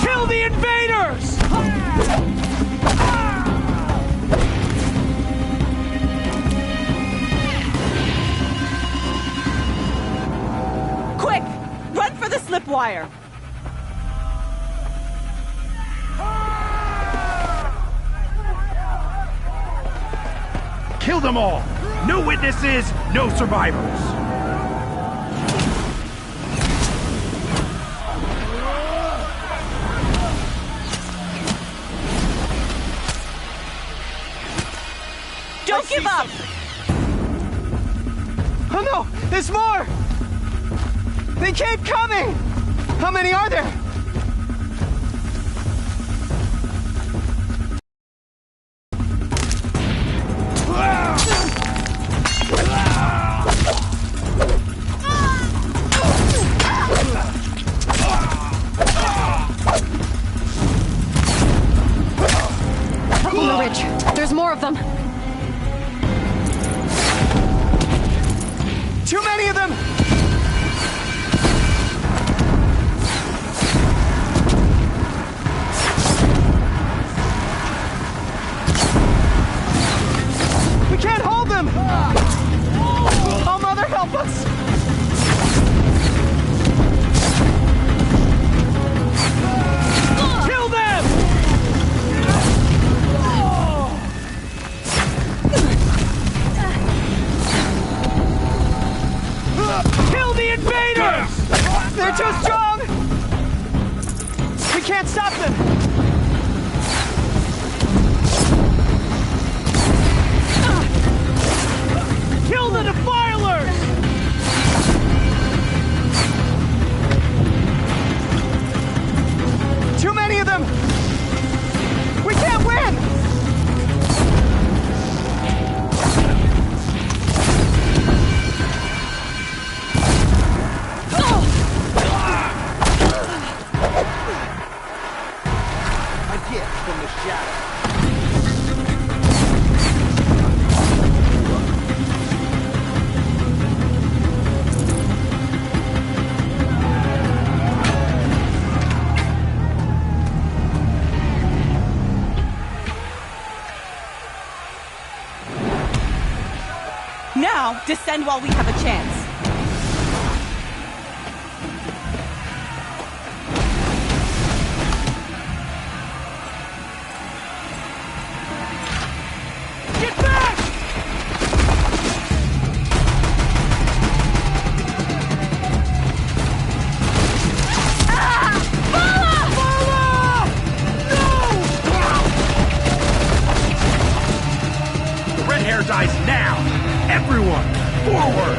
Kill the invaders! Quick! Run for the slip wire! Kill them all! No witnesses, no survivors! Don't give up! Oh no! There's more! They keep coming! How many are there? Up on the ridge. There's more of them. Too many of them! We can't hold them! Oh, Mother, help us! Kill them! Kill the invaders! They're too strong! We can't stop them! Kill the defilers! Too many of them! We can't win! A gift from the shadow. Now, descend while we have a chance. Get back! The red hair dies now! Everyone, forward!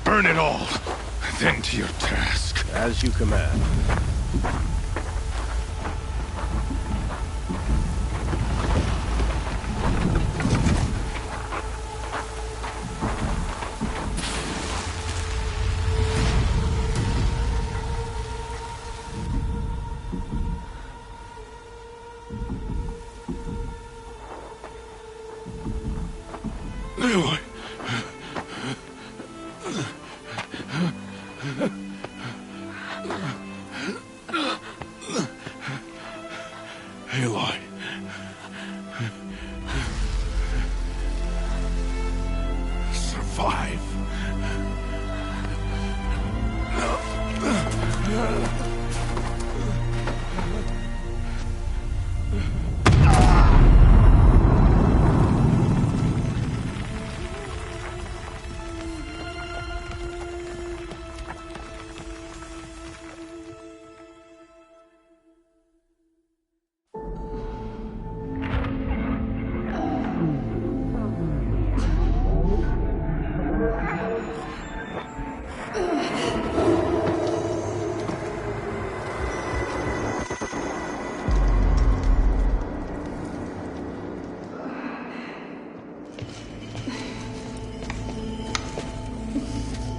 Burn it all, then to your task. As you command. Aloy. Aloy. Survive.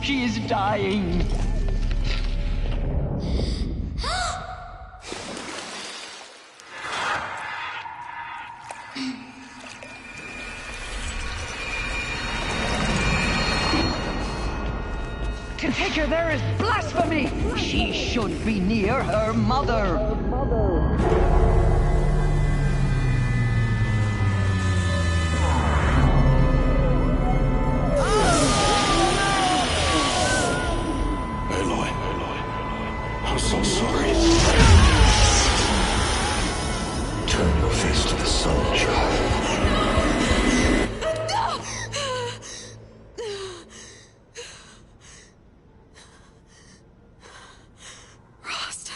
She is dying. To take her there is blasphemy. She should be near her mother. I'm so sorry. Turn your face to the sun, child. Rost.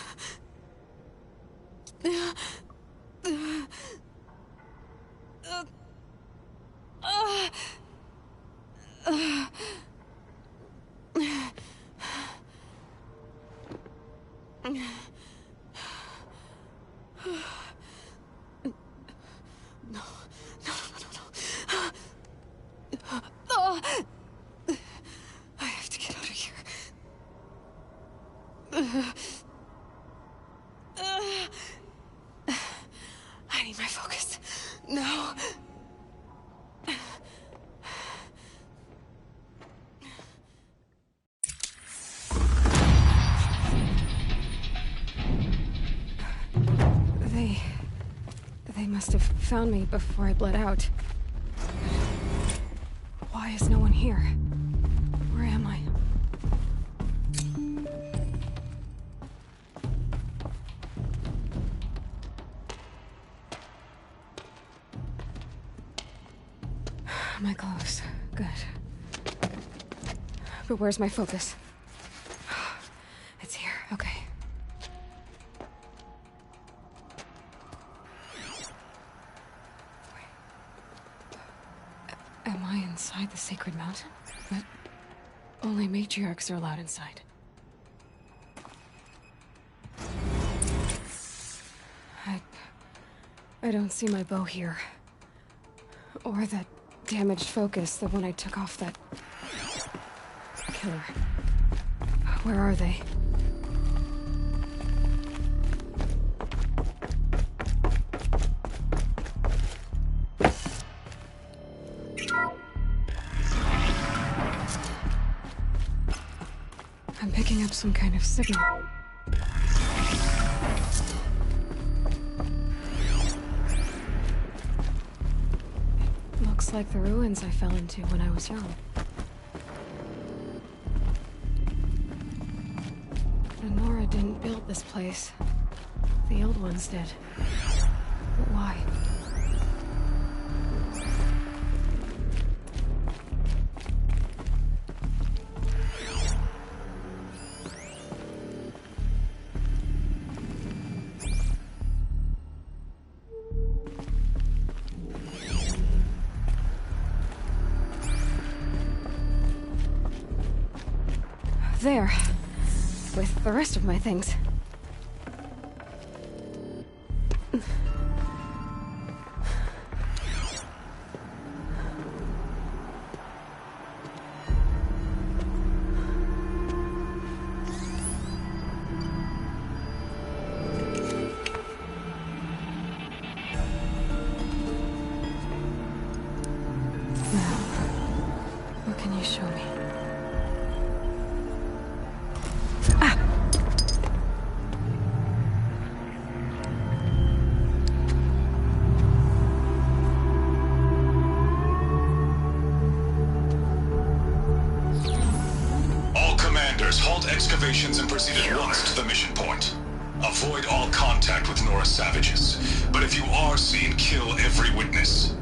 I have to get out of here. I need my focus. No. They must have found me before I bled out. Why is no one here? Where am I? My clothes. Good. But where's my focus? It's here. Okay. Am I inside the sacred mountain? But only matriarchs are allowed inside. I don't see my bow here. Or that damaged focus, the one I took off that killer. Where are they? I'm picking up some kind of signal. It looks like the ruins I fell into when I was young. Nora didn't build this place. The old ones did. But why? There. With the rest of my things. What can you show me? All commanders, halt excavations and proceed at once to the mission point. Avoid all contact with Nora savages. But if you are seen, kill every witness.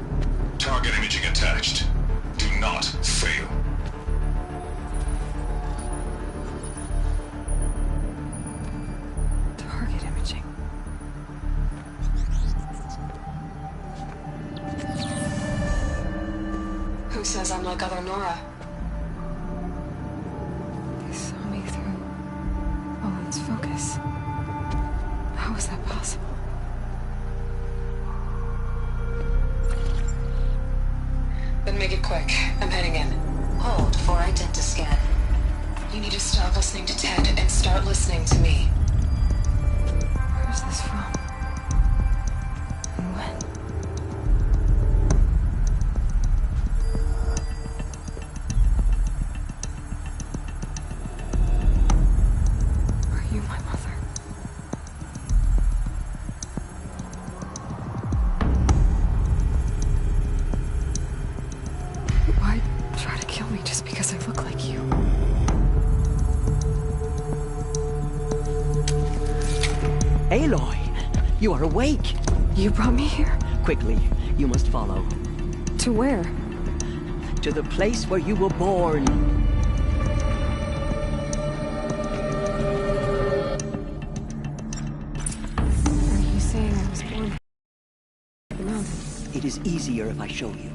Target imaging attached. Do not fail. Target imaging. Who says I'm like other Nora? They saw me through Owen's focus. How is that possible? Then make it quick. I'm heading in. Hold for identiscan. You need to stop listening to Ted and start listening to me. Where's this from? And when? Are you my mother? Why try to kill me just because I look like you? Aloy, you are awake. You brought me here? Quickly, you must follow. To where? To the place where you were born. Are you saying I was born at the mountain? It is easier if I show you.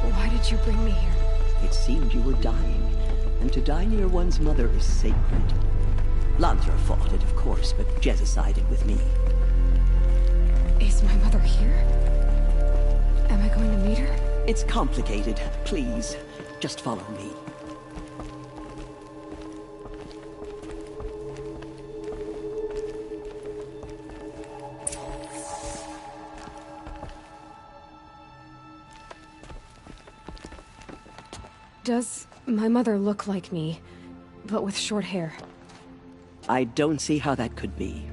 Why did you bring me here? It seemed you were dying, and to die near one's mother is sacred. Landra fought it, of course, but Jezza sided with me. Is my mother here? Am I going to meet her? It's complicated. Please, just follow me. Does my mother look like me, but with short hair? I don't see how that could be.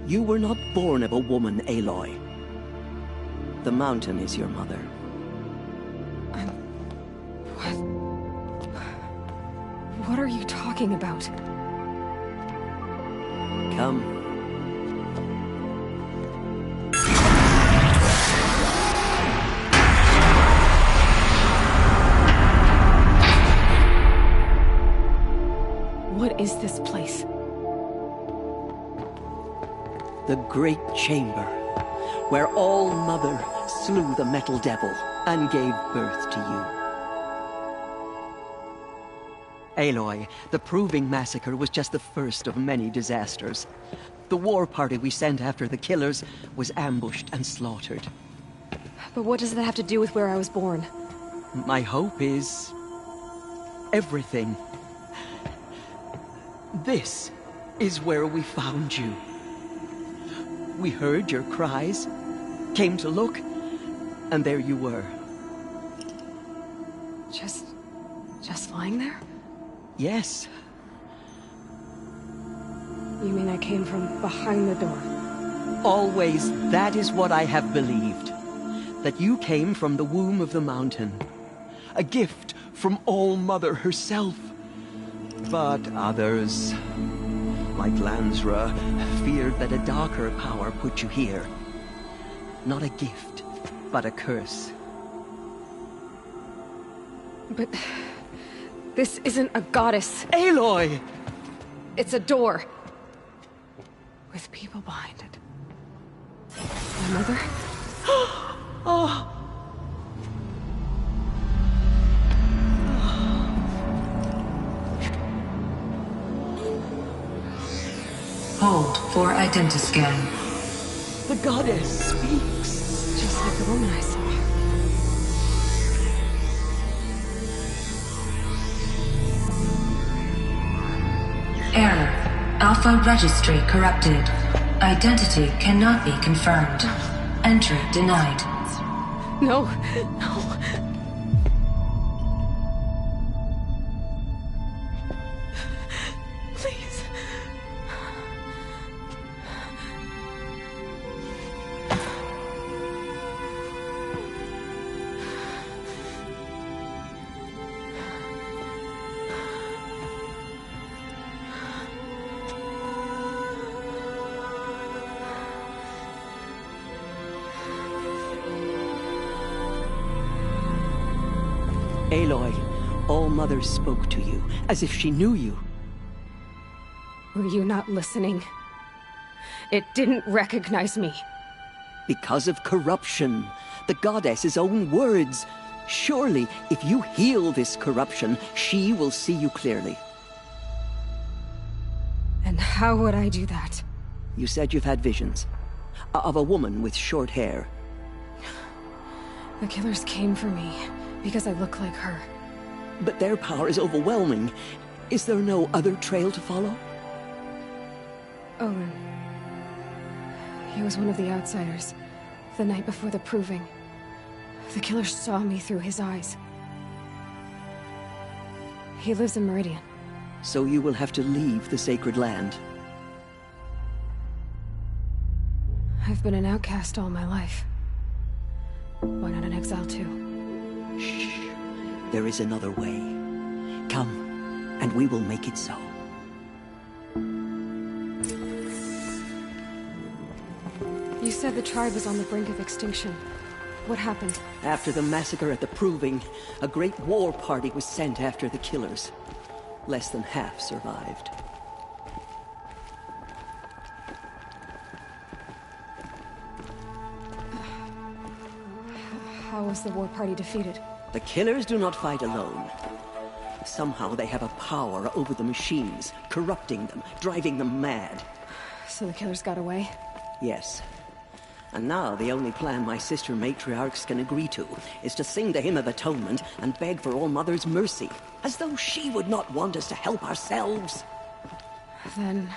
You were not born of a woman, Aloy. The mountain is your mother. What are you talking about? Come. What is this place? The Great Chamber, where All Mother slew the Metal Devil and gave birth to you. Aloy, the Proving Massacre was just the first of many disasters. The war party we sent after the killers was ambushed and slaughtered. But what does that have to do with where I was born? My hope is everything. This is where we found you. We heard your cries, came to look, and there you were. Just lying there? Yes. You mean I came from behind the door? Always, that is what I have believed. That you came from the womb of the mountain. A gift from All-Mother herself. But others, like Lansra, feared that a darker power put you here. Not a gift, but a curse. But this isn't a goddess. Aloy! It's a door. With people behind it. My mother? Oh! Hold for identiscan. The goddess speaks. Just like the woman I saw. Error. Alpha registry corrupted. Identity cannot be confirmed. Entry denied. No, no. Please. Aloy, All-Mother spoke to you, as if she knew you. Were you not listening? It didn't recognize me. Because of corruption. The goddess's own words. Surely, if you heal this corruption, she will see you clearly. And how would I do that? You said you've had visions. Of a woman with short hair. The killers came for me, because I look like her. But their power is overwhelming. Is there no other trail to follow? Owen. He was one of the outsiders, the night before the proving. The killer saw me through his eyes. He lives in Meridian. So you will have to leave the sacred land. I've been an outcast all my life. Why not an exile too? Shh. There is another way. Come, and we will make it so. You said the tribe was on the brink of extinction. What happened? After the massacre at the Proving, a great war party was sent after the killers. Less than half survived. How was the war party defeated? The killers do not fight alone. Somehow they have a power over the machines, corrupting them, driving them mad. So the killers got away? Yes. And now the only plan my sister matriarchs can agree to is to sing the Hymn of Atonement and beg for All-Mother's mercy, as though she would not want us to help ourselves. Then,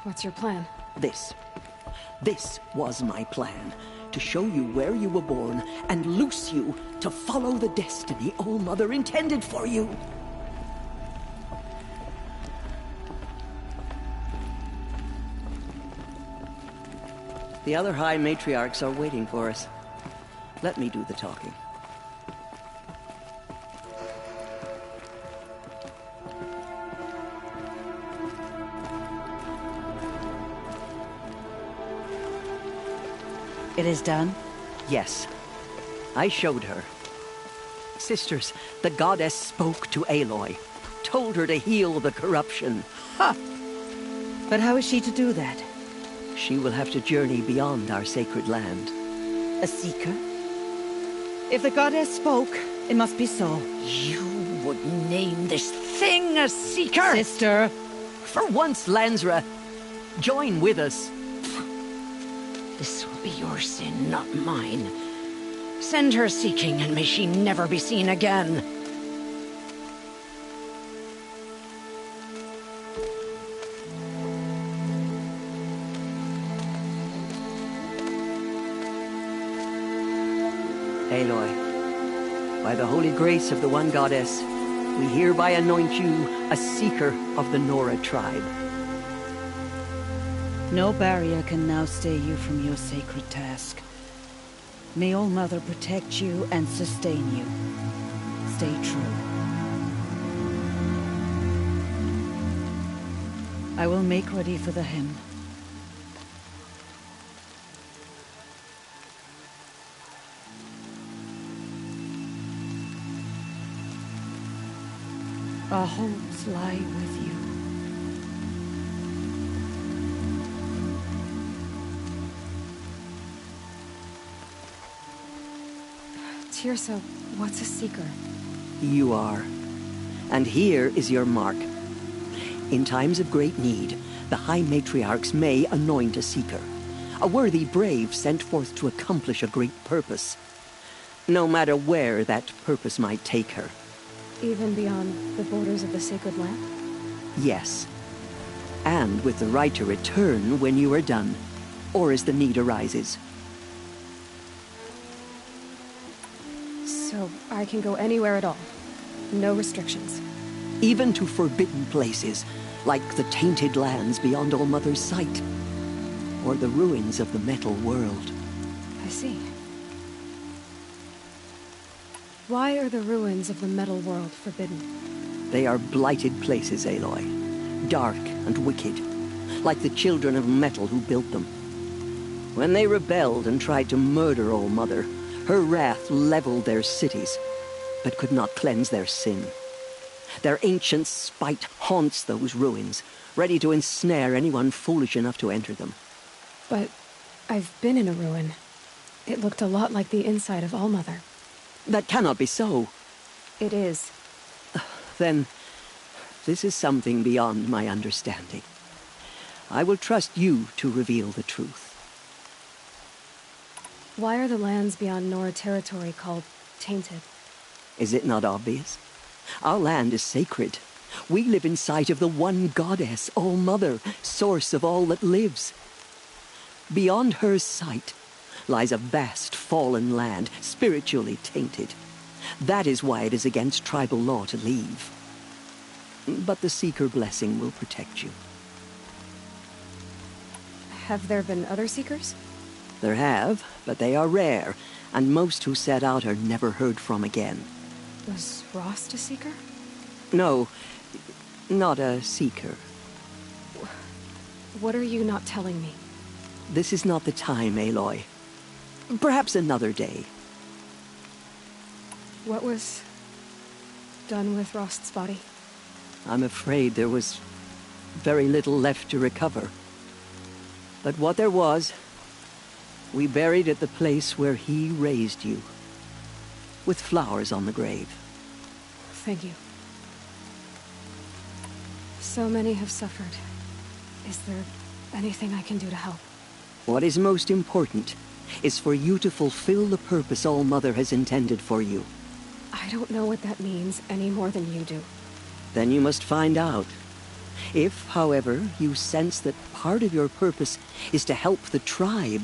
what's your plan? This. This was my plan. To show you where you were born and loose you to follow the destiny All-Mother intended for you. The other High Matriarchs are waiting for us. Let me do the talking. It is done? Yes. I showed her. Sisters, the goddess spoke to Aloy. Told her to heal the corruption. Ha! But how is she to do that? She will have to journey beyond our sacred land. A seeker? If the goddess spoke, it must be so. You would name this thing a seeker? Sister! For once, Lansra, join with us. This will be your sin, not mine. Send her seeking, and may she never be seen again. Aloy, By the holy grace of the one goddess, we hereby anoint you a seeker of the Nora tribe. No barrier can now stay you from your sacred task. May All Mother protect you and sustain you. Stay true. I will make ready for the hymn. Our hopes lie with you. Tirsa, what's a seeker? You are. And here is your mark. In times of great need, the High Matriarchs may anoint a seeker. A worthy brave sent forth to accomplish a great purpose. No matter where that purpose might take her. Even beyond the borders of the sacred land? Yes. And with the right to return when you are done, or as the need arises. So I can go anywhere at all? No restrictions? Even to forbidden places, like the tainted lands beyond All Mother's sight. Or the ruins of the metal world. I see. Why are the ruins of the metal world forbidden? They are blighted places, Aloy. Dark and wicked. Like the children of metal who built them. When they rebelled and tried to murder All Mother, her wrath leveled their cities, but could not cleanse their sin. Their ancient spite haunts those ruins, ready to ensnare anyone foolish enough to enter them. But I've been in a ruin. It looked a lot like the inside of All Mother. That cannot be so. It is. Then, this is something beyond my understanding. I will trust you to reveal the truth. Why are the lands beyond Nora territory called tainted? Is it not obvious? Our land is sacred. We live in sight of the one goddess, All Mother, source of all that lives. Beyond her sight lies a vast fallen land, spiritually tainted. That is why it is against tribal law to leave. But the Seeker blessing will protect you. Have there been other Seekers? There have, but they are rare, and most who set out are never heard from again. Was Rost a Seeker? No, not a Seeker. What are you not telling me? This is not the time, Aloy. Perhaps another day. What was done with Rost's body? I'm afraid there was very little left to recover. But what there was, we buried at the place where he raised you, with flowers on the grave. Thank you. So many have suffered. Is there anything I can do to help? What is most important is for you to fulfill the purpose All Mother has intended for you. I don't know what that means any more than you do. Then you must find out. If, however, you sense that part of your purpose is to help the tribe,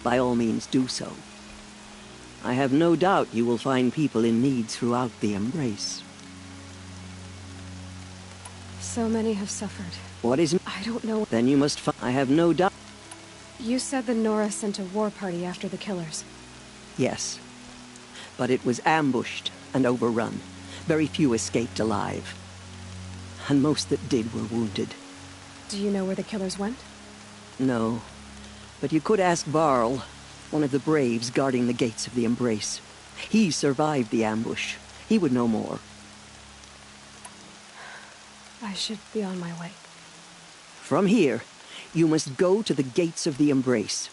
by all means do so. I have no doubt you will find people in need throughout the Embrace. So many have suffered. What is... I don't know... Then you must I have no doubt... You said the Nora sent a war party after the killers. Yes. But it was ambushed and overrun. Very few escaped alive. And most that did were wounded. Do you know where the killers went? No. But you could ask Varl, one of the braves guarding the gates of the Embrace. He survived the ambush. He would know more. I should be on my way. From here, you must go to the gates of the Embrace.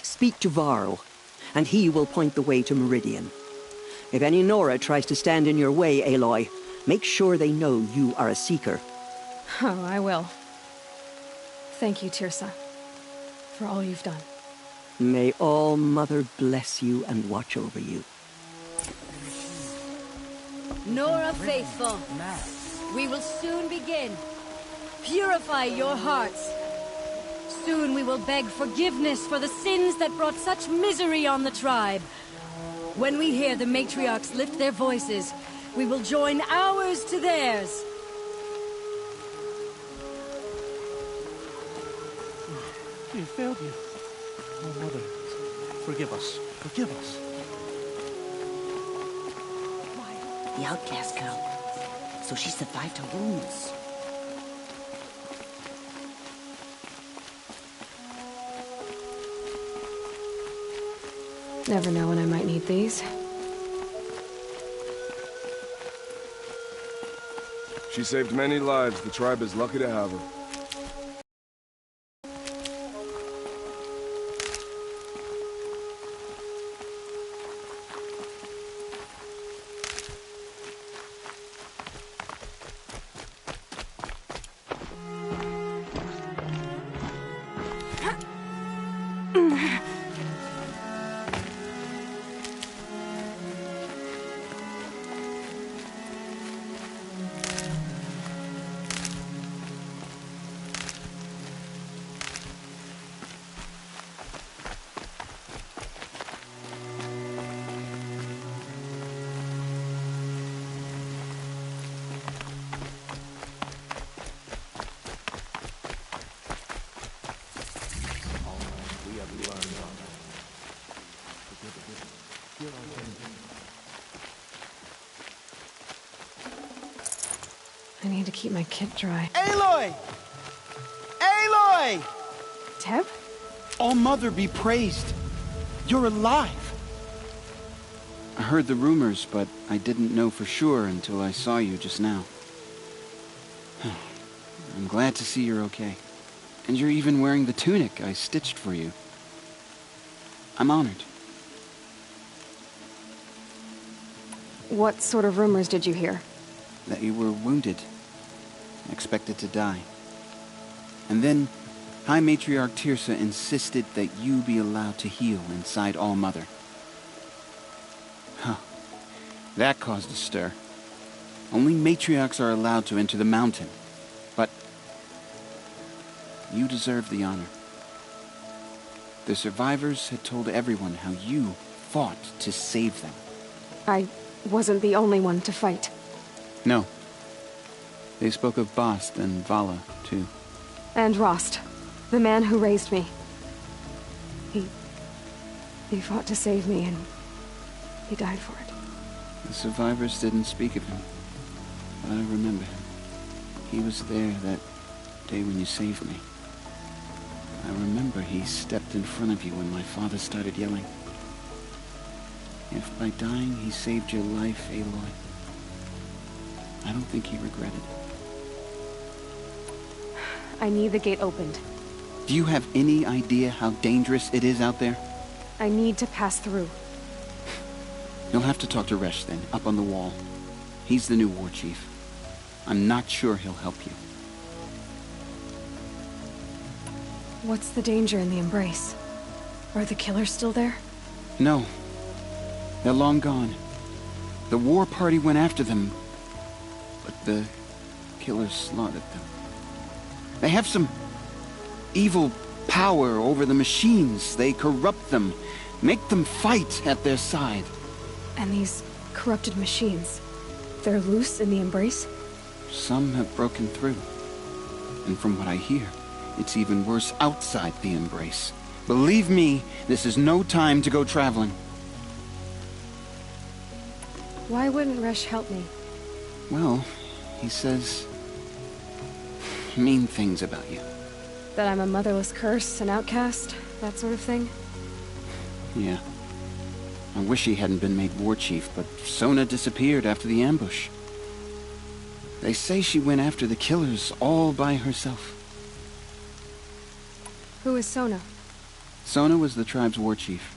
Speak to Varl, and he will point the way to Meridian. If any Nora tries to stand in your way, Aloy, make sure they know you are a Seeker. Oh, I will. Thank you, Tirsa, for all you've done. May All Mother bless you and watch over you. Nora faithful, we will soon begin. Purify your hearts. Soon we will beg forgiveness for the sins that brought such misery on the tribe. When we hear the matriarchs lift their voices, we will join ours to theirs. We have failed you. Oh, Mother, forgive us. Forgive us. The outcast girl. So she survived her wounds. Never know when I might need these. She saved many lives. The tribe is lucky to have her. I need to keep my kit dry. Aloy! Aloy! Teb? All Mother be praised. You're alive. I heard the rumors, but I didn't know for sure until I saw you just now. I'm glad to see you're okay. And you're even wearing the tunic I stitched for you. I'm honored. What sort of rumors did you hear? That you were wounded. Expected to die. And then, High Matriarch Tirsa insisted that you be allowed to heal inside All-Mother. Huh. That caused a stir. Only matriarchs are allowed to enter the mountain. But you deserve the honor. The survivors had told everyone how you fought to save them. I wasn't the only one to fight. No. They spoke of Bast and Vala, too. And Rost, the man who raised me. He fought to save me, and he died for it. The survivors didn't speak of him, but I remember him. He was there that day when you saved me. I remember he stepped in front of you when my father started yelling. If by dying he saved your life, Aloy, I don't think he regretted it. I need the gate opened. Do you have any idea how dangerous it is out there? I need to pass through. You'll have to talk to Resh then, up on the wall. He's the new war chief. I'm not sure he'll help you. What's the danger in the Embrace? Are the killers still there? No. They're long gone. The war party went after them, but the killers slaughtered them. They have some evil power over the machines. They corrupt them, make them fight at their side. And these corrupted machines, they're loose in the Embrace? Some have broken through. And from what I hear, it's even worse outside the Embrace. Believe me, this is no time to go traveling. Why wouldn't Resh help me? Well, he says mean things about you. That I'm a motherless curse, an outcast, that sort of thing? Yeah. I wish he hadn't been made war chief, but Sona disappeared after the ambush. They say she went after the killers all by herself. Who is Sona? Sona was the tribe's war chief,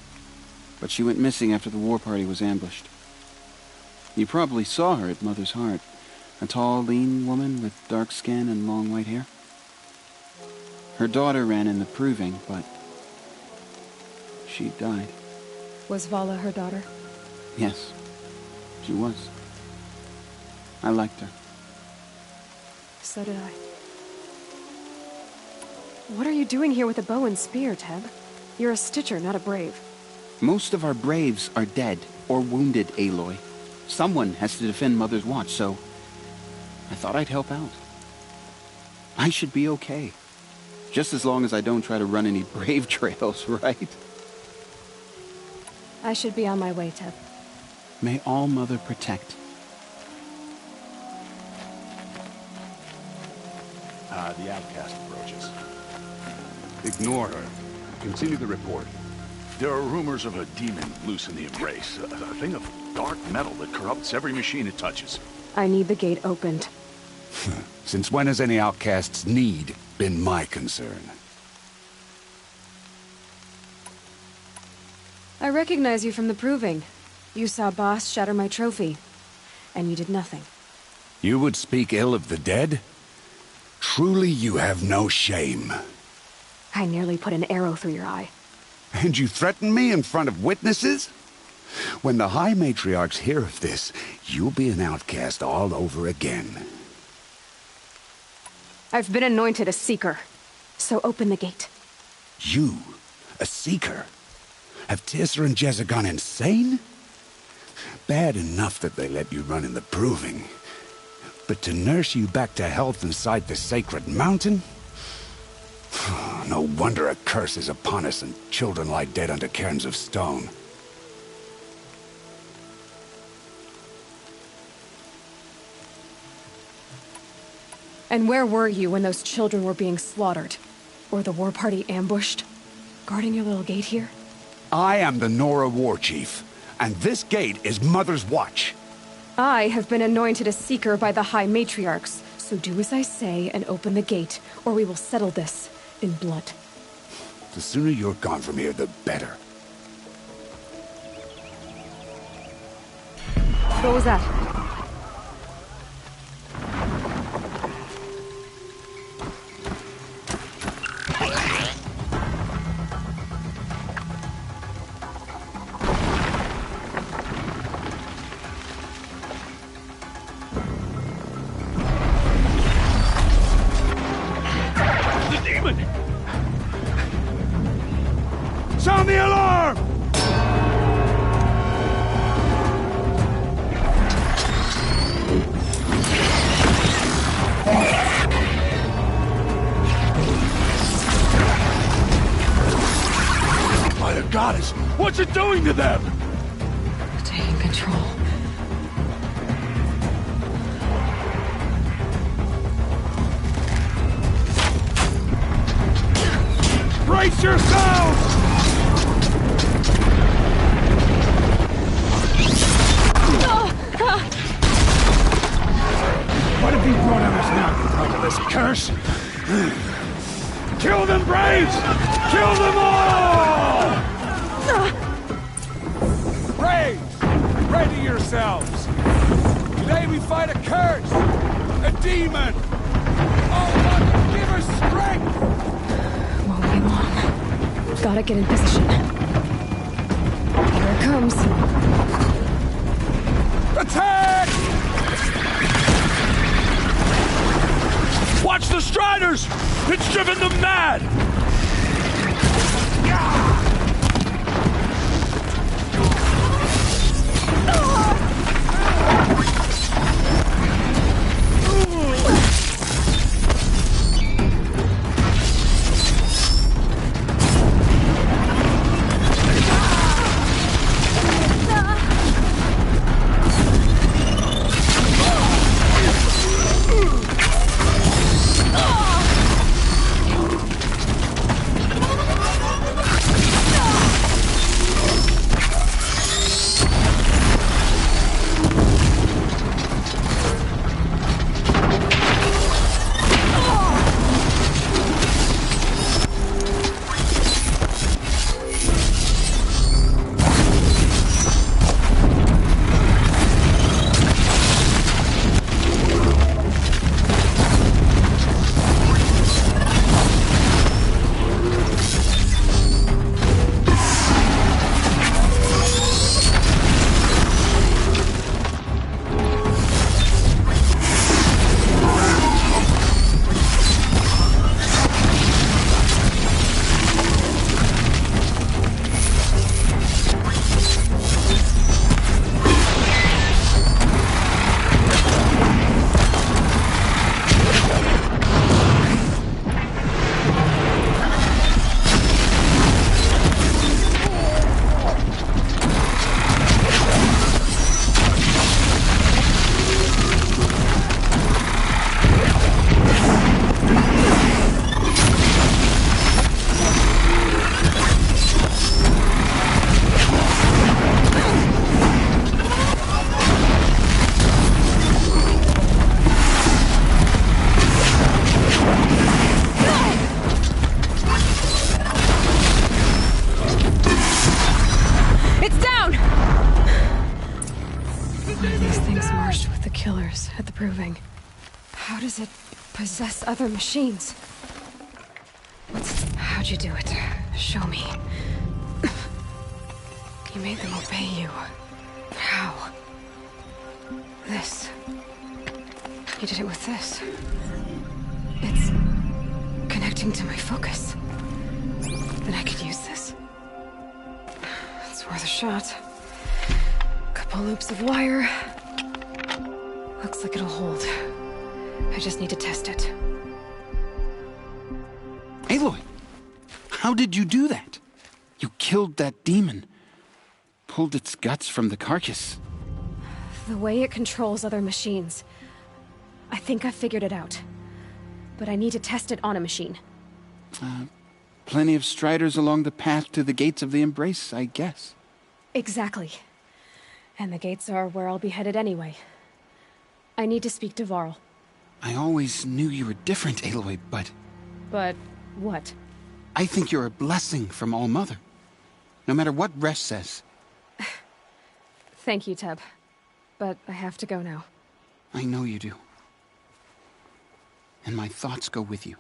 but she went missing after the war party was ambushed. You probably saw her at Mother's Heart. A tall, lean woman with dark skin and long white hair. Her daughter ran in the proving, but she died. Was Vala her daughter? Yes, she was. I liked her. So did I. What are you doing here with a bow and spear, Teb? You're a Stitcher, not a Brave. Most of our braves are dead or wounded, Aloy. Someone has to defend Mother's Watch, so I thought I'd help out. I should be okay. Just as long as I don't try to run any brave trails, right? I should be on my way, Teb. May All Mother protect. The outcast approaches. Ignore her. Continue the report. There are rumors of a demon loose in the Embrace. A thing of dark metal that corrupts every machine it touches. I need the gate opened. Since when has any outcast's need been my concern? I recognize you from the proving. You saw Boss shatter my trophy. And you did nothing. You would speak ill of the dead? Truly you have no shame. I nearly put an arrow through your eye. And you threaten me in front of witnesses? When the High Matriarchs hear of this, you'll be an outcast all over again. I've been anointed a Seeker. So open the gate. You? A Seeker? Have Tissa and Jezza gone insane? Bad enough that they let you run in the proving. But to nurse you back to health inside the sacred mountain? No wonder a curse is upon us and children lie dead under cairns of stone. And where were you when those children were being slaughtered? Or the war party ambushed? Guarding your little gate here? I am the Nora War Chief, and this gate is Mother's Watch. I have been anointed a Seeker by the High Matriarchs, so do as I say and open the gate, or we will settle this in blood. The sooner you're gone from here, the better. What was that? Sound the alarm! By the goddess, what's it doing to them? Taking control. Brace yourselves! What have you brought on us now because of this curse? Kill them, Braves! Kill them all! Braves, ready yourselves! Today we fight a curse! A demon! Oh, Mother, give us strength! Won't be long. Gotta get in position. Here it comes. Attack! Watch the Striders! It's driven them mad! Proving. How does it possess other machines? How'd you do it? Show me. You made them obey you. How? This. You did it with this. It's connecting to my focus. Then I could use this. It's worth a shot. Couple loops of wire. Looks like it'll hold. I just need to test it. Aloy, how did you do that? You killed that demon. Pulled its guts from the carcass. The way it controls other machines. I think I figured it out. But I need to test it on a machine. Plenty of striders along the path to the gates of the Embrace, I guess. Exactly. And the gates are where I'll be headed anyway. I need to speak to Varl. I always knew you were different, Aloy, but... But what? I think you're a blessing from All-Mother. No matter what Resh says. Thank you, Teb. But I have to go now. I know you do. And my thoughts go with you.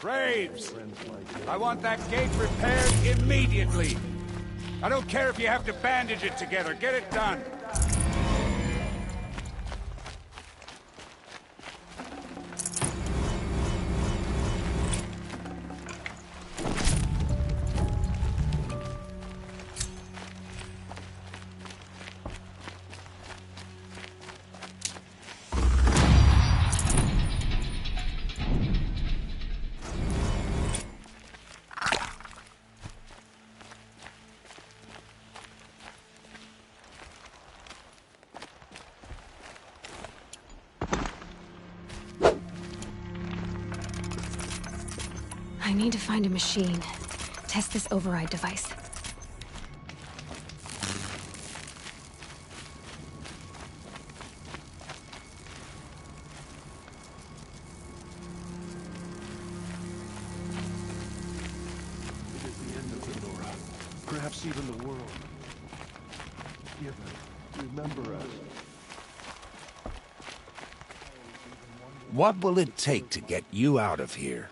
Braves! I want that gate repaired immediately. I don't care if you have to bandage it together. Get it done. I need to find a machine. Test this override device. It is the end of the Nora. Perhaps even the world. Give us. Remember us. What will it take to get you out of here?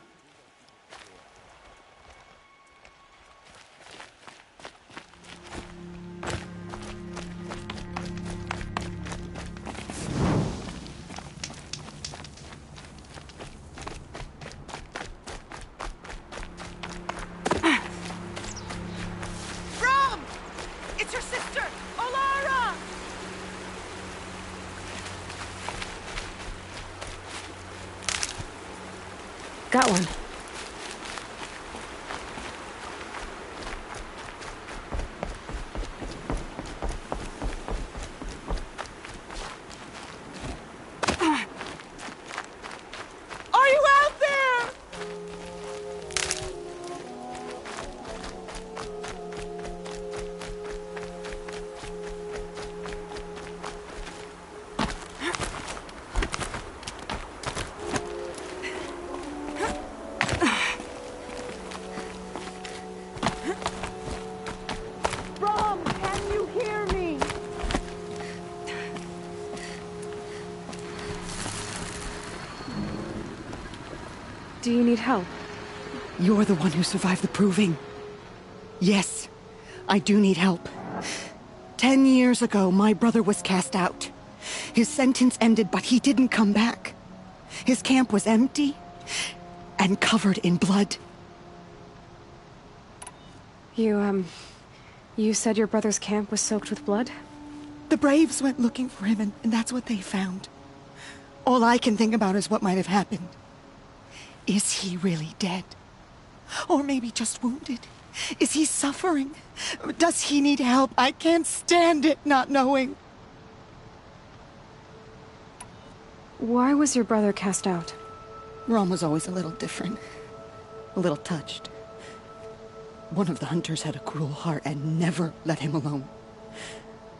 Got one. Are you out there? Brom, can you hear me? Do you need help? You're the one who survived the proving. Yes, I do need help. 10 years ago, my brother was cast out. His sentence ended, but he didn't come back. His camp was empty and covered in blood. You said your brother's camp was soaked with blood? The Braves went looking for him, and that's what they found. All I can think about is what might have happened. Is he really dead? Or maybe just wounded? Is he suffering? Does he need help? I can't stand it not knowing. Why was your brother cast out? Rom was always a little different. A little touched. One of the hunters had a cruel heart and never let him alone.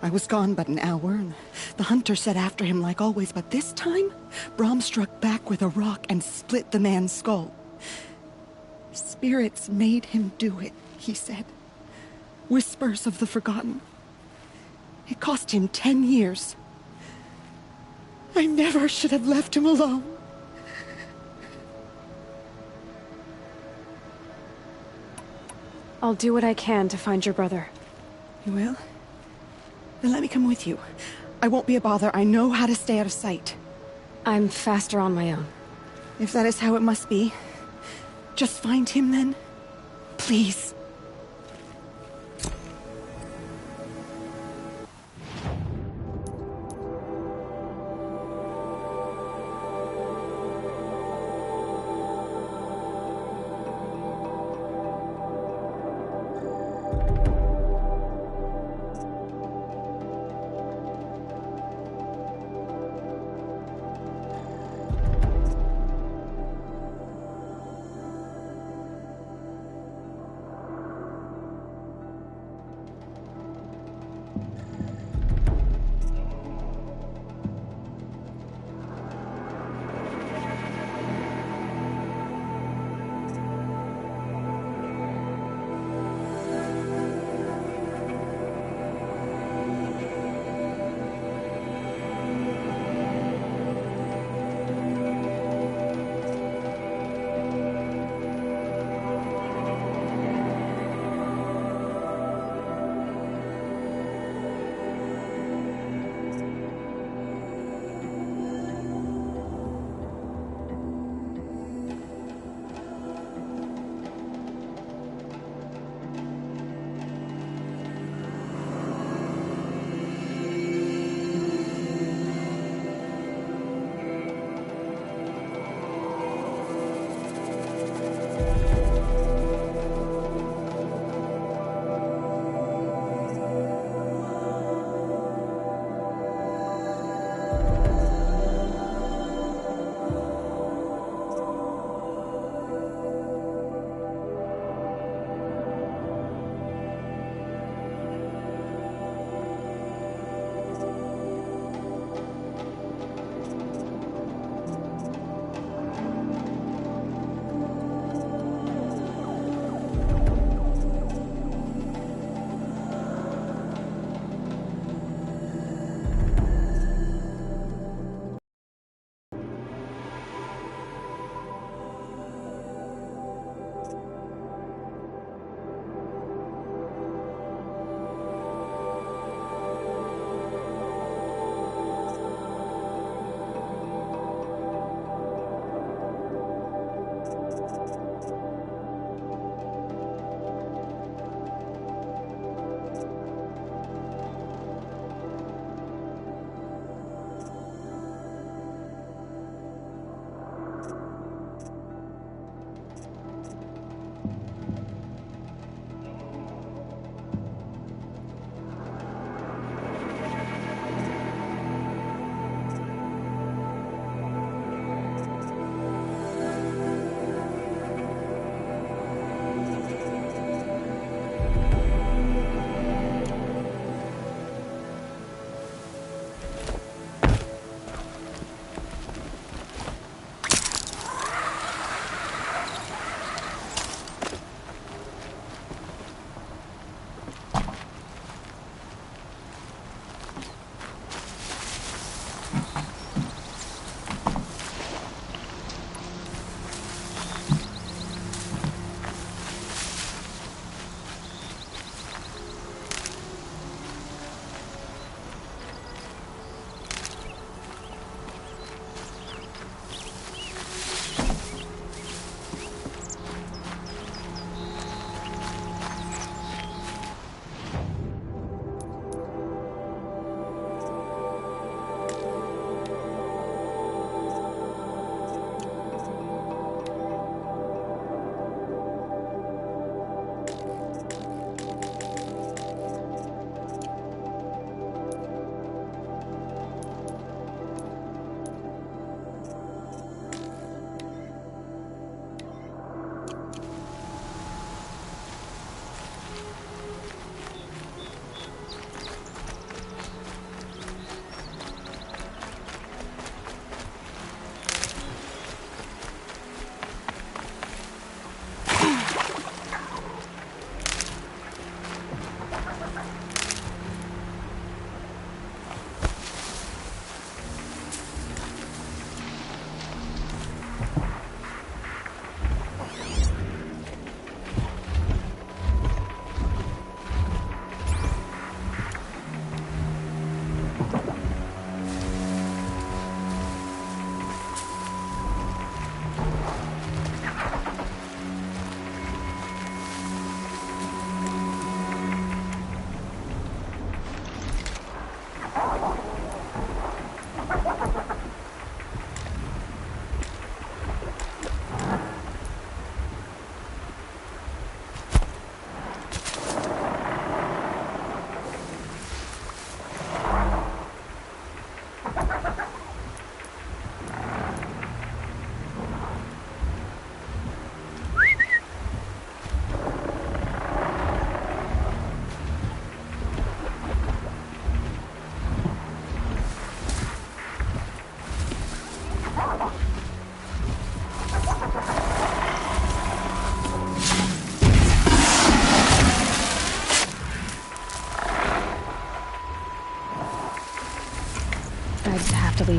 I was gone but an hour, and the hunter set after him like always, but this time, Brom struck back with a rock and split the man's skull. Spirits made him do it, he said. Whispers of the forgotten. It cost him 10 years. I never should have left him alone. I'll do what I can to find your brother. You will? Then let me come with you. I won't be a bother. I know how to stay out of sight. I'm faster on my own. If that is how it must be, just find him then. Please.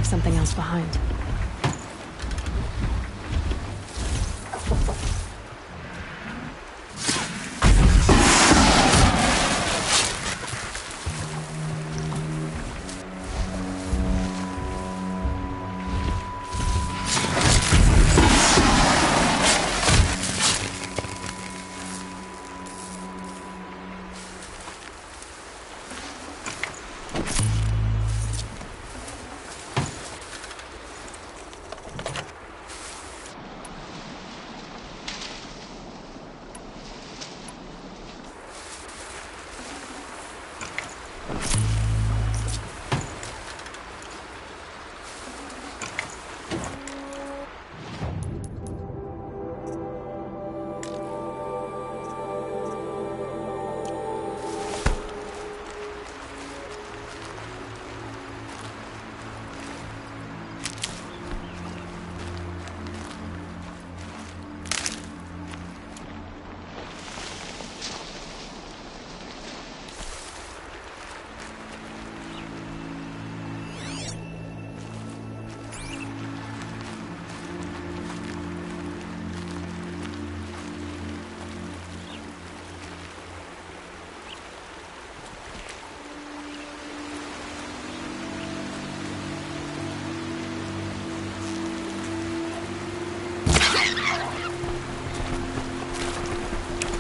leave something else behind.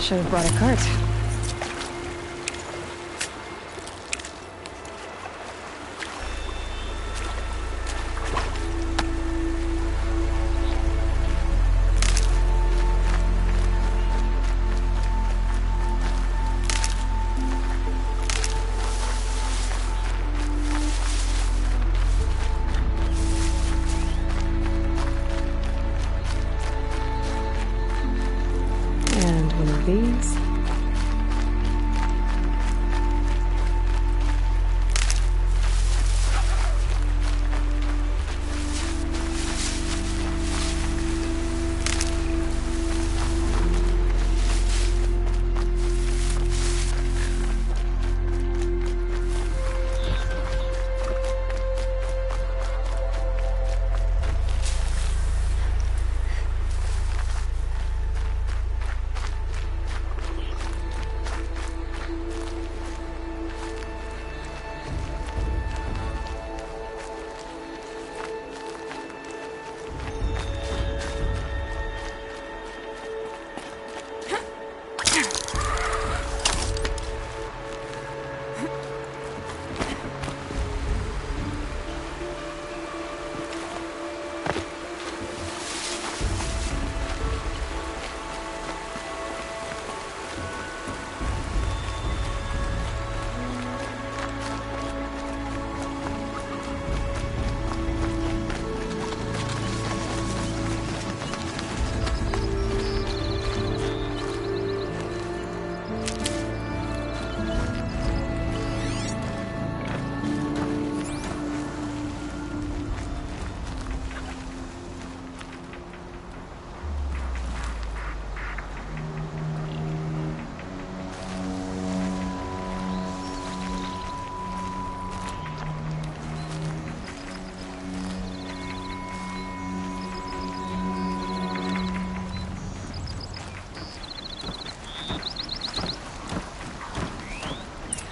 Should have brought a cart. And one of these.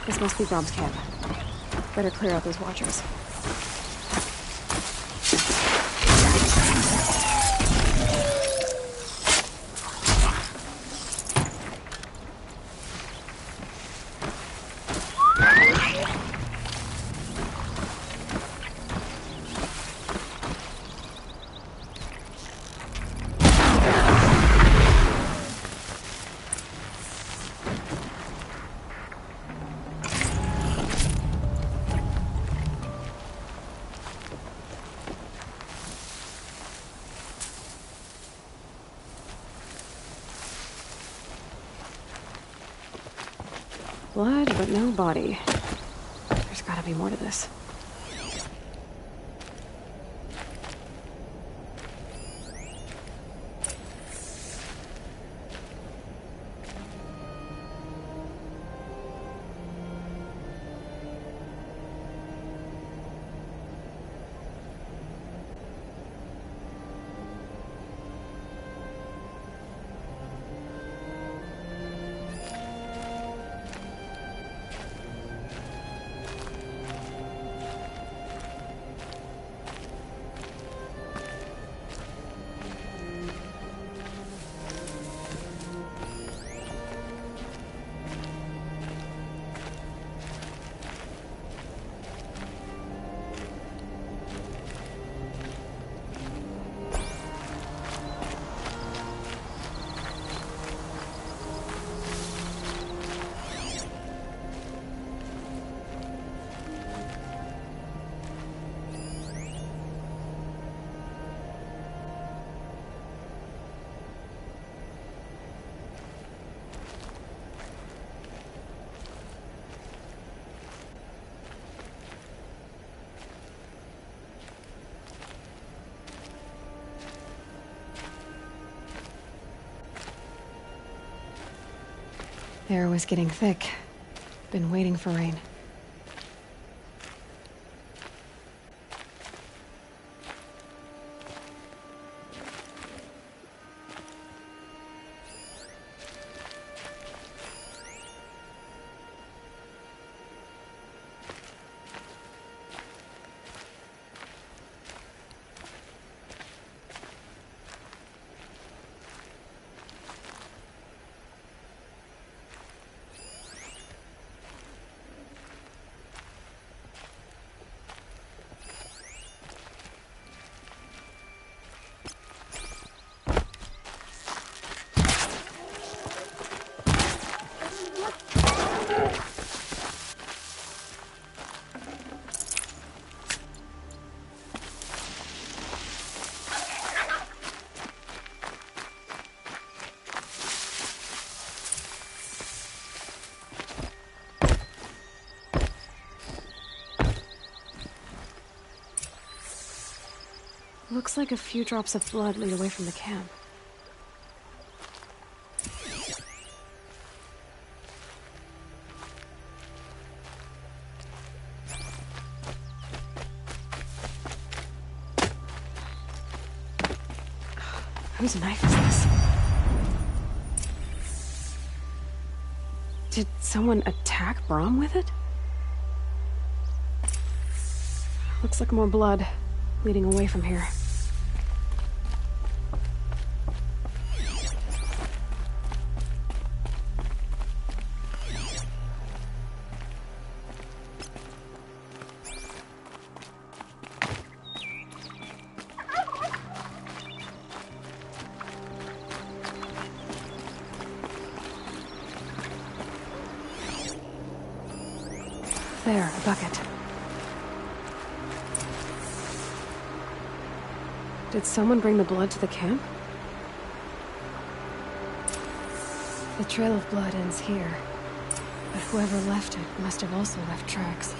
This must be Brom's camp. Better clear out those watchers. Blood, but no body. There's gotta be more to this. The air was getting thick. Been waiting for rain. Looks like a few drops of blood lead away from the camp. Whose knife is this? Did someone attack Brahm with it? Looks like more blood leading away from here. There, a bucket. Did someone bring the blood to the camp? The trail of blood ends here, but whoever left it must have also left tracks.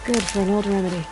Good for an old remedy.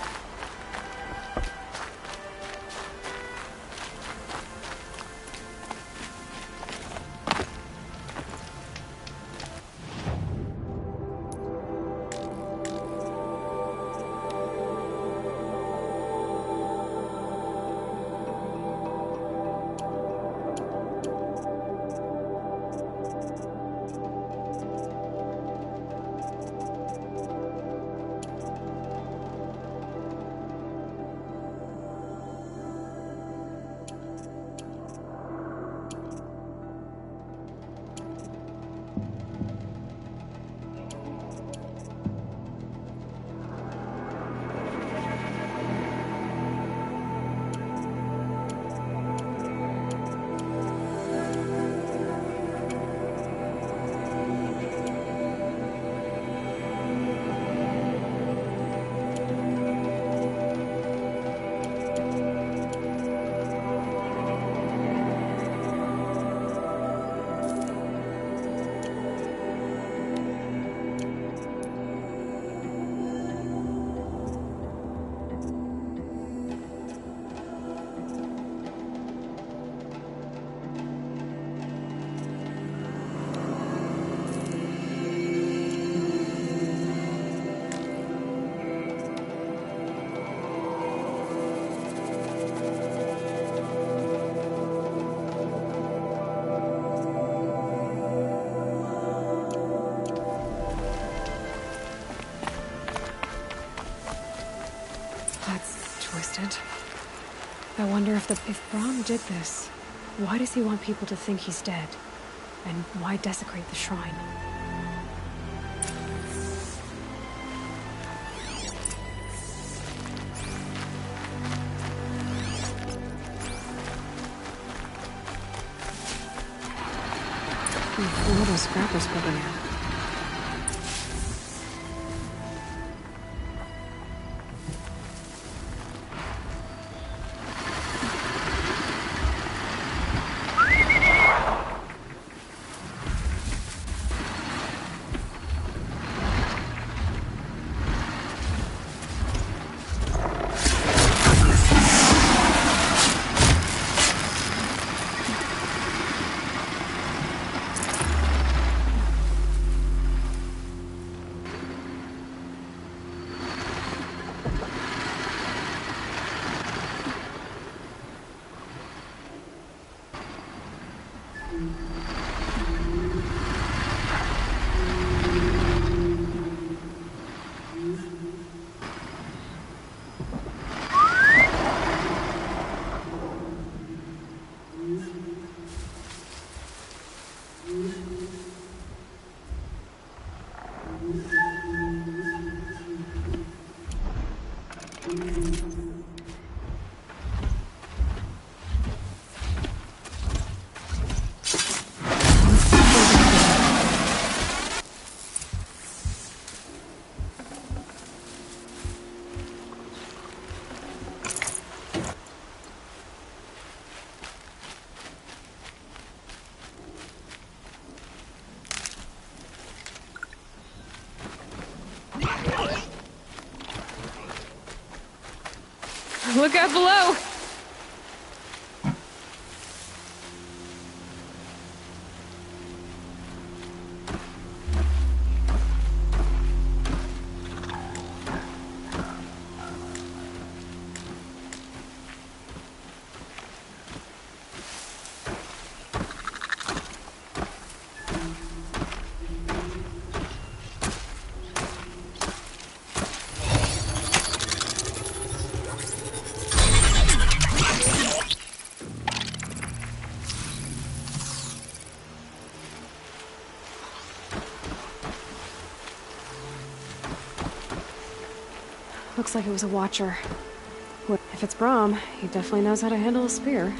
Twisted. I wonder if Brahm did this, why does he want people to think he's dead? And why desecrate the shrine? One of those scrappers put in there. Look out below! Looks like it was a watcher. If it's Brahm, he definitely knows how to handle a spear.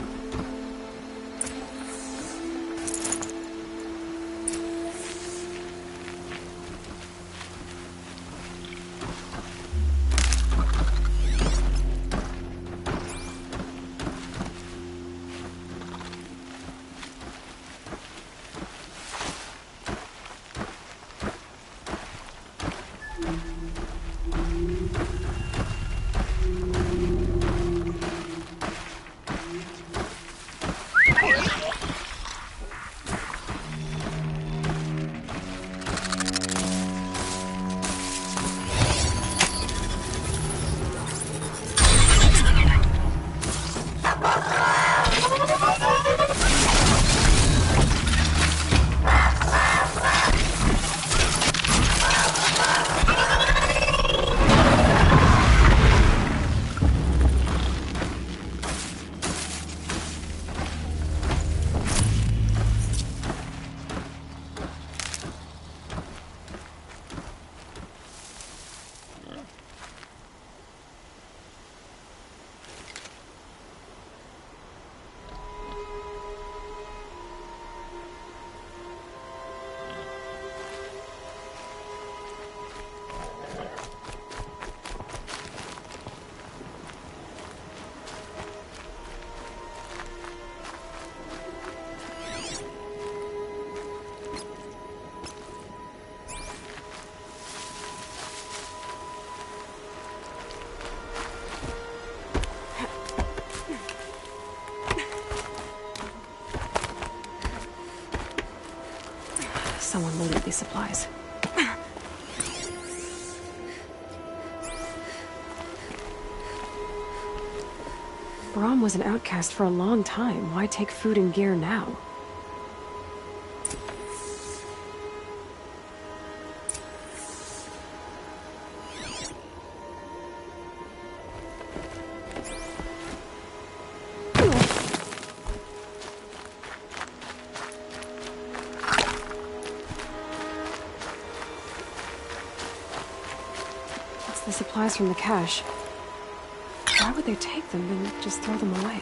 Someone will leave these supplies. Brahm was an outcast for a long time. Why take food and gear now? It's the supplies from the cache. Why would they take them and just throw them away?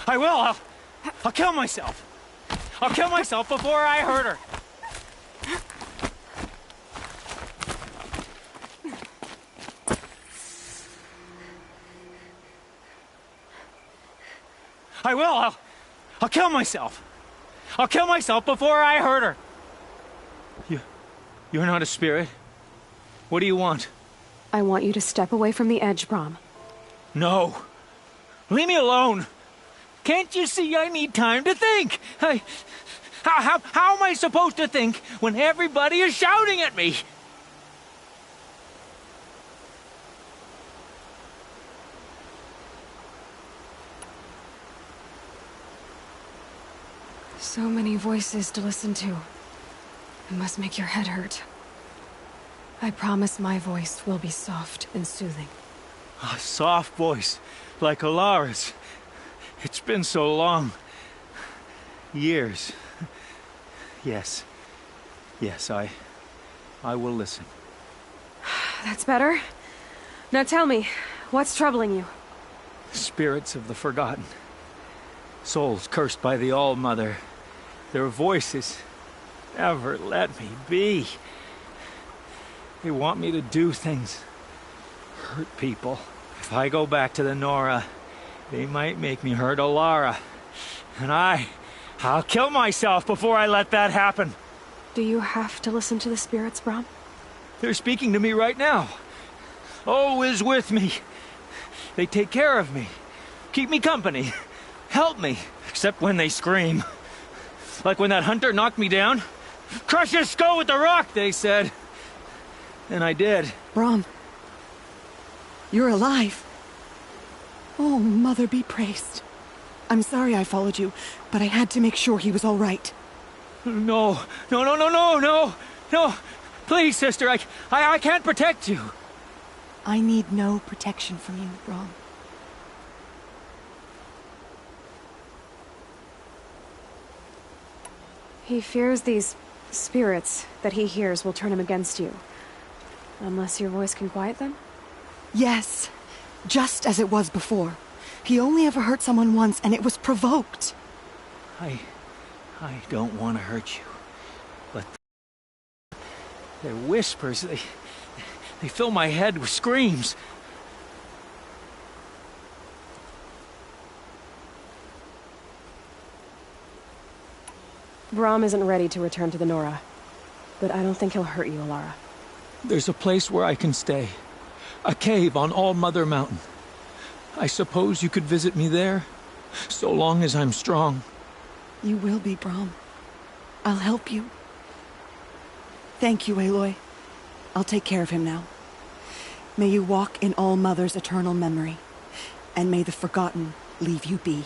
I will! I'll kill myself! I'll kill myself before I hurt her! I will! I'll kill myself! I'll kill myself before I hurt her! You're not a spirit. What do you want? I want you to step away from the edge, Brahm. No. Leave me alone! Can't you see I need time to think? How am I supposed to think when everybody is shouting at me? So many voices to listen to. It must make your head hurt. I promise my voice will be soft and soothing. A soft voice, like Alara's. It's been so long. Years. Yes. Yes, I will listen. That's better. Now tell me, what's troubling you? Spirits of the forgotten. Souls cursed by the All-Mother. Their voices never let me be. They want me to do things. Hurt people. If I go back to the Nora, they might make me hurt Alara. And I'll kill myself before I let that happen. Do you have to listen to the spirits, Brahm? They're speaking to me right now. O is with me. They take care of me. Keep me company. Help me. Except when they scream. Like when that hunter knocked me down. Crush his skull with the rock, they said. And I did. Brahm. You're alive. Oh, Mother be praised. I'm sorry I followed you, but I had to make sure he was all right. No. Please, sister, I can't protect you. I need no protection from you, Brahm. He fears these spirits that he hears will turn him against you. Unless your voice can quiet them? Yes. Just as it was before. He only ever hurt someone once, and it was provoked. I don't want to hurt you. But their whispers, they fill my head with screams. Brahm isn't ready to return to the Nora. But I don't think he'll hurt you, Alara. There's a place where I can stay. A cave on All-Mother Mountain. I suppose you could visit me there, so long as I'm strong. You will be, Brahm. I'll help you. Thank you, Aloy. I'll take care of him now. May you walk in All-Mother's eternal memory, and may the forgotten leave you be.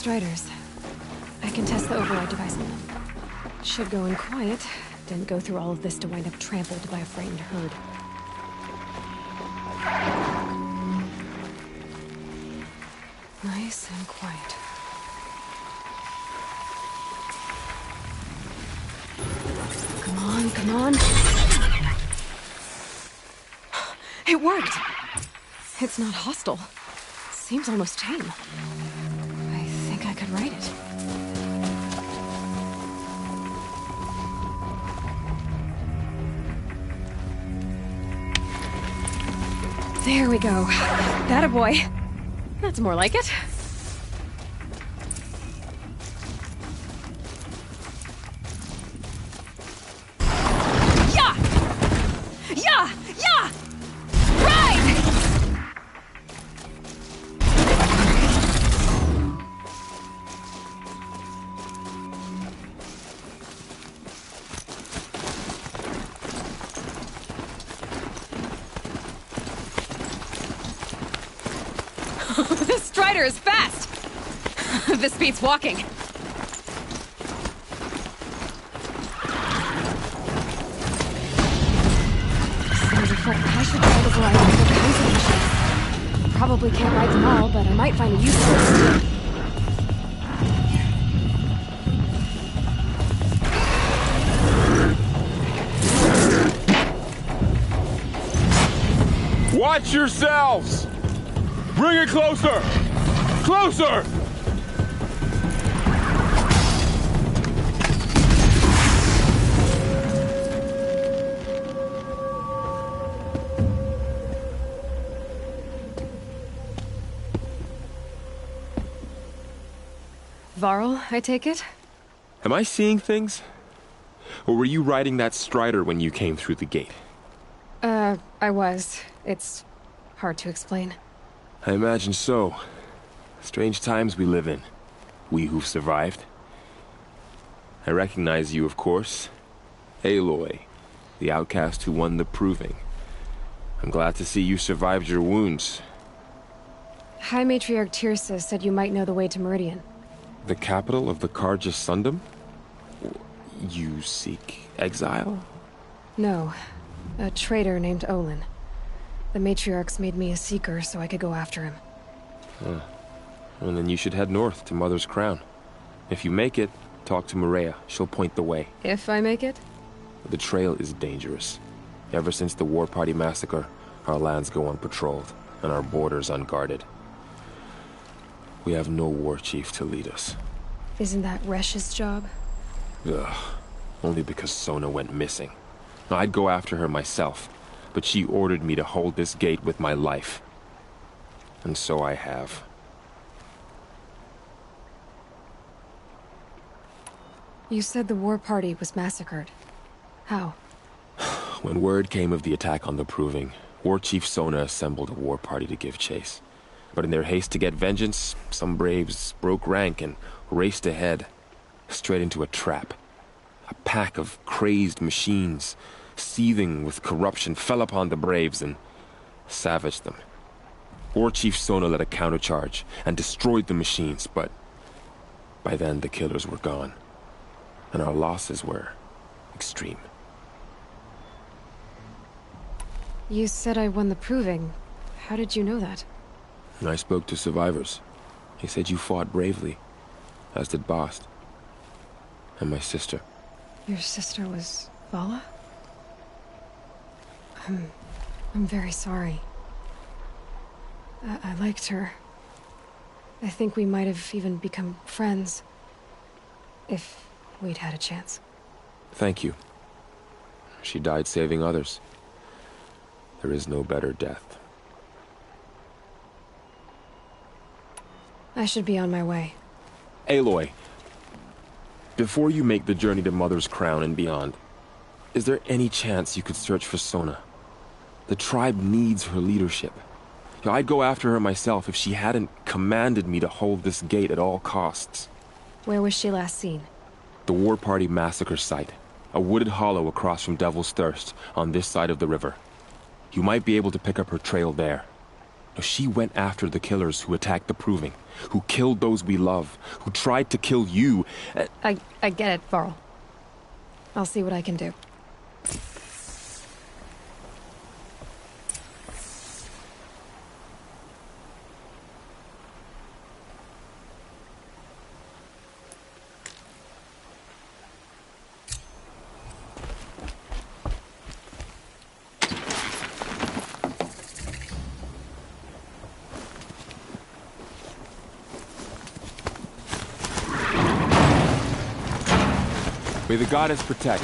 Striders. I can test the override device on them. Should go in quiet. Didn't go through all of this to wind up trampled by a frightened herd. Nice and quiet. Come on, come on. It worked! It's not hostile. Seems almost tame. I think I could write it. There we go. That a boy. That's more like it. Yeah! Yeah! Yeah! Ride! This Strider is fast! This beats walking. I should try to variety of other kinds of machines. Probably can't ride them all, but I might find a use for it. Watch yourselves! Bring it closer! Closer! Varl, I take it? Am I seeing things? Or were you riding that Strider when you came through the gate? I was. It's hard to explain. I imagine so. Strange times we live in. We who've survived. I recognize you, of course. Aloy, the outcast who won the proving. I'm glad to see you survived your wounds. High Matriarch Tirsa said you might know the way to Meridian. The capital of the Carja Sundom? You seek exile? No. A traitor named Olin. The Matriarchs made me a seeker so I could go after him. Huh. Well, then you should head north to Mother's Crown. If you make it, talk to Maria. She'll point the way. If I make it? The trail is dangerous. Ever since the War Party massacre, our lands go unpatrolled, and our borders unguarded. We have no war chief to lead us. Isn't that Resh's job? Ugh. Only because Sona went missing. I'd go after her myself, but she ordered me to hold this gate with my life. And so I have. You said the War Party was massacred. How? When word came of the attack on the Proving, War Chief Sona assembled a war party to give chase. But in their haste to get vengeance, some braves broke rank and raced ahead, straight into a trap. A pack of crazed machines, seething with corruption, fell upon the braves and savaged them. War Chief Sona led a countercharge and destroyed the machines, but by then the killers were gone, and our losses were extreme. You said I won the Proving. How did you know that? I spoke to survivors. They said you fought bravely, as did Bast. And my sister. Your sister was Vala? I'm very sorry. I liked her. I think we might have even become friends. If we'd had a chance. Thank you. She died saving others. There is no better death. I should be on my way. Aloy, before you make the journey to Mother's Crown and beyond, is there any chance you could search for Sona? The tribe needs her leadership. I'd go after her myself if she hadn't commanded me to hold this gate at all costs. Where was she last seen? The War Party massacre site. A wooded hollow across from Devil's Thirst, on this side of the river. You might be able to pick up her trail there. She went after the killers who attacked the Proving, who killed those we love, who tried to kill you. I get it, Varl. I'll see what I can do. May the goddess protect.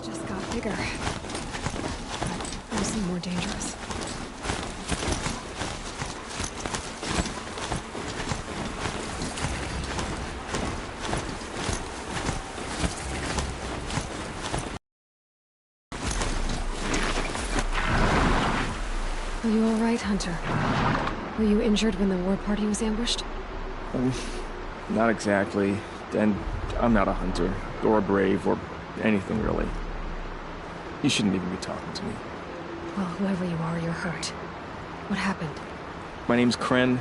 Just got bigger. But I seem more dangerous. Are you all right, Hunter? Were you injured when the war party was ambushed? Not exactly. And I'm not a hunter, or a brave, or anything really. You shouldn't even be talking to me. Well, whoever you are, you're hurt. What happened? My name's Kren.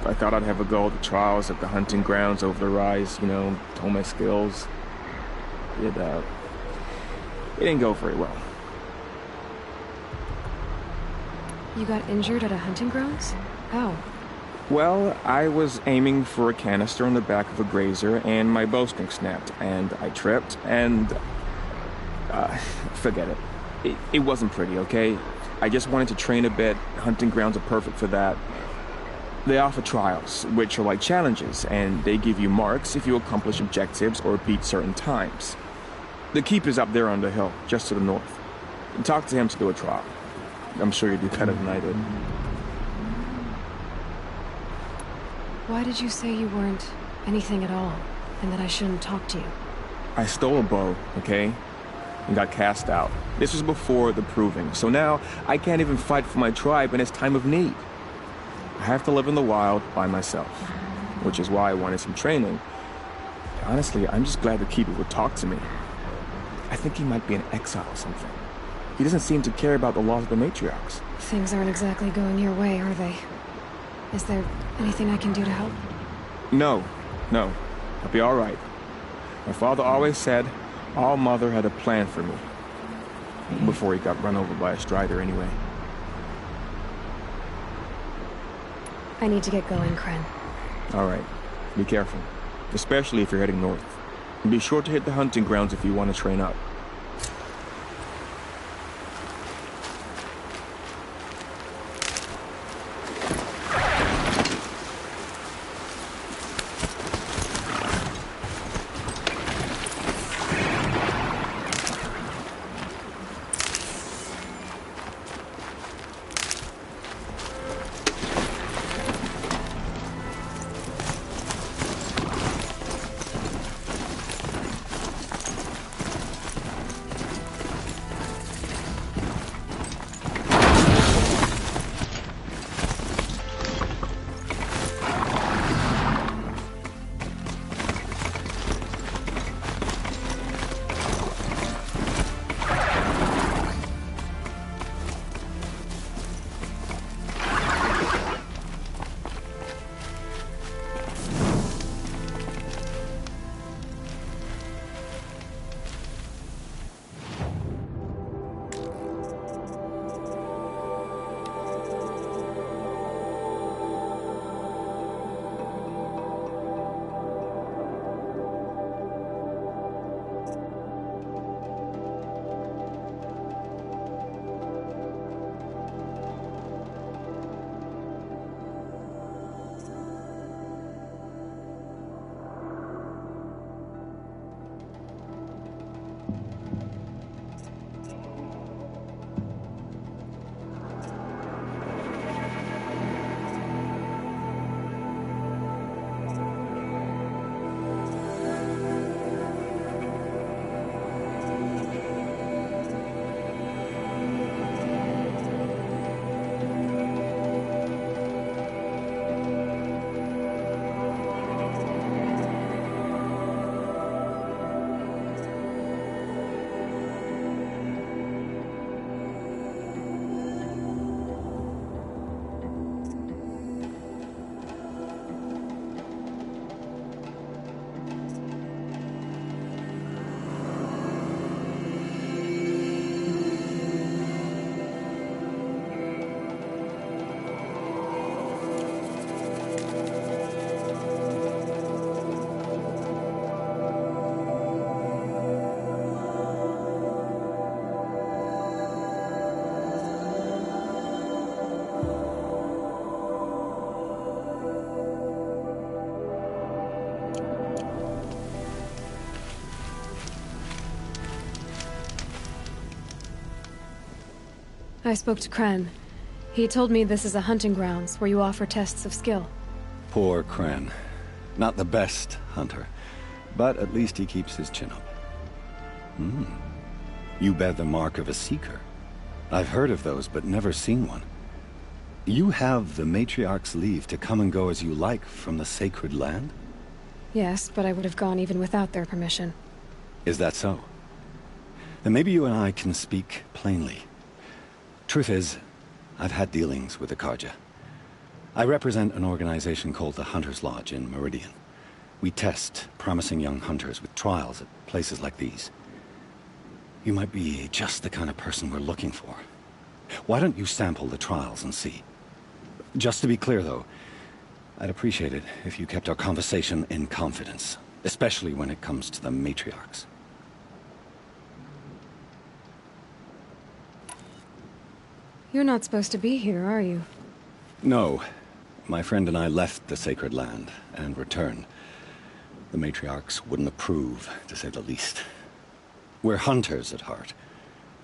I thought I'd have a go at the trials at the hunting grounds over the rise, you know, hone my skills. It didn't go very well. You got injured at a hunting grounds? How? Well, I was aiming for a canister on the back of a grazer, and my bowstring snapped, and I tripped, and... forget it. It wasn't pretty, okay? I just wanted to train a bit. Hunting grounds are perfect for that. They offer trials, which are like challenges, and they give you marks if you accomplish objectives or beat certain times. The keeper's up there on the hill, just to the north. Talk to him to do a trial. I'm sure you'd do better than I did. Why did you say you weren't anything at all, and that I shouldn't talk to you? I stole a bow, okay? And got cast out. This was before the Proving, so now I can't even fight for my tribe in its time of need. I have to live in the wild by myself, which is why I wanted some training. Honestly, I'm just glad the keeper would talk to me. I think he might be in exile or something. He doesn't seem to care about the laws of the matriarchs. Things aren't exactly going your way, are they? Is there anything I can do to help? No. I'll be all right. My father always said All Mother had a plan for me. Before he got run over by a strider anyway. I need to get going, Kren. All right. Be careful. Especially if you're heading north. And be sure to hit the hunting grounds if you want to train up. I spoke to Kren. He told me this is a hunting grounds where you offer tests of skill. Poor Kren. Not the best hunter, but at least he keeps his chin up. You bear the mark of a seeker. I've heard of those, but never seen one. You have the Matriarch's leave to come and go as you like from the sacred land? Yes, but I would have gone even without their permission. Is that so? Then maybe you and I can speak plainly. Truth is, I've had dealings with the Carja. I represent an organization called the Hunter's Lodge in Meridian. We test promising young hunters with trials at places like these. You might be just the kind of person we're looking for. Why don't you sample the trials and see? Just to be clear, though, I'd appreciate it if you kept our conversation in confidence, especially when it comes to the matriarchs. You're not supposed to be here, are you? No. My friend and I left the sacred land and returned. The matriarchs wouldn't approve, to say the least. We're hunters at heart.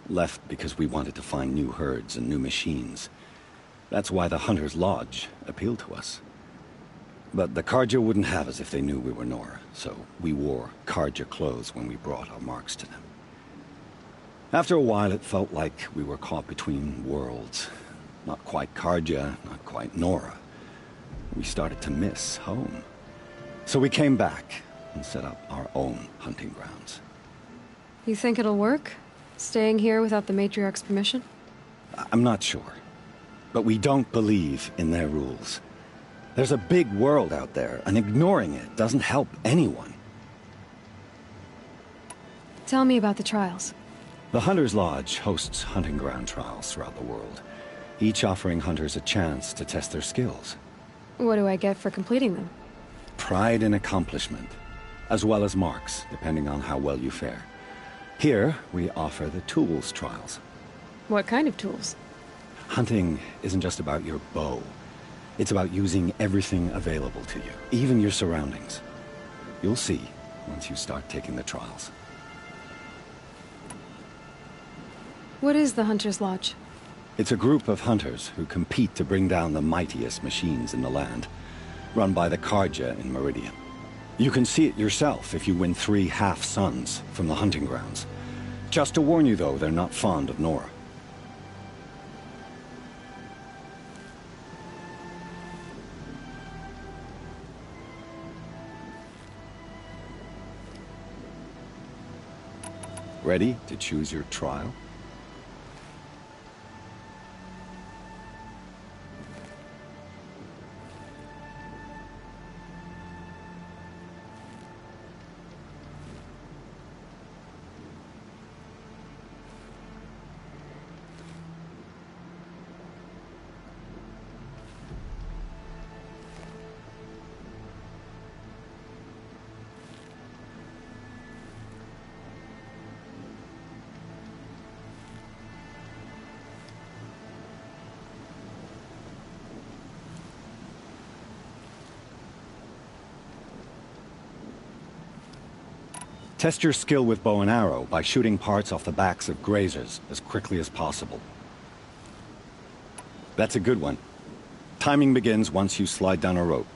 Left because we wanted to find new herds and new machines. That's why the Hunter's Lodge appealed to us. But the Carja wouldn't have us if they knew we were Nora, so we wore Carja clothes when we brought our marks to them. After a while, it felt like we were caught between worlds. Not quite Carja, not quite Nora. We started to miss home. So we came back and set up our own hunting grounds. You think it'll work? Staying here without the Matriarch's permission? I'm not sure. But we don't believe in their rules. There's a big world out there, and ignoring it doesn't help anyone. Tell me about the trials. The Hunter's Lodge hosts hunting ground trials throughout the world, each offering hunters a chance to test their skills. What do I get for completing them? Pride in accomplishment, as well as marks, depending on how well you fare. Here, we offer the tools trials. What kind of tools? Hunting isn't just about your bow. It's about using everything available to you, even your surroundings. You'll see once you start taking the trials. What is the Hunter's Lodge? It's a group of hunters who compete to bring down the mightiest machines in the land, run by the Carja in Meridian. You can see it yourself if you win 3 half-suns from the hunting grounds. Just to warn you, though, they're not fond of Nora. Ready to choose your trial? Test your skill with bow and arrow by shooting parts off the backs of grazers as quickly as possible. That's a good one. Timing begins once you slide down a rope.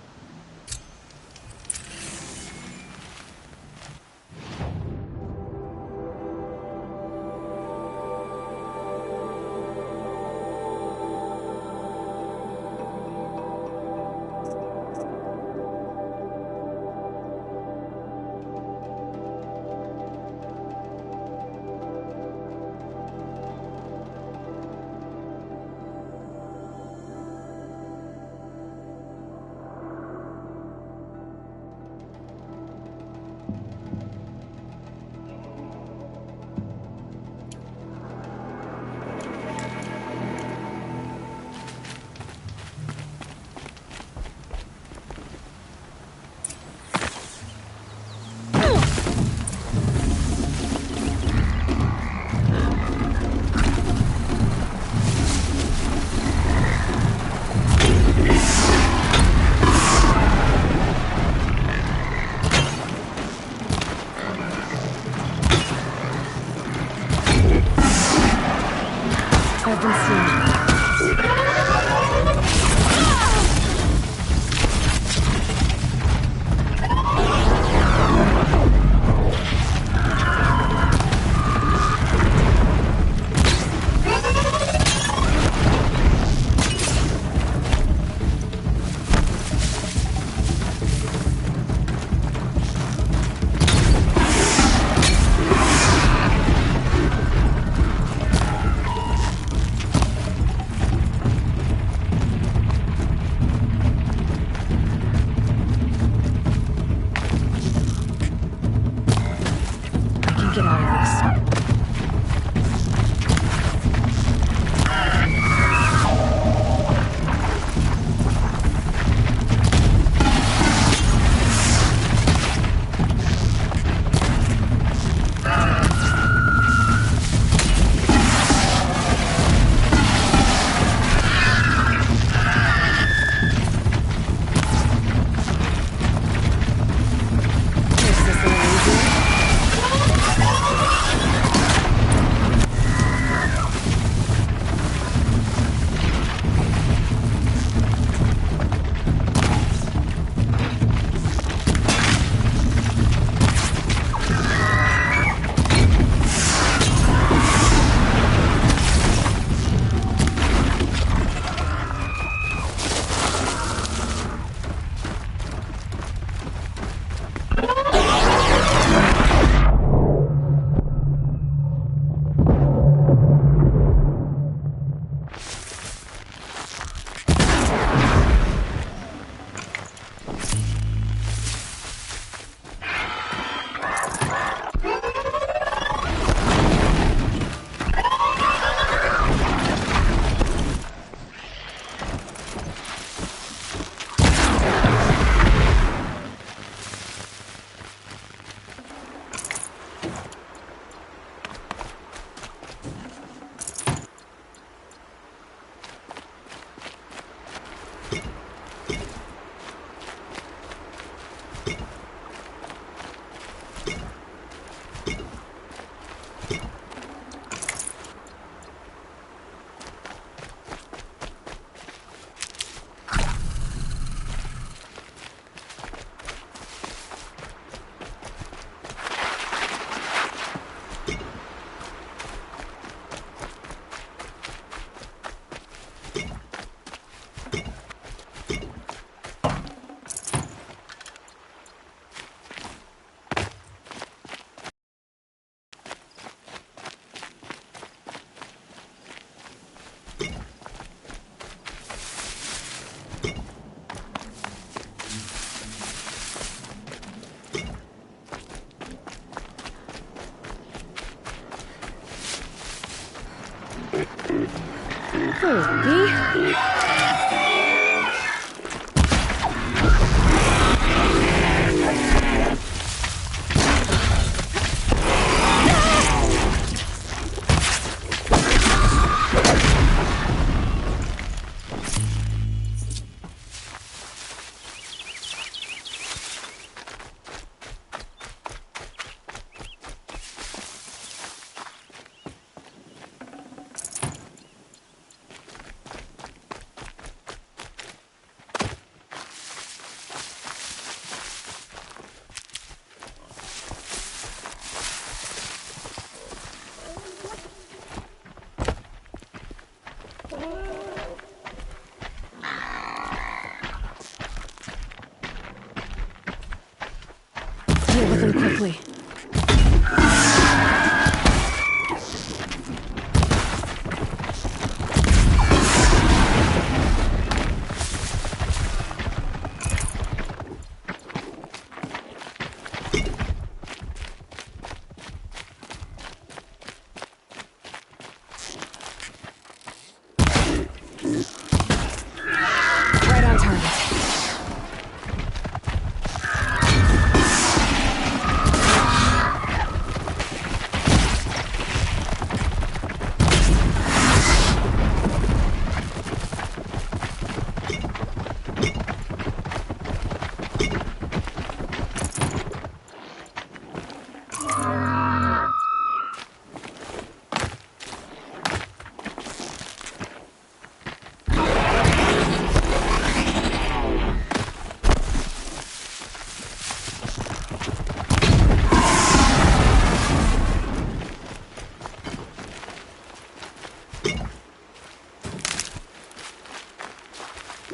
I've been seen. Get out of this. Ruby?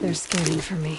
They're scanning for me.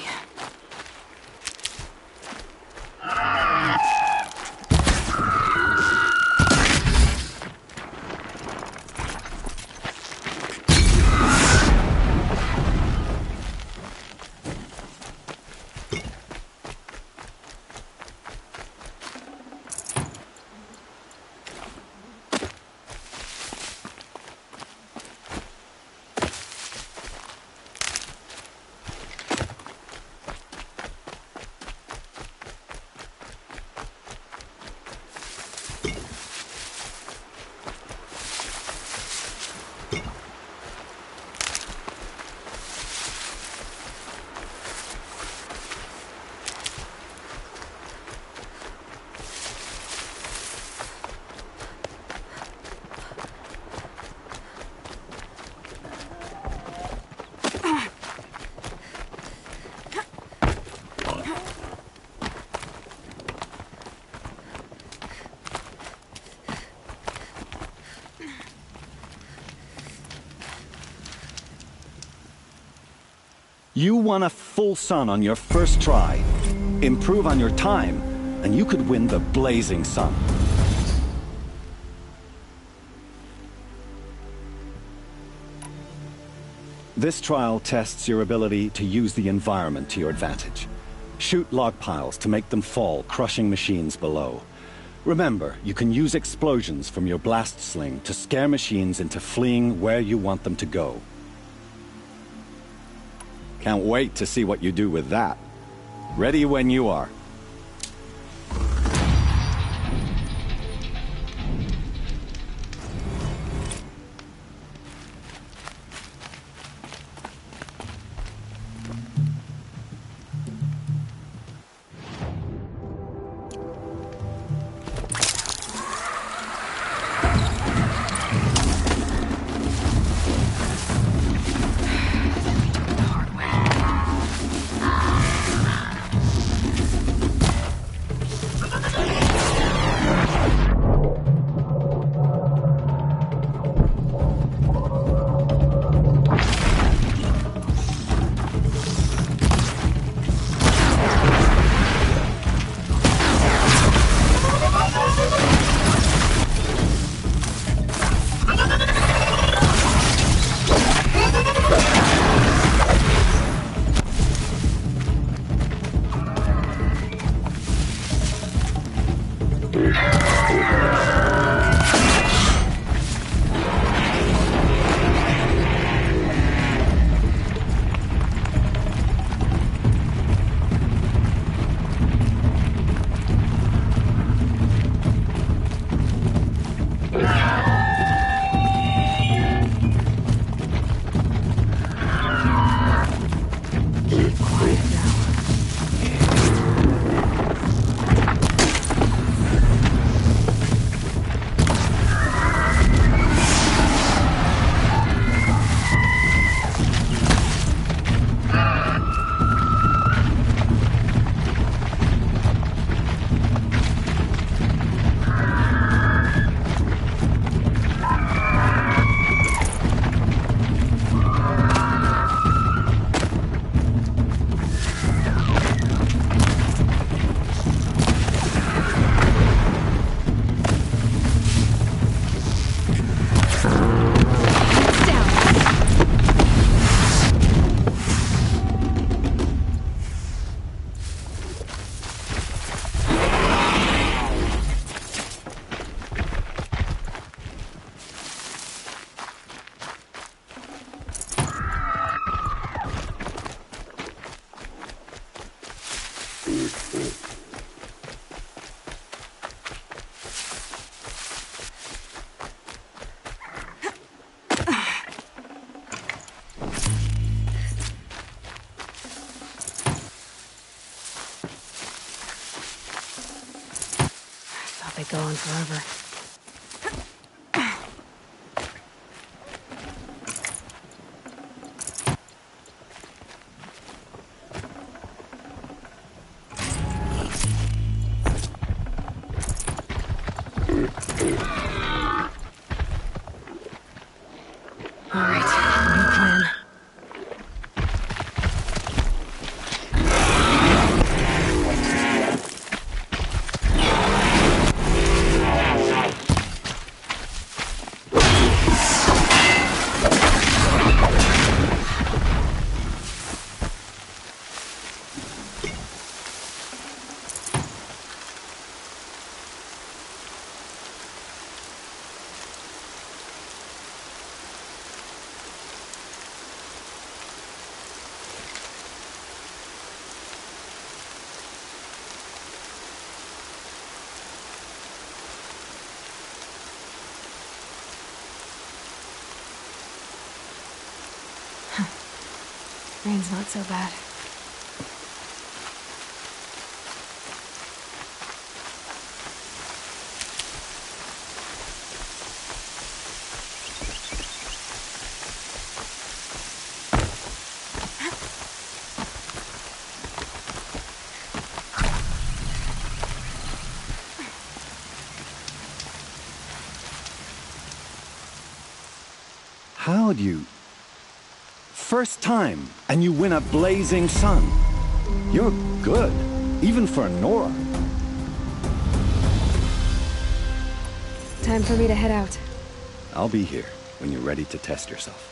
You won a full sun on your first try. Improve on your time, and you could win the blazing sun. This trial tests your ability to use the environment to your advantage. Shoot log piles to make them fall, crushing machines below. Remember, you can use explosions from your blast sling to scare machines into fleeing where you want them to go. Can't wait to see what you do with that. Ready when you are. They go on forever. All right, new plan. Rain's not so bad. How'd you... First time, and you win a blazing sun. You're good, even for Nora. Time for me to head out. I'll be here when you're ready to test yourself.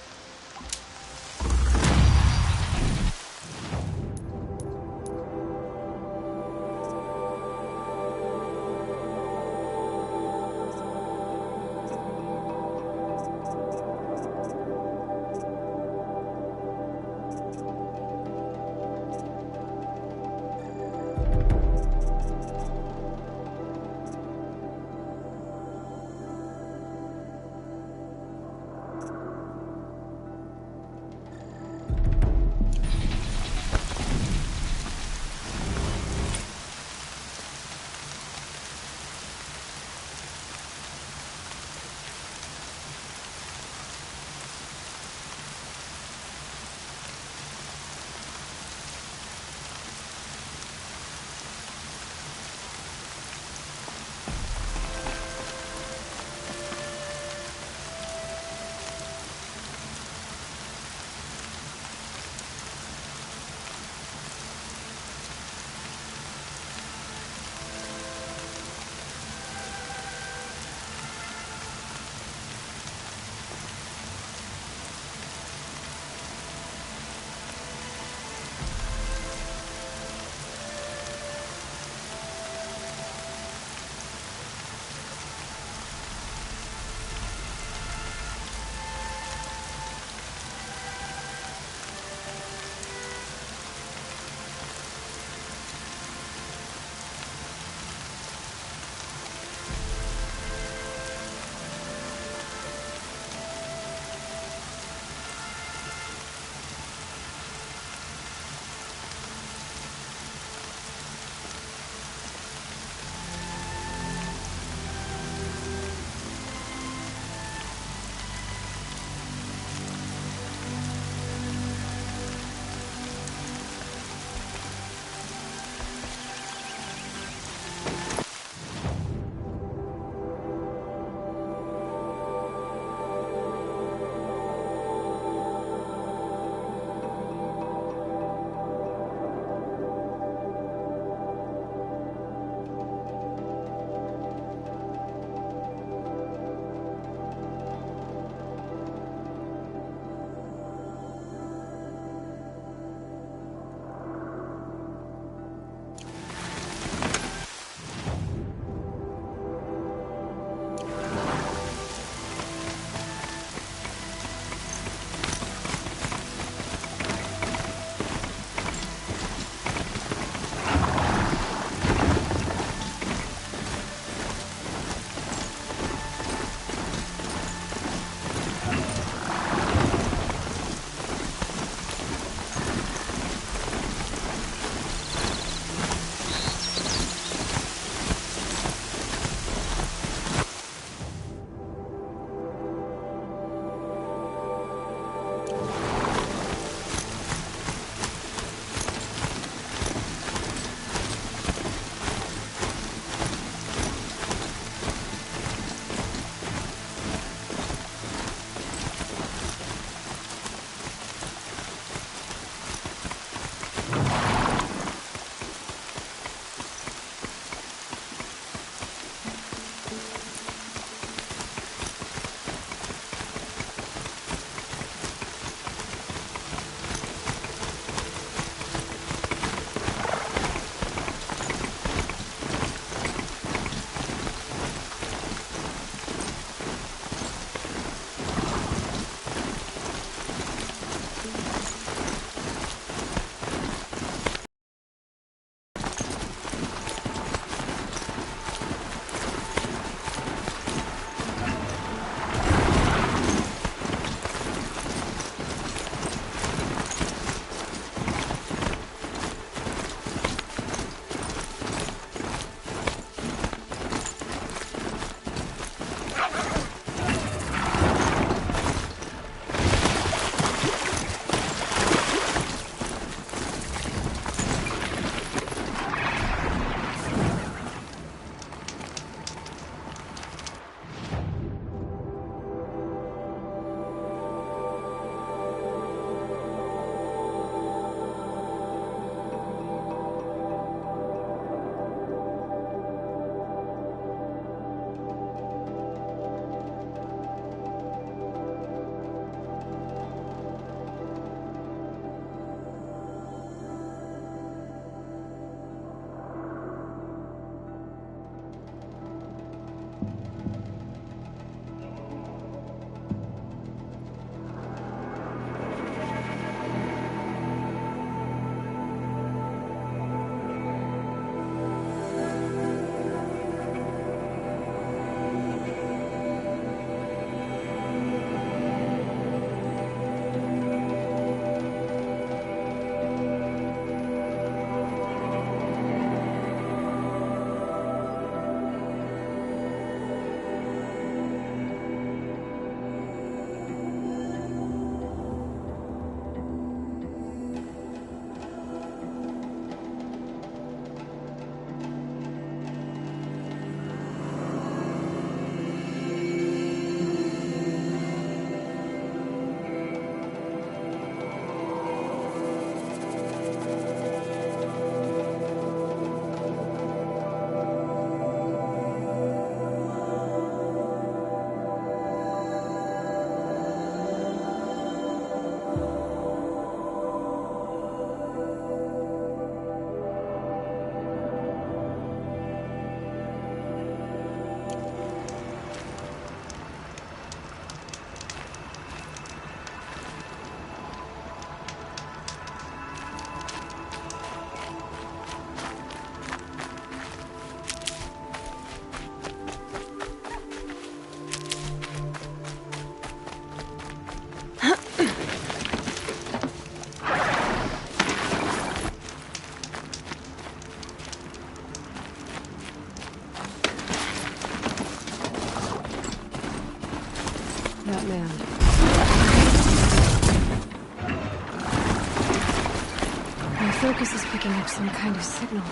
focus is picking up some kind of signal.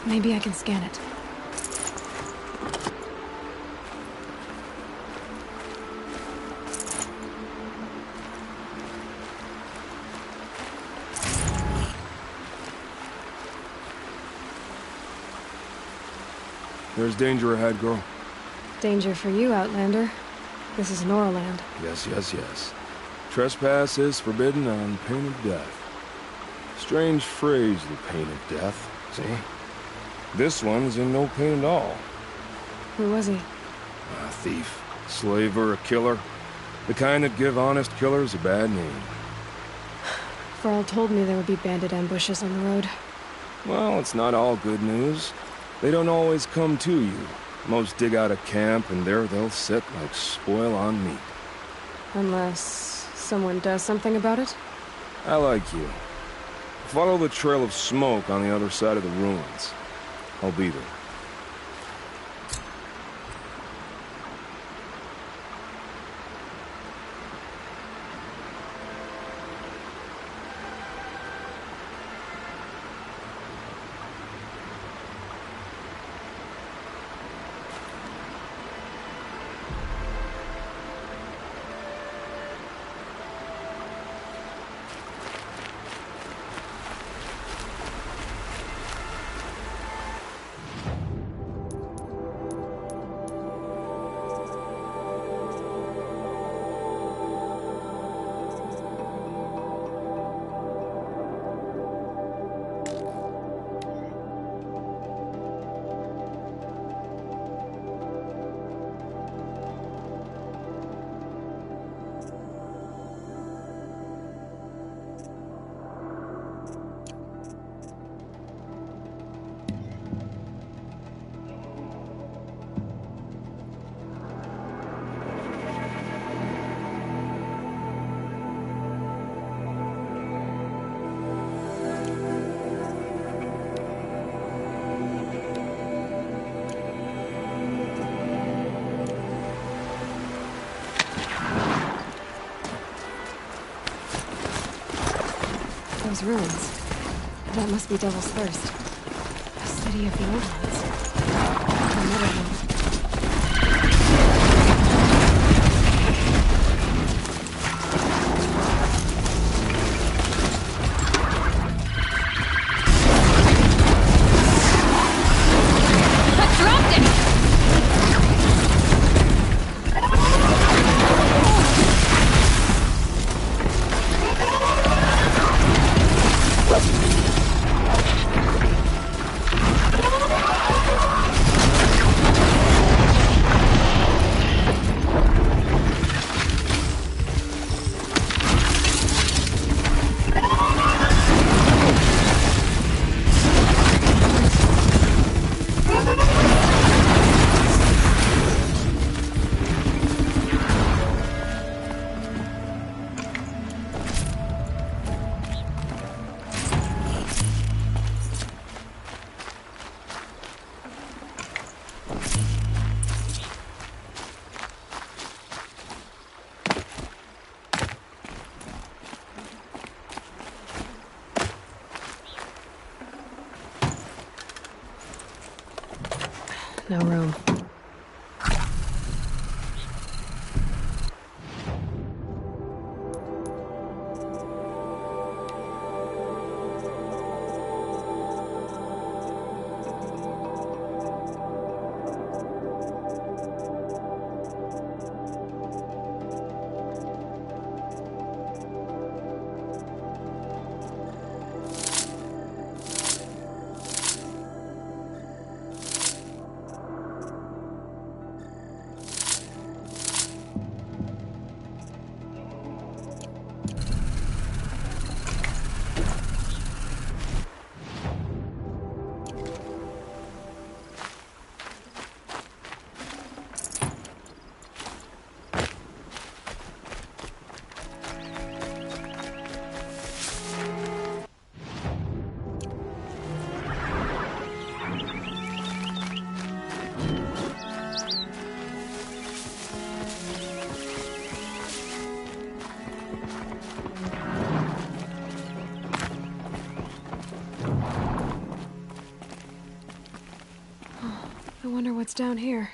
Maybe I can scan it. There's danger ahead, girl. Danger for you, Outlander. This is Norland. Yes, yes, yes. Trespass is forbidden on pain of death. Strange phrase, the pain of death, see? This one's in no pain at all. Who was he? A thief, slaver, a killer. The kind that give honest killers a bad name. Varl told me there would be bandit ambushes on the road. Well, it's not all good news. They don't always come to you. Most dig out a camp, and there they'll sit like spoil on meat. Unless someone does something about it? I like you. Follow the trail of smoke on the other side of the ruins. I'll be there. Those ruins. That must be Devil's Thirst. A city of the old ones. Another one. No room. wonder what's down here.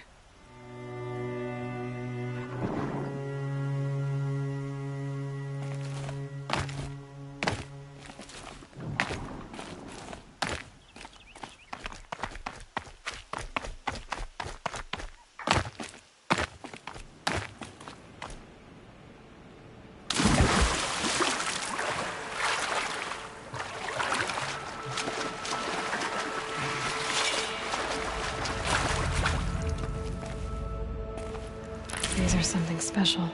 These are something special.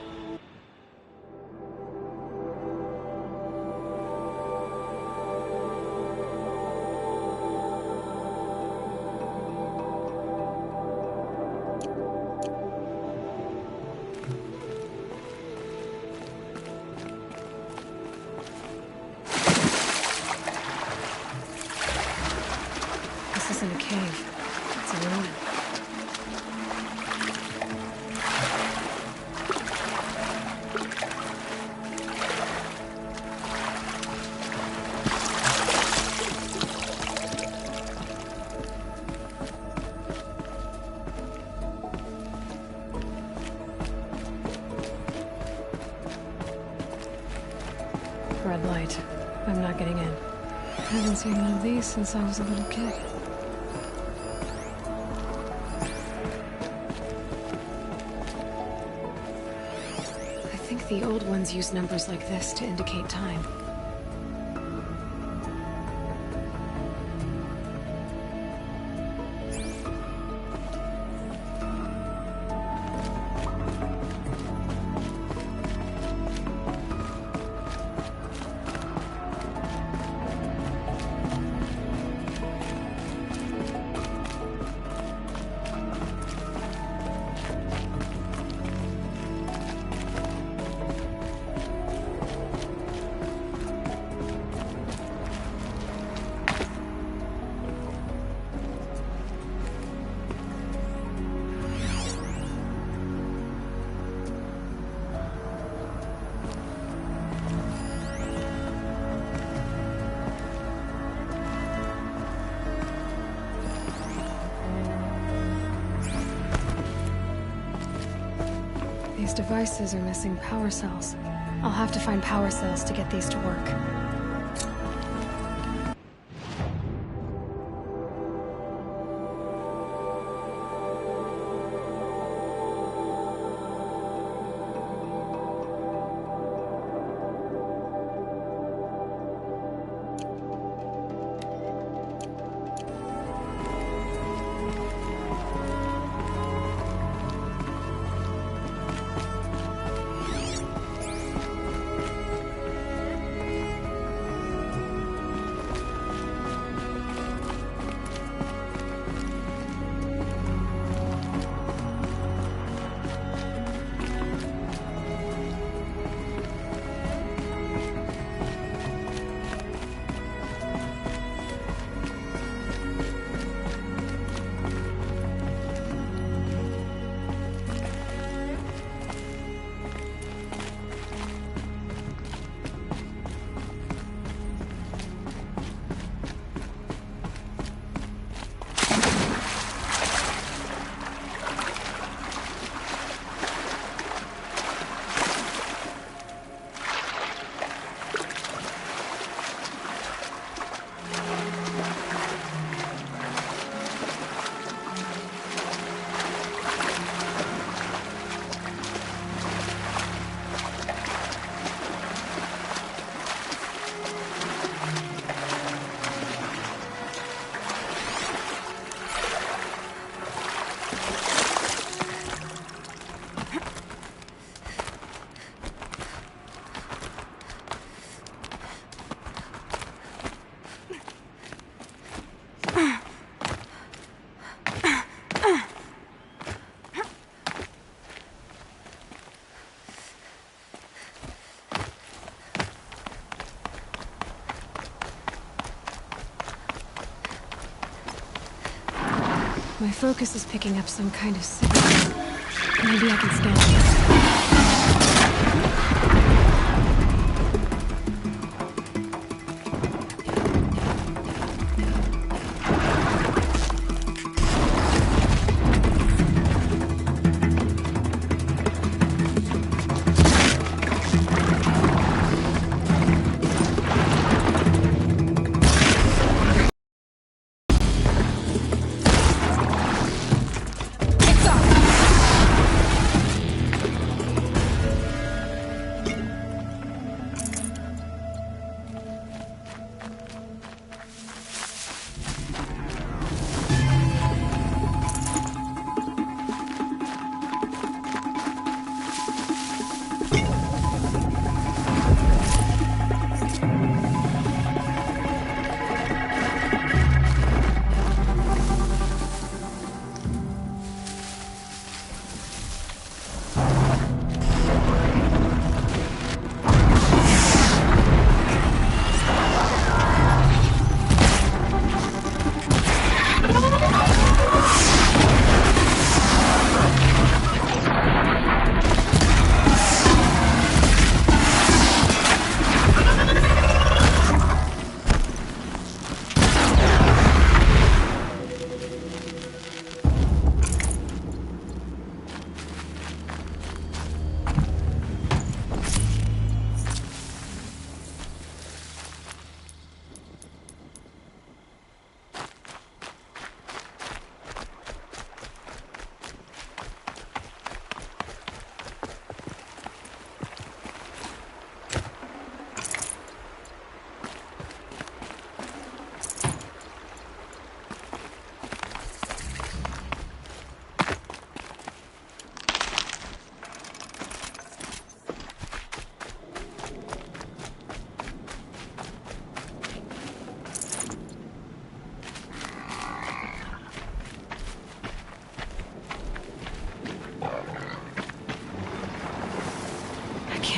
This isn't a cave. It's a ruin. Red light. I'm not getting in. I haven't seen one of these since I was a little kid. I think the old ones used numbers like this to indicate time. These devices are missing power cells. I'll have to find power cells to get these to work. My focus is picking up some kind of signal. Maybe I can scan it.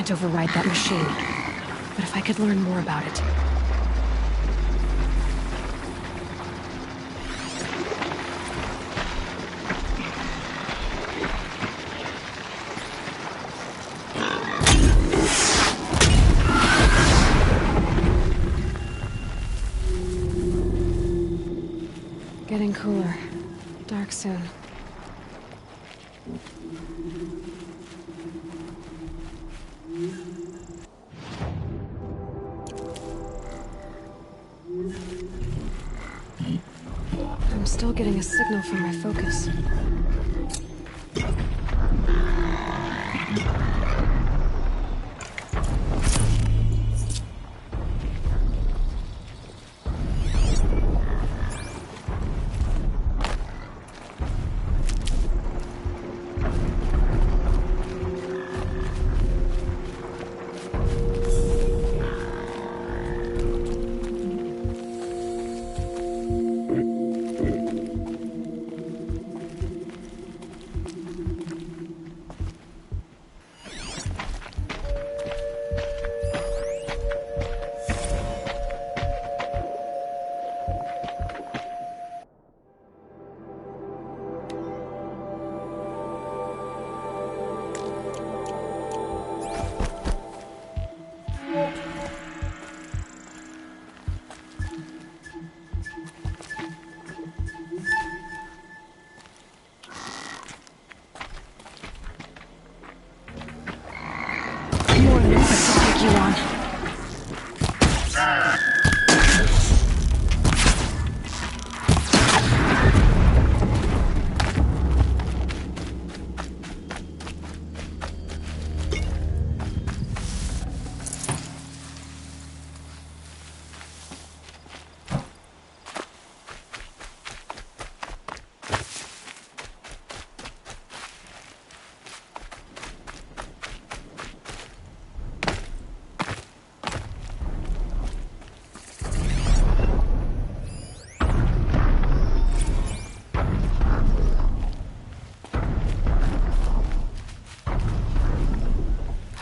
can't override that machine. But if I could learn more about it... Getting cooler. Dark soon. I'm still getting a signal from my focus.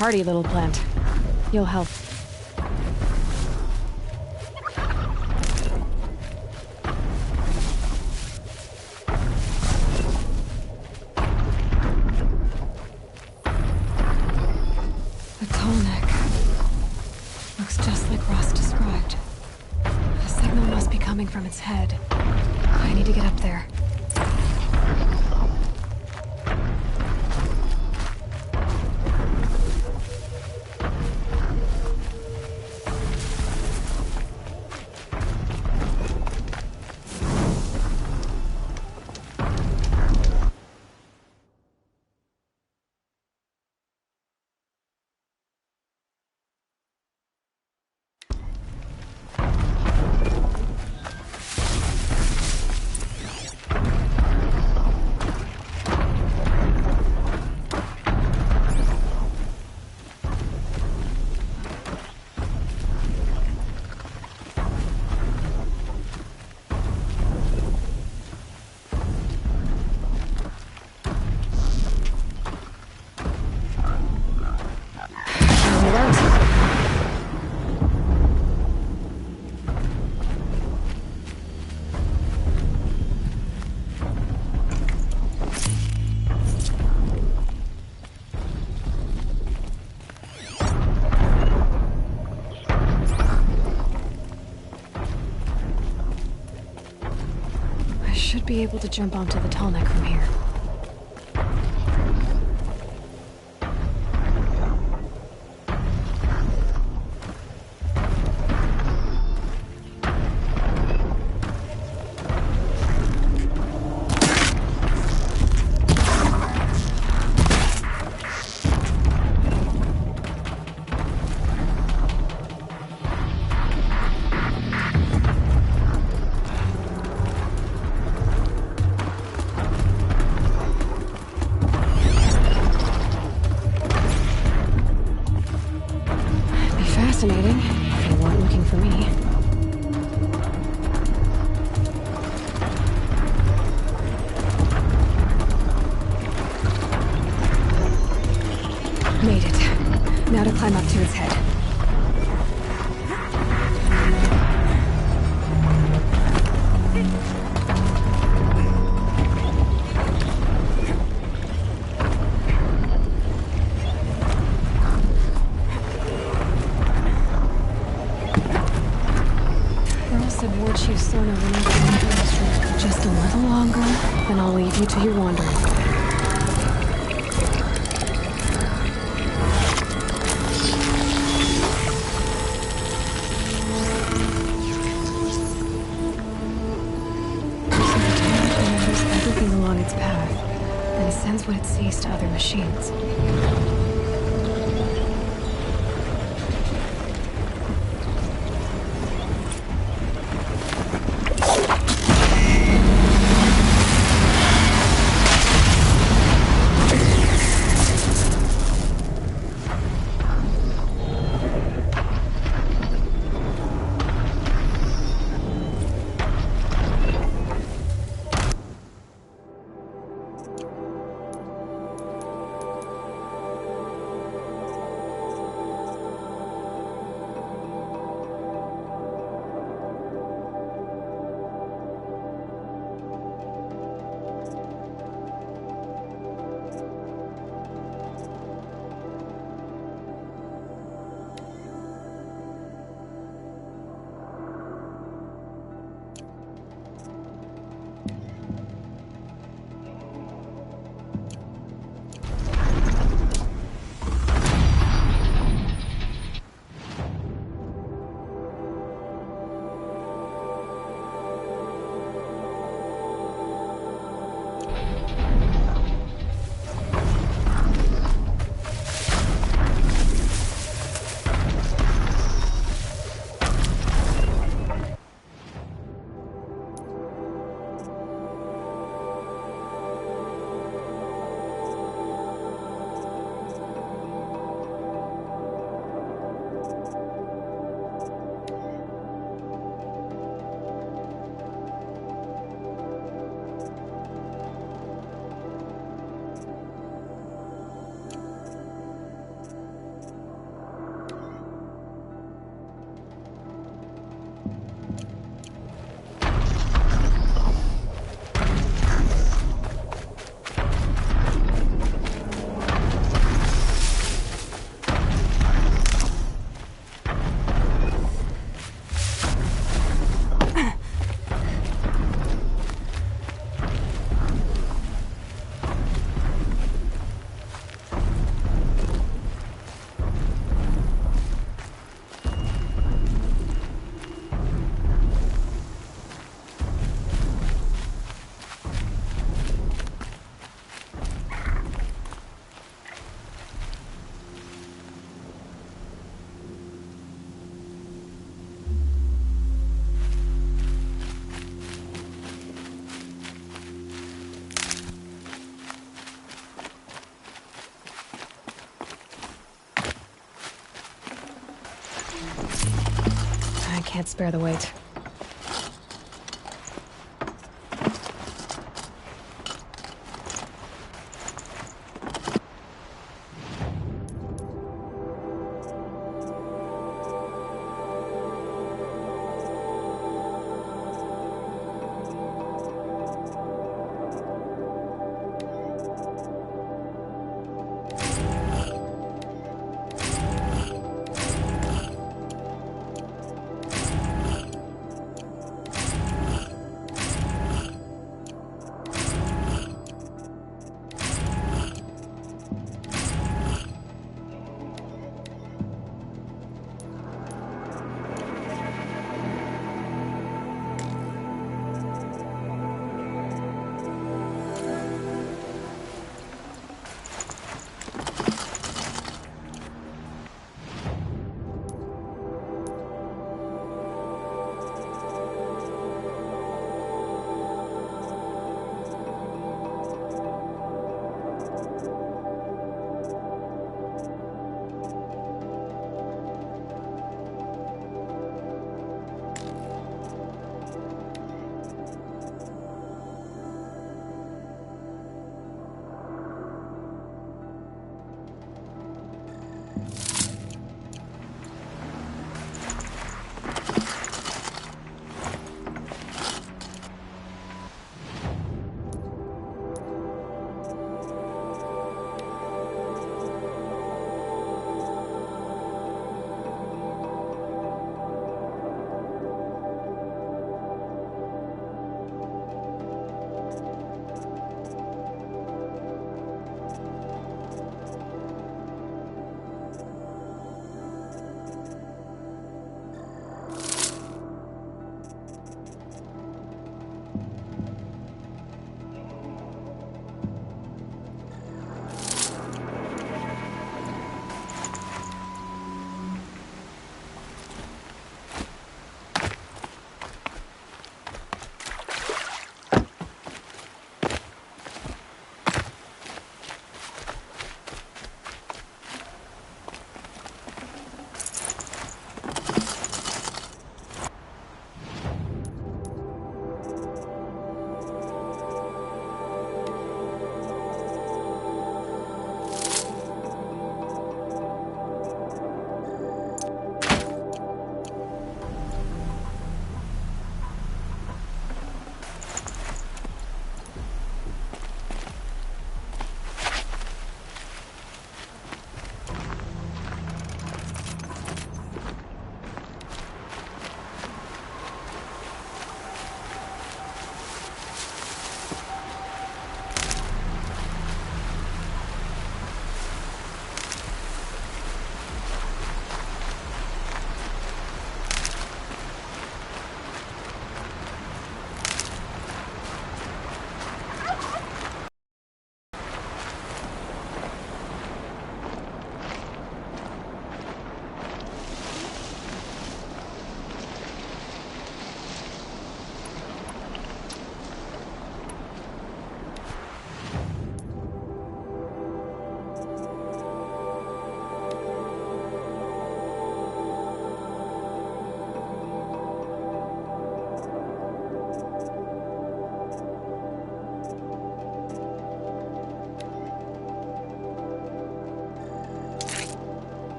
Hardy little plant. You'll help. The tall neck. Looks just like Ross described. The signal must be coming from its head. I need to get up there. Should be able to jump onto the tall neck from here. Fascinating, if you weren't looking for me. Made it. Now to said War Chief Sona went into the industry just a little longer, then I'll leave you to your wandering. Everything along its path, and sends what it sees to other machines. I can't spare the weight.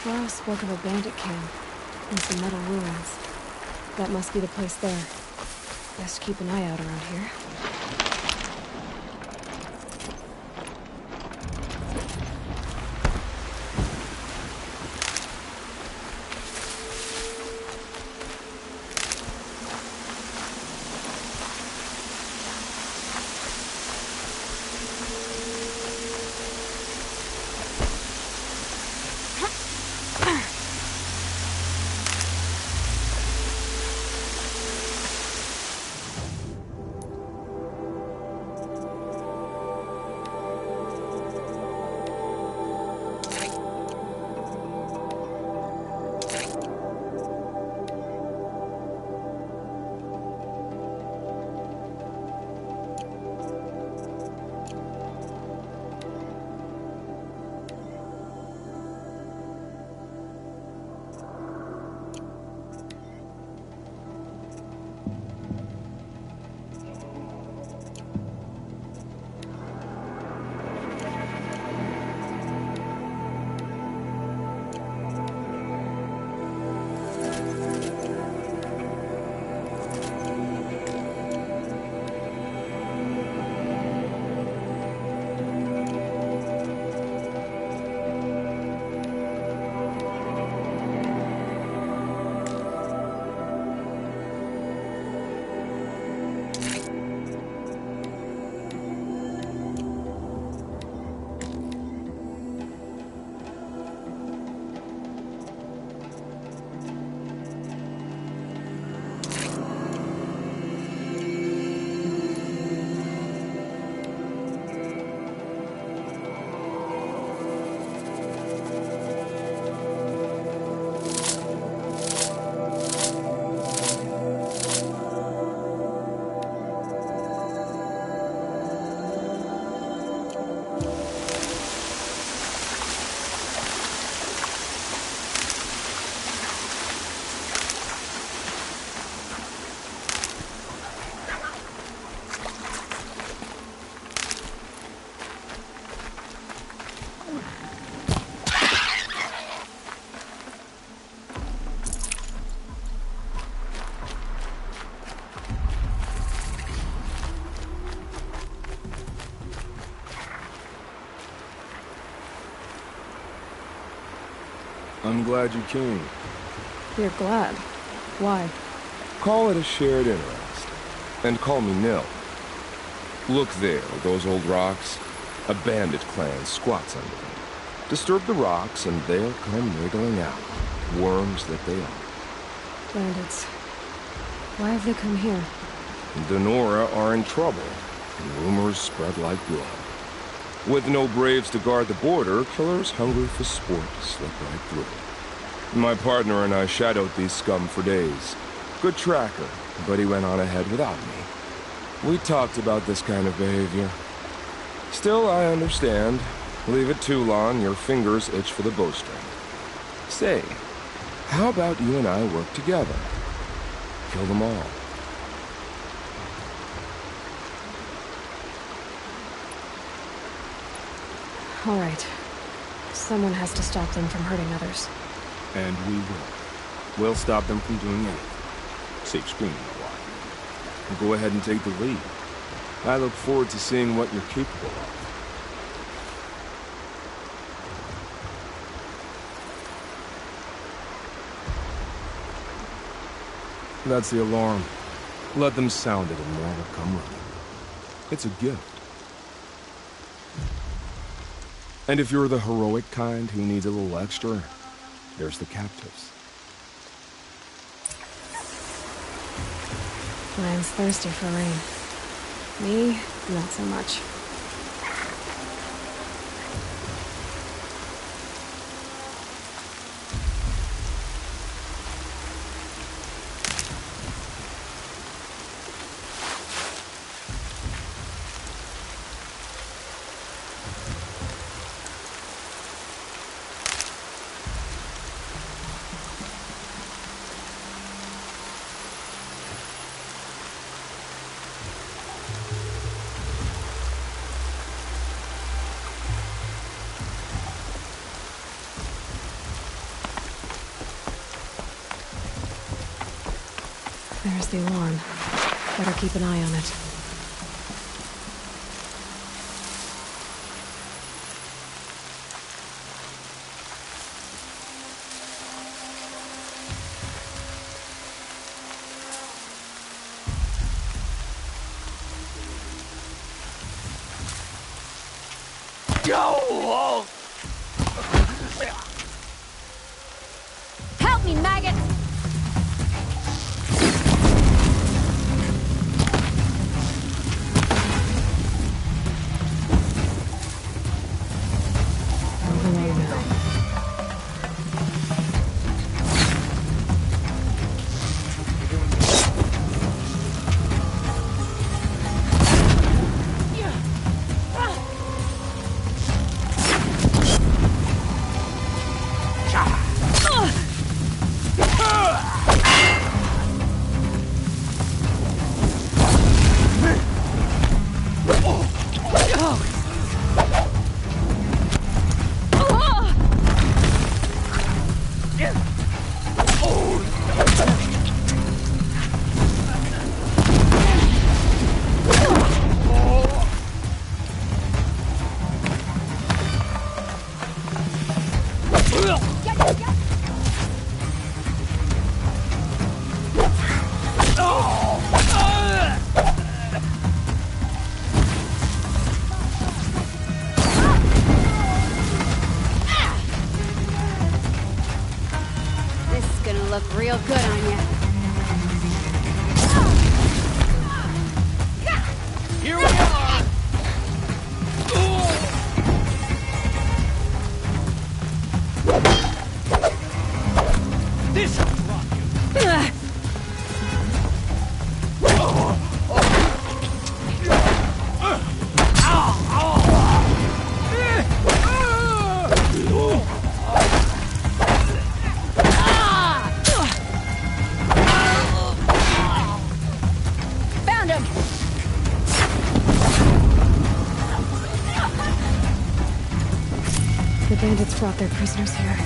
Flora spoke of a bandit camp and some metal ruins. That must be the place there. Best keep an eye out around here. I'm glad you came. You're glad. Why? Call it a shared interest. And call me Nil. Look there, those old rocks. A bandit clan squats under them. Disturb the rocks, and they'll come wriggling out. Worms that they are. Bandits. Why have they come here? Denora are in trouble, and rumors spread like blood. With no braves to guard the border, killers hungry for sport slip right through. My partner and I shadowed these scum for days. Good tracker, but he went on ahead without me. We talked about this kind of behavior. Still, I understand. Leave it too long, your fingers itch for the bowstring. Say, how about you and I work together? Kill them all. All right. Someone has to stop them from hurting others. And we will. We'll stop them from doing anything. Save screaming a while. And go ahead and take the lead. I look forward to seeing what you're capable of. That's the alarm. Let them sound it and more will come running. It's a gift. And if you're the heroic kind who needs a little extra, there's the captives. Lion's thirsty for rain. Me, not so much. There's the alarm. Better keep an eye on it. Help me, maggot! Look real good on you. Here we are! This will rock you! Found him! The bandits brought their prisoners here.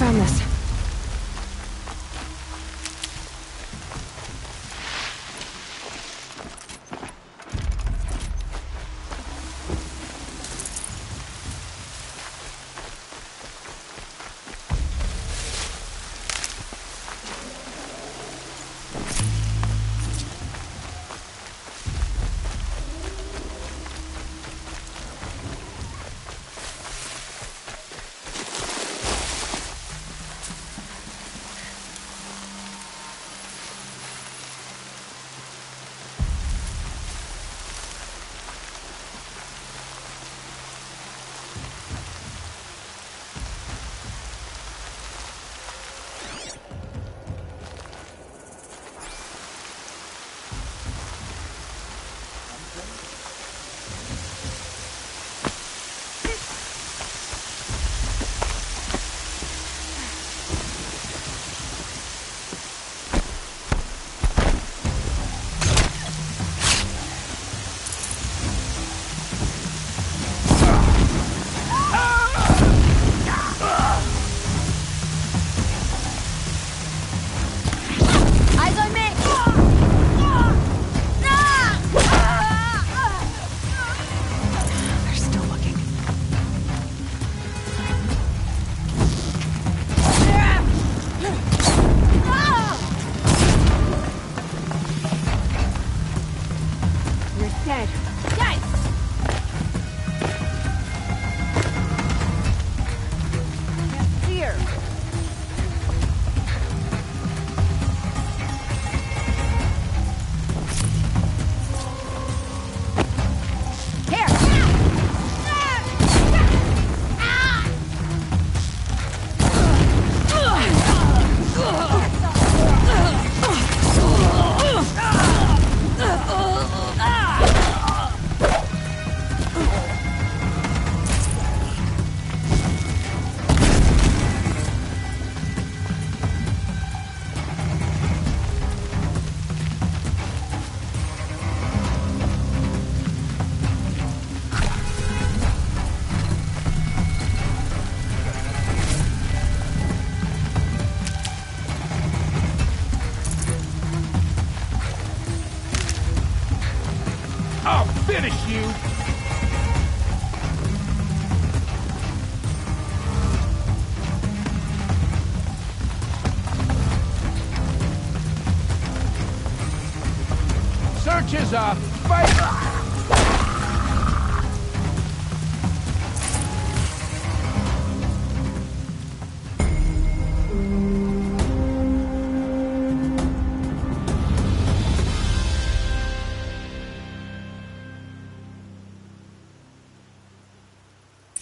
Found this. It's a fight!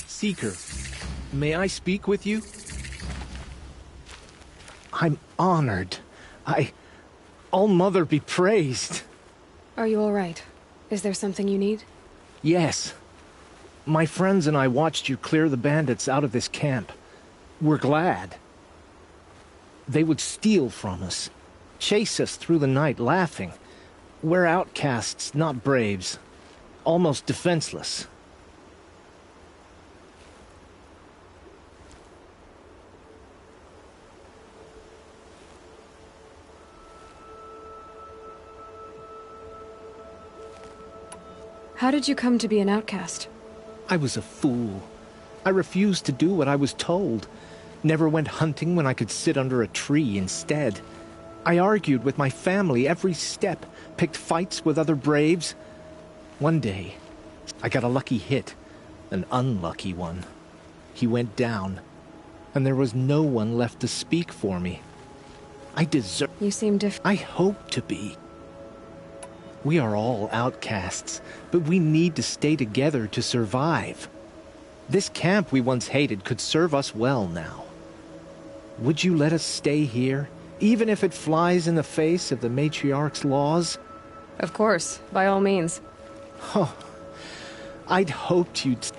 Seeker, may I speak with you? I'm honored. All-Mother be praised. Are you all right? Is there something you need? Yes. My friends and I watched you clear the bandits out of this camp. We're glad. They would steal from us, chase us through the night laughing. We're outcasts, not braves. Almost defenseless. How did you come to be an outcast? I was a fool. I refused to do what I was told. Never went hunting when I could sit under a tree instead. I argued with my family every step, picked fights with other braves. One day, I got a lucky hit, an unlucky one. He went down, and there was no one left to speak for me. I deserve... You seem different. I hope to be. We are all outcasts, but we need to stay together to survive. This camp we once hated could serve us well now. Would you let us stay here, even if it flies in the face of the Matriarch's laws? Of course, by all means. Oh, I'd hoped you'd...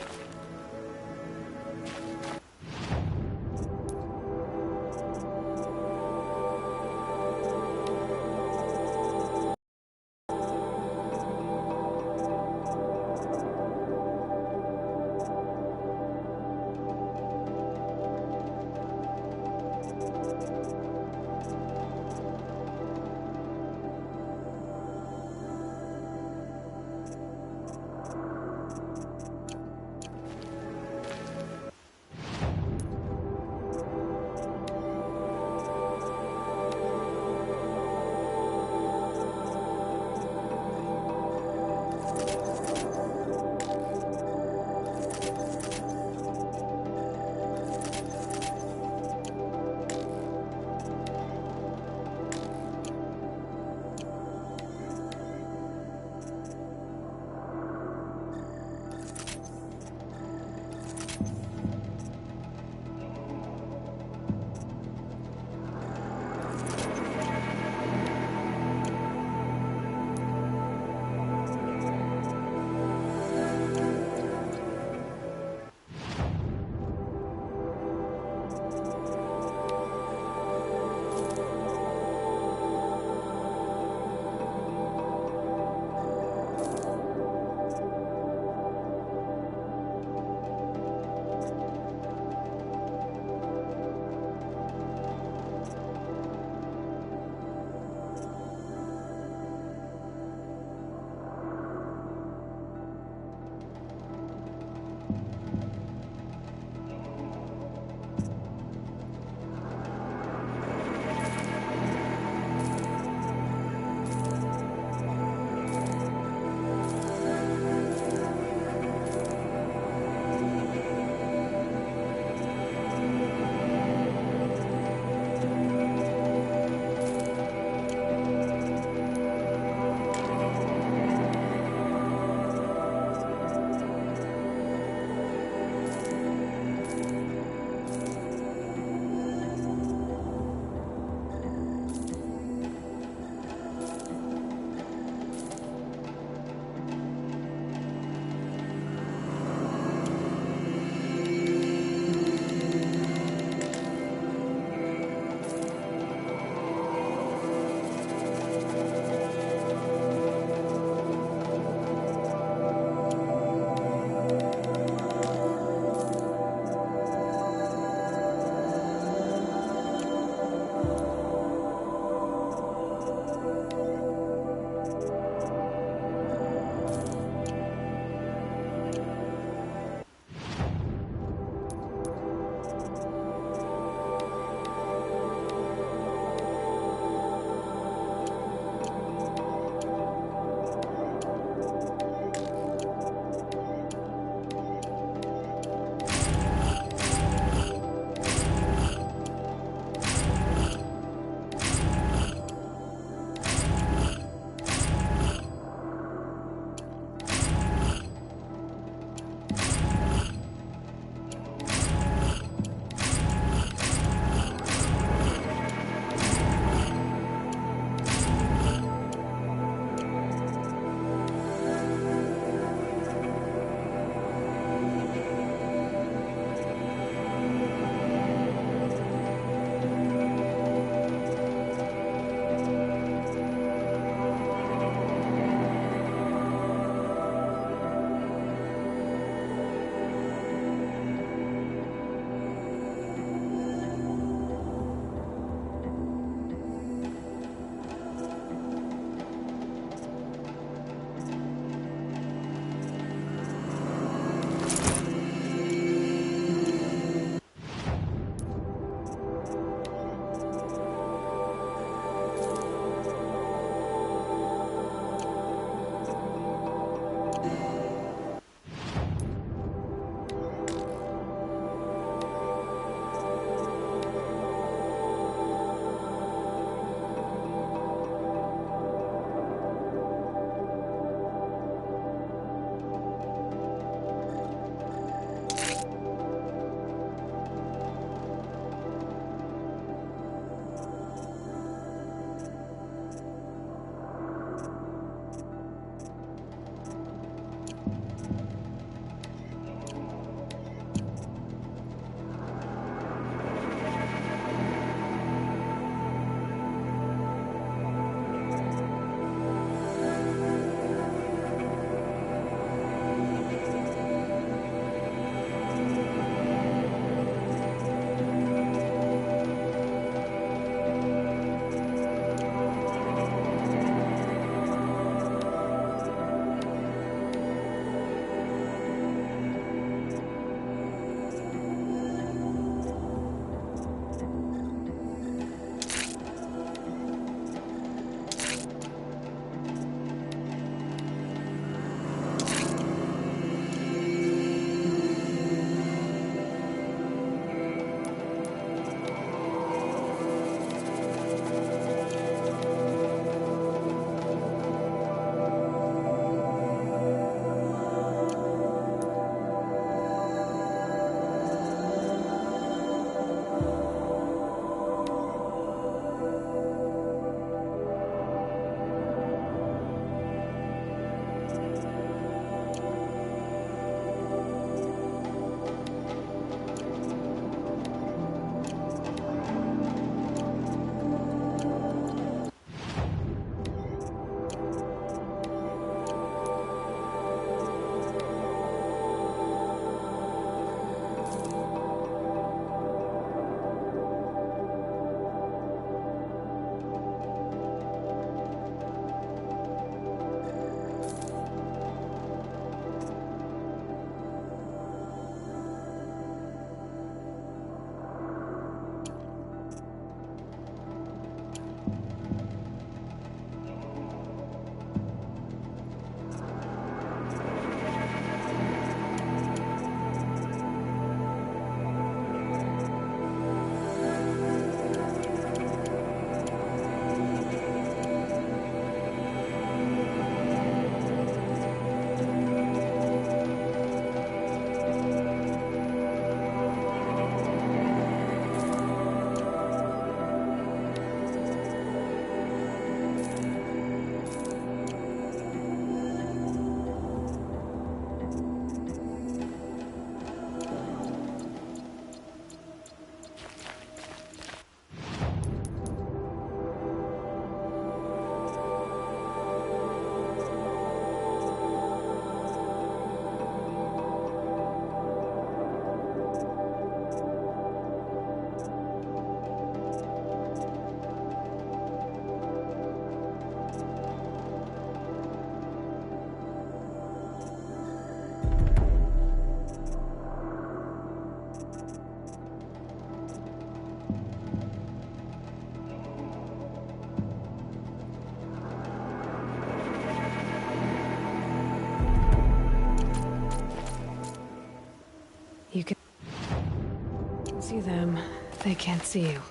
see them, they can't see you.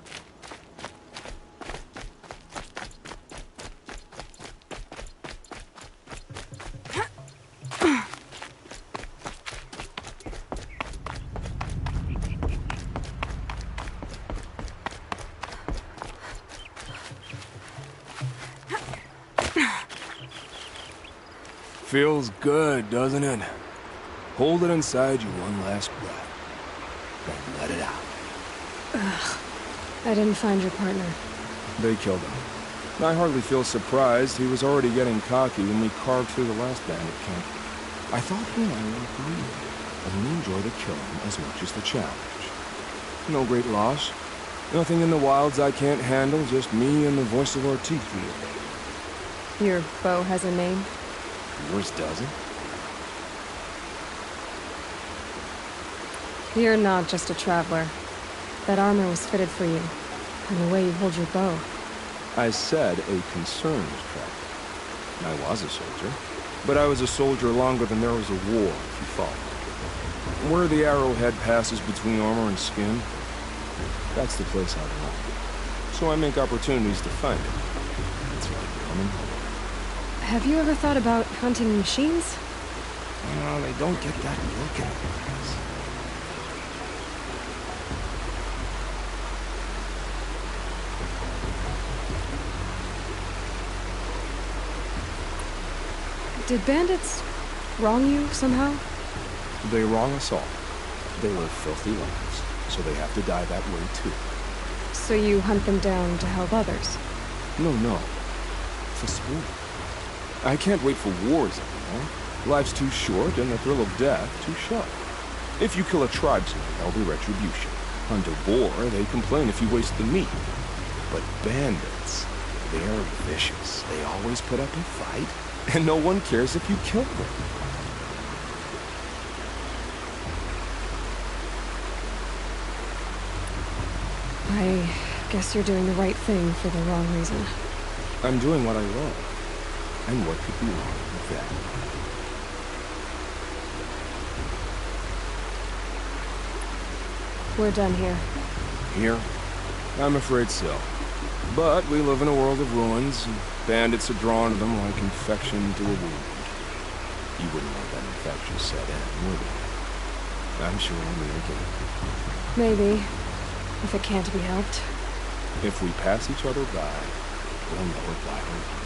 Feels good, doesn't it? Hold it inside you one last breath. Then let it out. Ugh. I didn't find your partner. They killed him. I hardly feel surprised. He was already getting cocky when we carved through the last bandit camp. I thought he and I were agreed. Only enjoy the killing as much as the challenge. No great loss. Nothing in the wilds I can't handle, just me and the voice of our teeth wheel. Your bow has a name? Yours doesn't? You're not just a traveler. That armor was fitted for you. And the way you hold your bow. I said a concerned traveler. I was a soldier. But I was a soldier longer than there was a war, if you follow. Where the arrowhead passes between armor and skin, that's the place I belong. So I make opportunities to find it. It's like coming home. Have you ever thought about hunting machines? No, they don't get that look in their eyes. Did bandits wrong you somehow? They wrong us all. They live filthy lives, so they have to die that way too. So you hunt them down to help others? No. For sport. I can't wait for wars anymore. Life's too short and the thrill of death too sharp. If you kill a tribesman, there'll be retribution. Hunt a boar, they complain if you waste the meat. But bandits, they're vicious. They always put up a fight, and no one cares if you kill them. I guess you're doing the right thing for the wrong reason. I'm doing what I love. And what could be wrong with that? We're done here. Here? I'm afraid so. But we live in a world of ruins, and bandits are drawn to them like infection to a wound. You wouldn't let that infection set in, would you? I'm sure we'll meet again. Maybe. If it can't be helped. If we pass each other by, we'll know it by our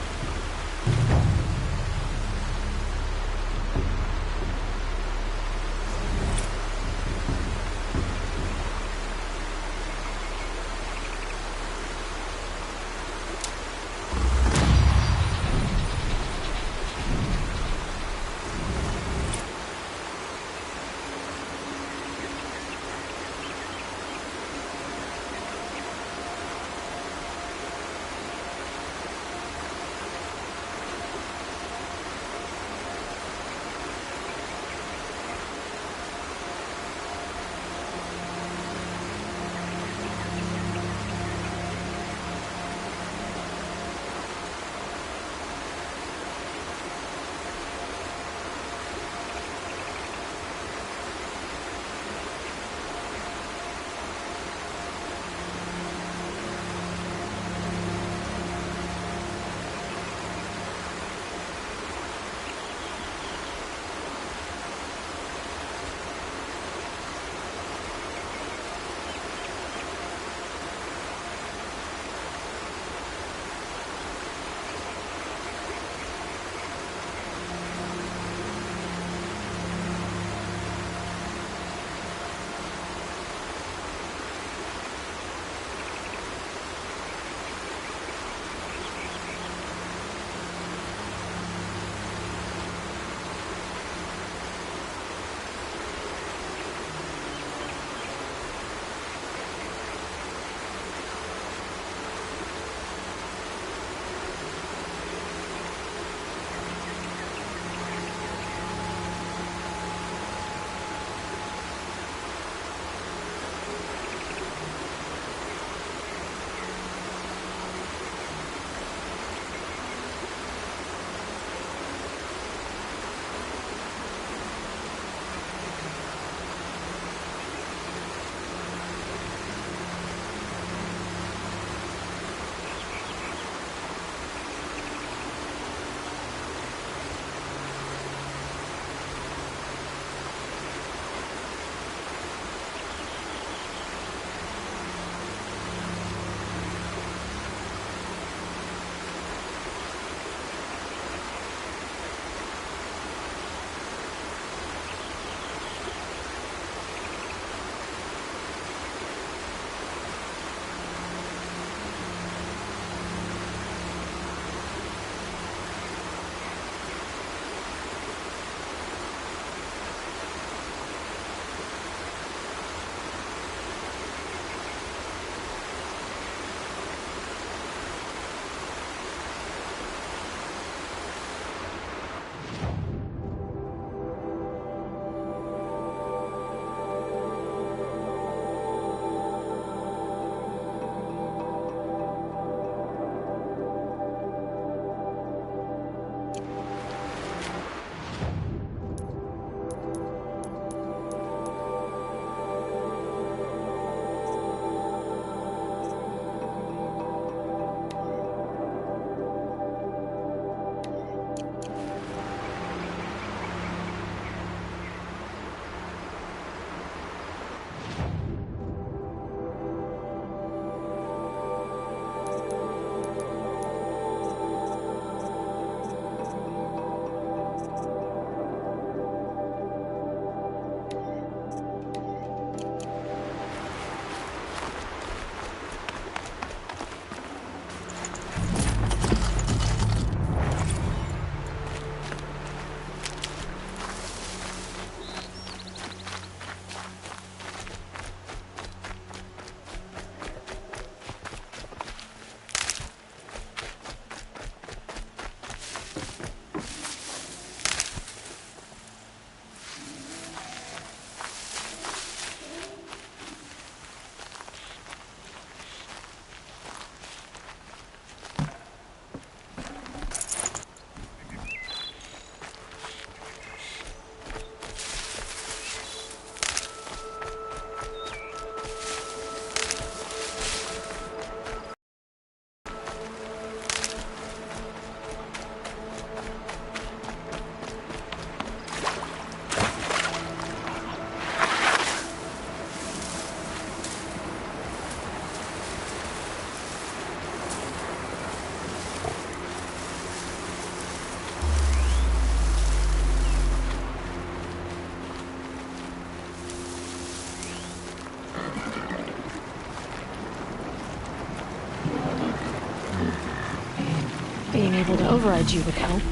Being able to override you would help.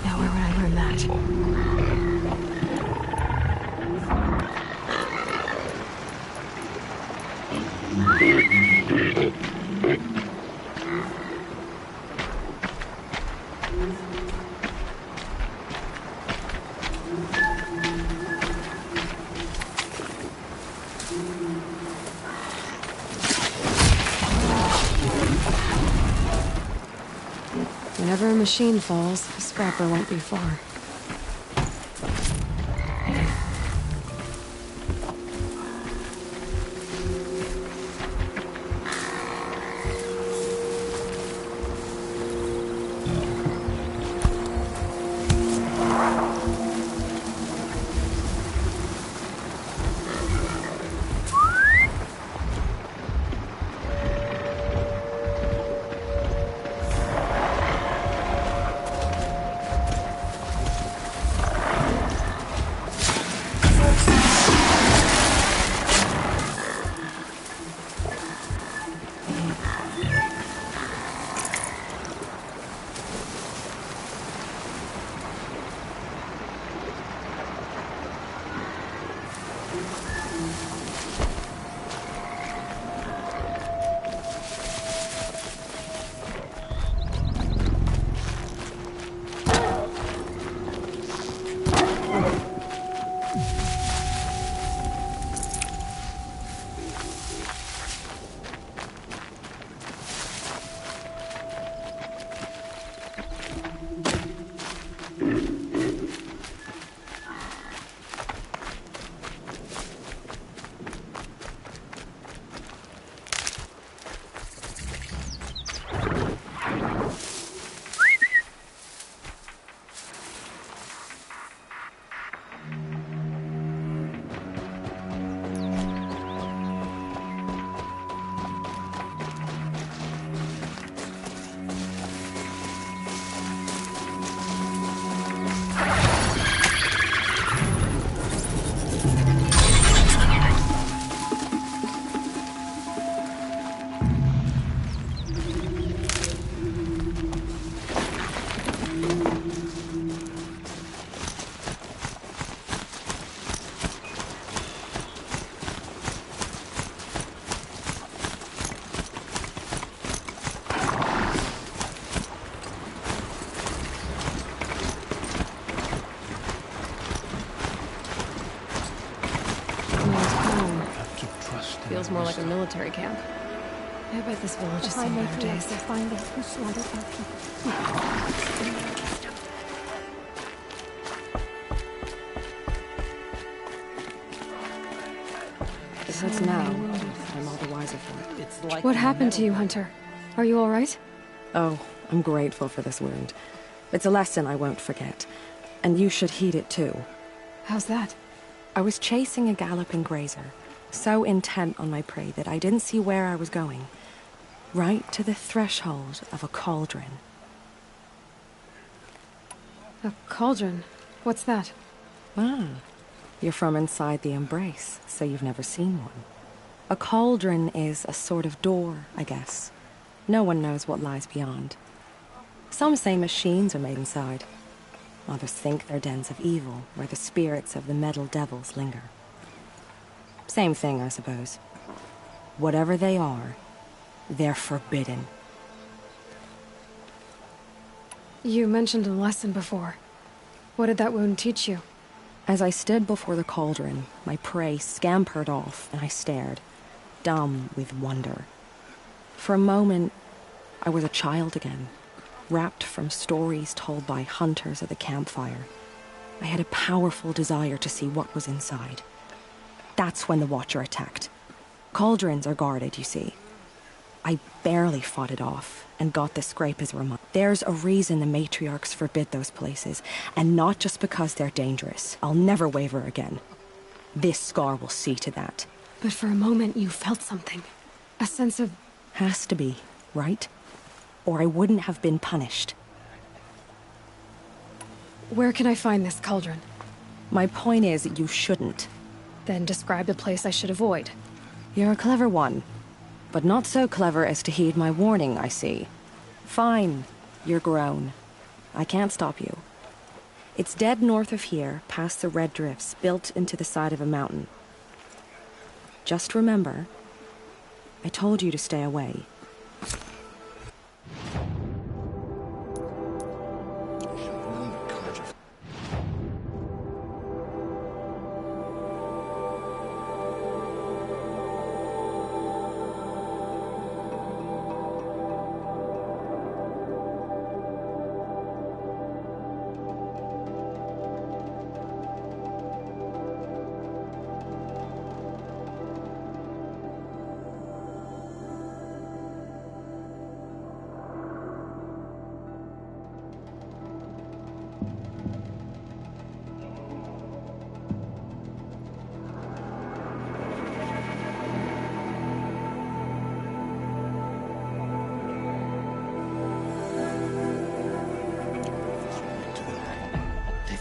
Now where would I learn that? Whenever a machine falls, a scrapper won't be far. Feels more like a military camp. I bet this village has seen better days. Finding who slaughtered our people. It hurts now. I'm all the wiser for it. What happened to you, Hunter? Are you all right? Oh, I'm grateful for this wound. It's a lesson I won't forget. And you should heed it too. How's that? I was chasing a galloping grazer, so intent on my prey that I didn't see where I was going. Right to the threshold of a cauldron. A cauldron? What's that? Ah, you're from inside the Embrace, so you've never seen one. A cauldron is a sort of door, I guess. No one knows what lies beyond. Some say machines are made inside. Others think they're dens of evil, where the spirits of the metal devils linger. Same thing, I suppose. Whatever they are, they're forbidden. You mentioned a lesson before. What did that wound teach you? As I stood before the cauldron, my prey scampered off, and I stared, dumb with wonder. For a moment, I was a child again, wrapped from stories told by hunters at the campfire. I had a powerful desire to see what was inside. That's when the Watcher attacked. Cauldrons are guarded, you see. I barely fought it off, and got the scrape as a reminder. There's a reason the matriarchs forbid those places, and not just because they're dangerous. I'll never waver again. This scar will see to that. But for a moment you felt something. A sense of... Has to be, right? Or I wouldn't have been punished. Where can I find this cauldron? My point is, you shouldn't. Then describe the place I should avoid. You're a clever one. But not so clever as to heed my warning, I see. Fine. You're grown. I can't stop you. It's dead north of here, past the red drifts, built into the side of a mountain. Just remember, I told you to stay away.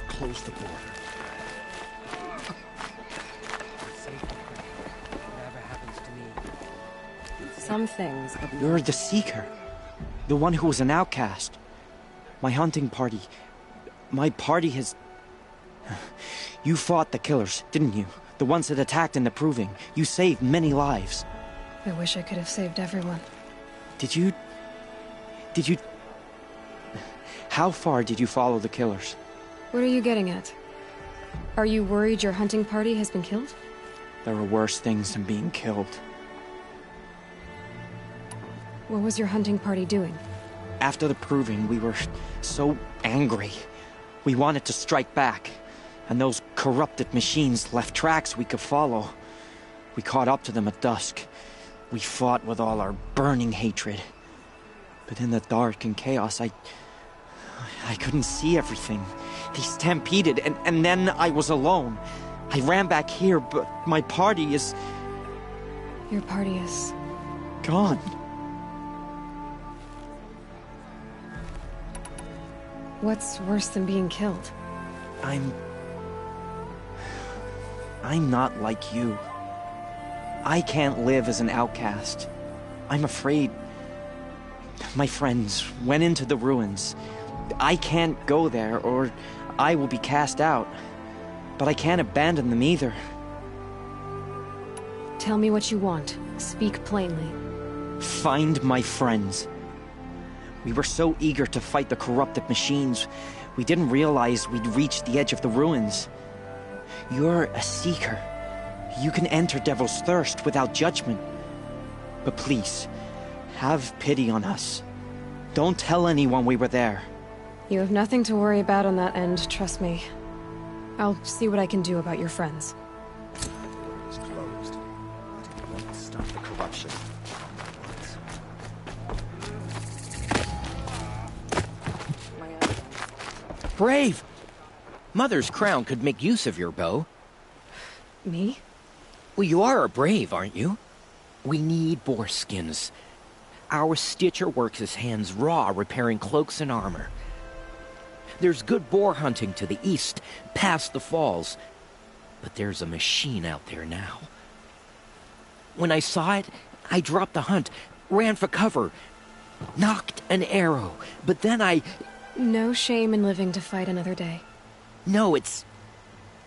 Close the border. Some things... You're the Seeker. The one who was an outcast. My hunting party. My party has... You fought the killers, didn't you? The ones that attacked in the Proving. You saved many lives. I wish I could have saved everyone. Did you... How far did you follow the killers? What are you getting at? Are you worried your hunting party has been killed? There are worse things than being killed. What was your hunting party doing? After the Proving, we were so angry. We wanted to strike back. And those corrupted machines left tracks we could follow. We caught up to them at dusk. We fought with all our burning hatred. But in the dark and chaos, I couldn't see everything. They stampeded, and then I was alone. I ran back here, but my party is... Your party is... gone. What's worse than being killed? I'm not like you. I can't live as an outcast. I'm afraid... My friends went into the ruins. I can't go there, or I will be cast out. But I can't abandon them either. Tell me what you want. Speak plainly. Find my friends. We were so eager to fight the corrupted machines, we didn't realize we'd reached the edge of the ruins. You're a seeker. You can enter Devil's Thirst without judgment. But please, have pity on us. Don't tell anyone we were there. You have nothing to worry about on that end, trust me. I'll see what I can do about your friends. It's closed. Stop the corruption. Brave! Mother's crown could make use of your bow. Me? Well, you are a brave, aren't you? We need boar skins. Our stitcher works his hands raw repairing cloaks and armor. There's good boar hunting to the east, past the falls. But there's a machine out there now. When I saw it, I dropped the hunt, ran for cover, knocked an arrow, but then I... No shame in living to fight another day. No, it's...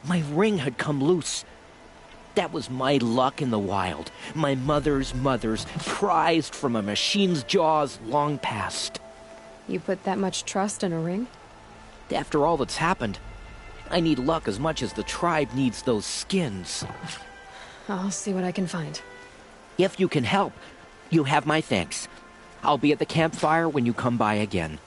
My ring had come loose. That was my luck in the wild. My mother's prized from a machine's jaws long past. You put that much trust in a ring? After all that's happened, I need luck as much as the tribe needs those skins. I'll see what I can find. If you can help, you have my thanks. I'll be at the campfire when you come by again.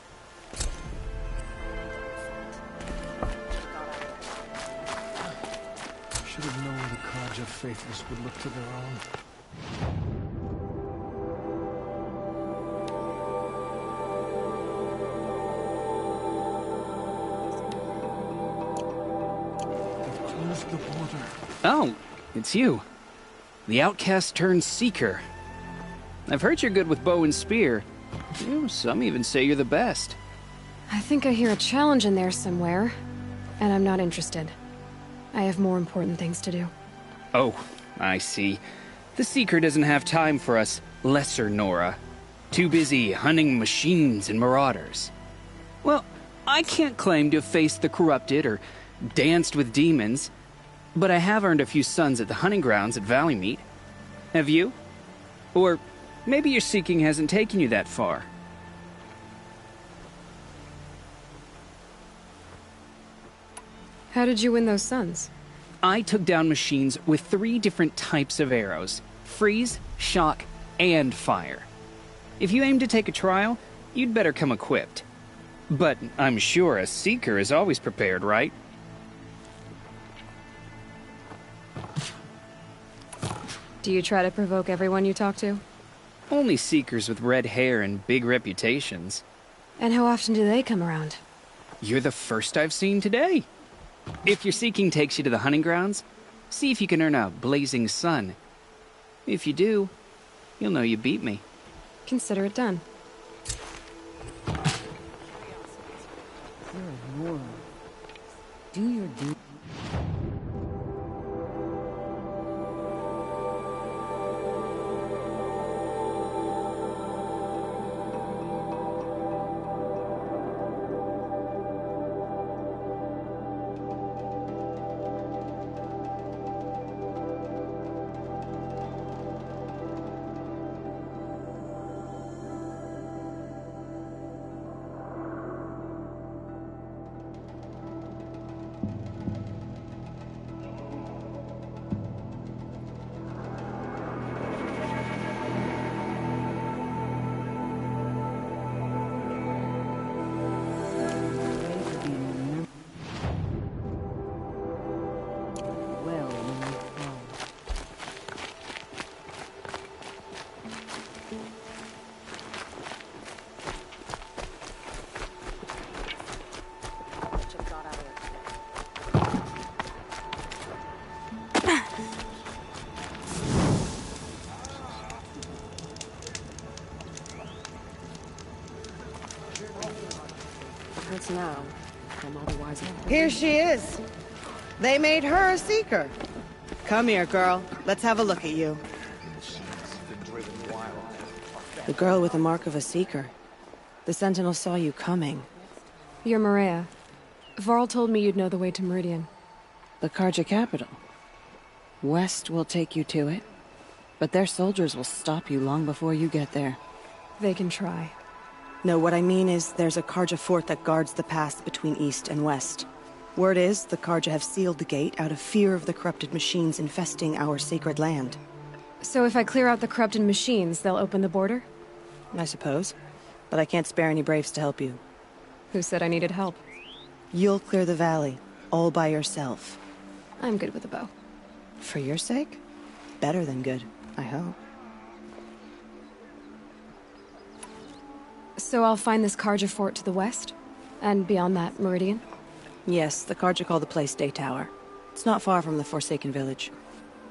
Should have known the Kraja faithless would look to their own. The border. Oh, it's you. The outcast turned seeker. I've heard you're good with bow and spear. Some even say you're the best. I think I hear a challenge in there somewhere, and I'm not interested. I have more important things to do. Oh, I see. The seeker doesn't have time for us lesser Nora. Too busy hunting machines and marauders. Well, I can't claim to have faced the corrupted or danced with demons, but I have earned a few sons at the hunting grounds at Valley Meet. Have you? Or maybe your seeking hasn't taken you that far. How did you win those sons? I took down machines with 3 different types of arrows: freeze, shock, and fire. If you aim to take a trial, you'd better come equipped. But I'm sure a seeker is always prepared, right? Do you try to provoke everyone you talk to? Only seekers with red hair and big reputations. And how often do they come around? You're the first I've seen today. If your seeking takes you to the hunting grounds, see if you can earn a blazing sun. If you do, you'll know you beat me. Consider it done. You're a moron. Do your duty. It's now. I'm otherwise. Here she is. They made her a seeker. Come here, girl. Let's have a look at you. The girl with the mark of a seeker. The Sentinel saw you coming. You're Maria. Varl told me you'd know the way to Meridian. The Carja capital. West will take you to it, but their soldiers will stop you long before you get there. They can try. No, what I mean is there's a Carja fort that guards the pass between east and west. Word is the Carja have sealed the gate out of fear of the corrupted machines infesting our sacred land. So if I clear out the corrupted machines, they'll open the border? I suppose. But I can't spare any braves to help you. Who said I needed help? You'll clear the valley, all by yourself. I'm good with a bow. For your sake? Better than good, I hope. So I'll find this Carja fort to the west? And beyond that, Meridian? Yes, the Carja call the place Day Tower. It's not far from the Forsaken Village.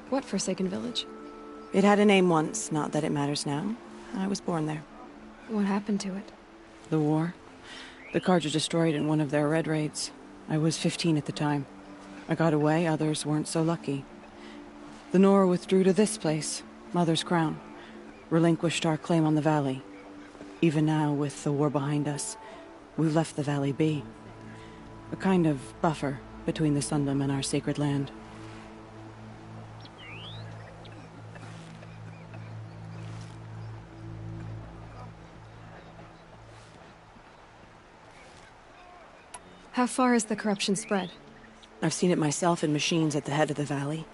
What Forsaken Village? It had a name once, not that it matters now. I was born there. What happened to it? The war. The Carja destroyed in one of their red raids. I was 15 at the time. I got away, others weren't so lucky. The Nora withdrew to this place, Mother's Crown. Relinquished our claim on the valley. Even now, with the war behind us, we've left the valley be. A kind of buffer between the Sundom and our sacred land. How far has the corruption spread? I've seen it myself in machines at the head of the valley,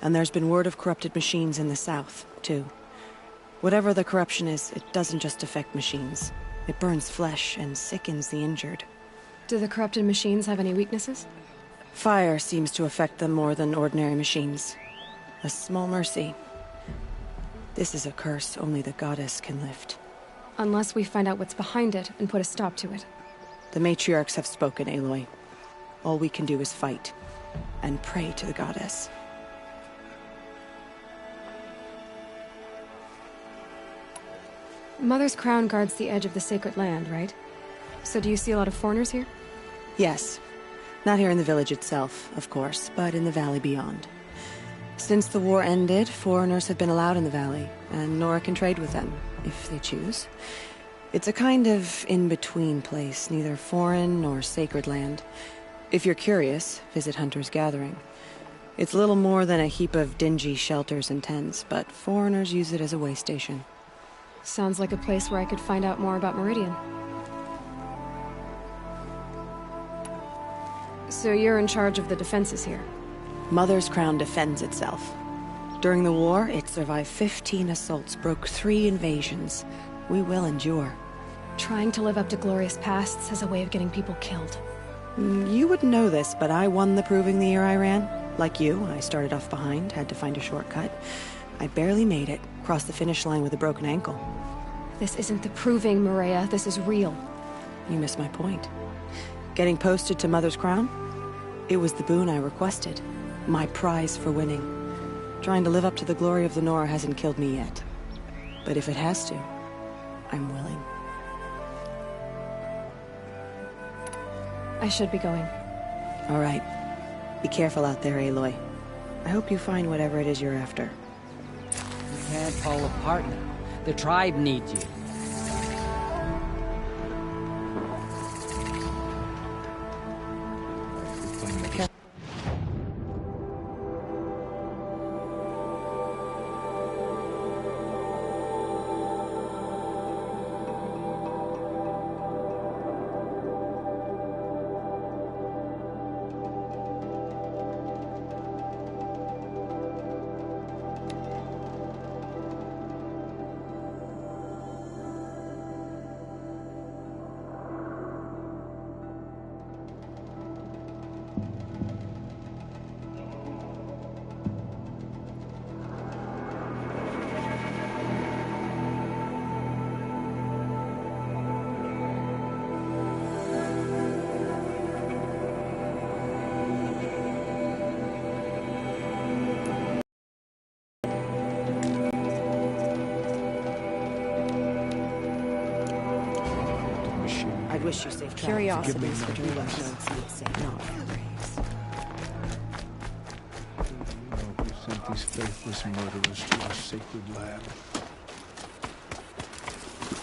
and there's been word of corrupted machines in the south, too. Whatever the corruption is, it doesn't just affect machines. It burns flesh and sickens the injured. Do the corrupted machines have any weaknesses? Fire seems to affect them more than ordinary machines. A small mercy. This is a curse only the goddess can lift. Unless we find out what's behind it and put a stop to it. The matriarchs have spoken, Aloy. All we can do is fight, and pray to the goddess. Mother's Crown guards the edge of the sacred land, right? So do you see a lot of foreigners here? Yes. Not here in the village itself, of course, but in the valley beyond. Since the war ended, foreigners have been allowed in the valley, and Nora can trade with them, if they choose. It's a kind of in-between place, neither foreign nor sacred land. If you're curious, visit Hunter's Gathering. It's little more than a heap of dingy shelters and tents, but foreigners use it as a way station. Sounds like a place where I could find out more about Meridian. So you're in charge of the defenses here? Mother's Crown defends itself. During the war, it survived 15 assaults, broke 3 invasions. We will endure. Trying to live up to glorious pasts as a way of getting people killed. You wouldn't know this, but I won the proving the year I ran. Like you, I started off behind, had to find a shortcut. I barely made it, crossed the finish line with a broken ankle. This isn't the proving, Maria. This is real. You missed my point. Getting posted to Mother's Crown? It was the boon I requested. My prize for winning. Trying to live up to the glory of the Nora hasn't killed me yet. But if it has to, I'm willing. I should be going. All right. Be careful out there, Aloy. I hope you find whatever it is you're after. You can't fall apart now. The tribe needs you. I'd wish you safe travels. Curiosity is for Not graves. You sent these faithless murderers to our sacred land.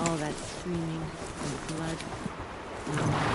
All that screaming and blood.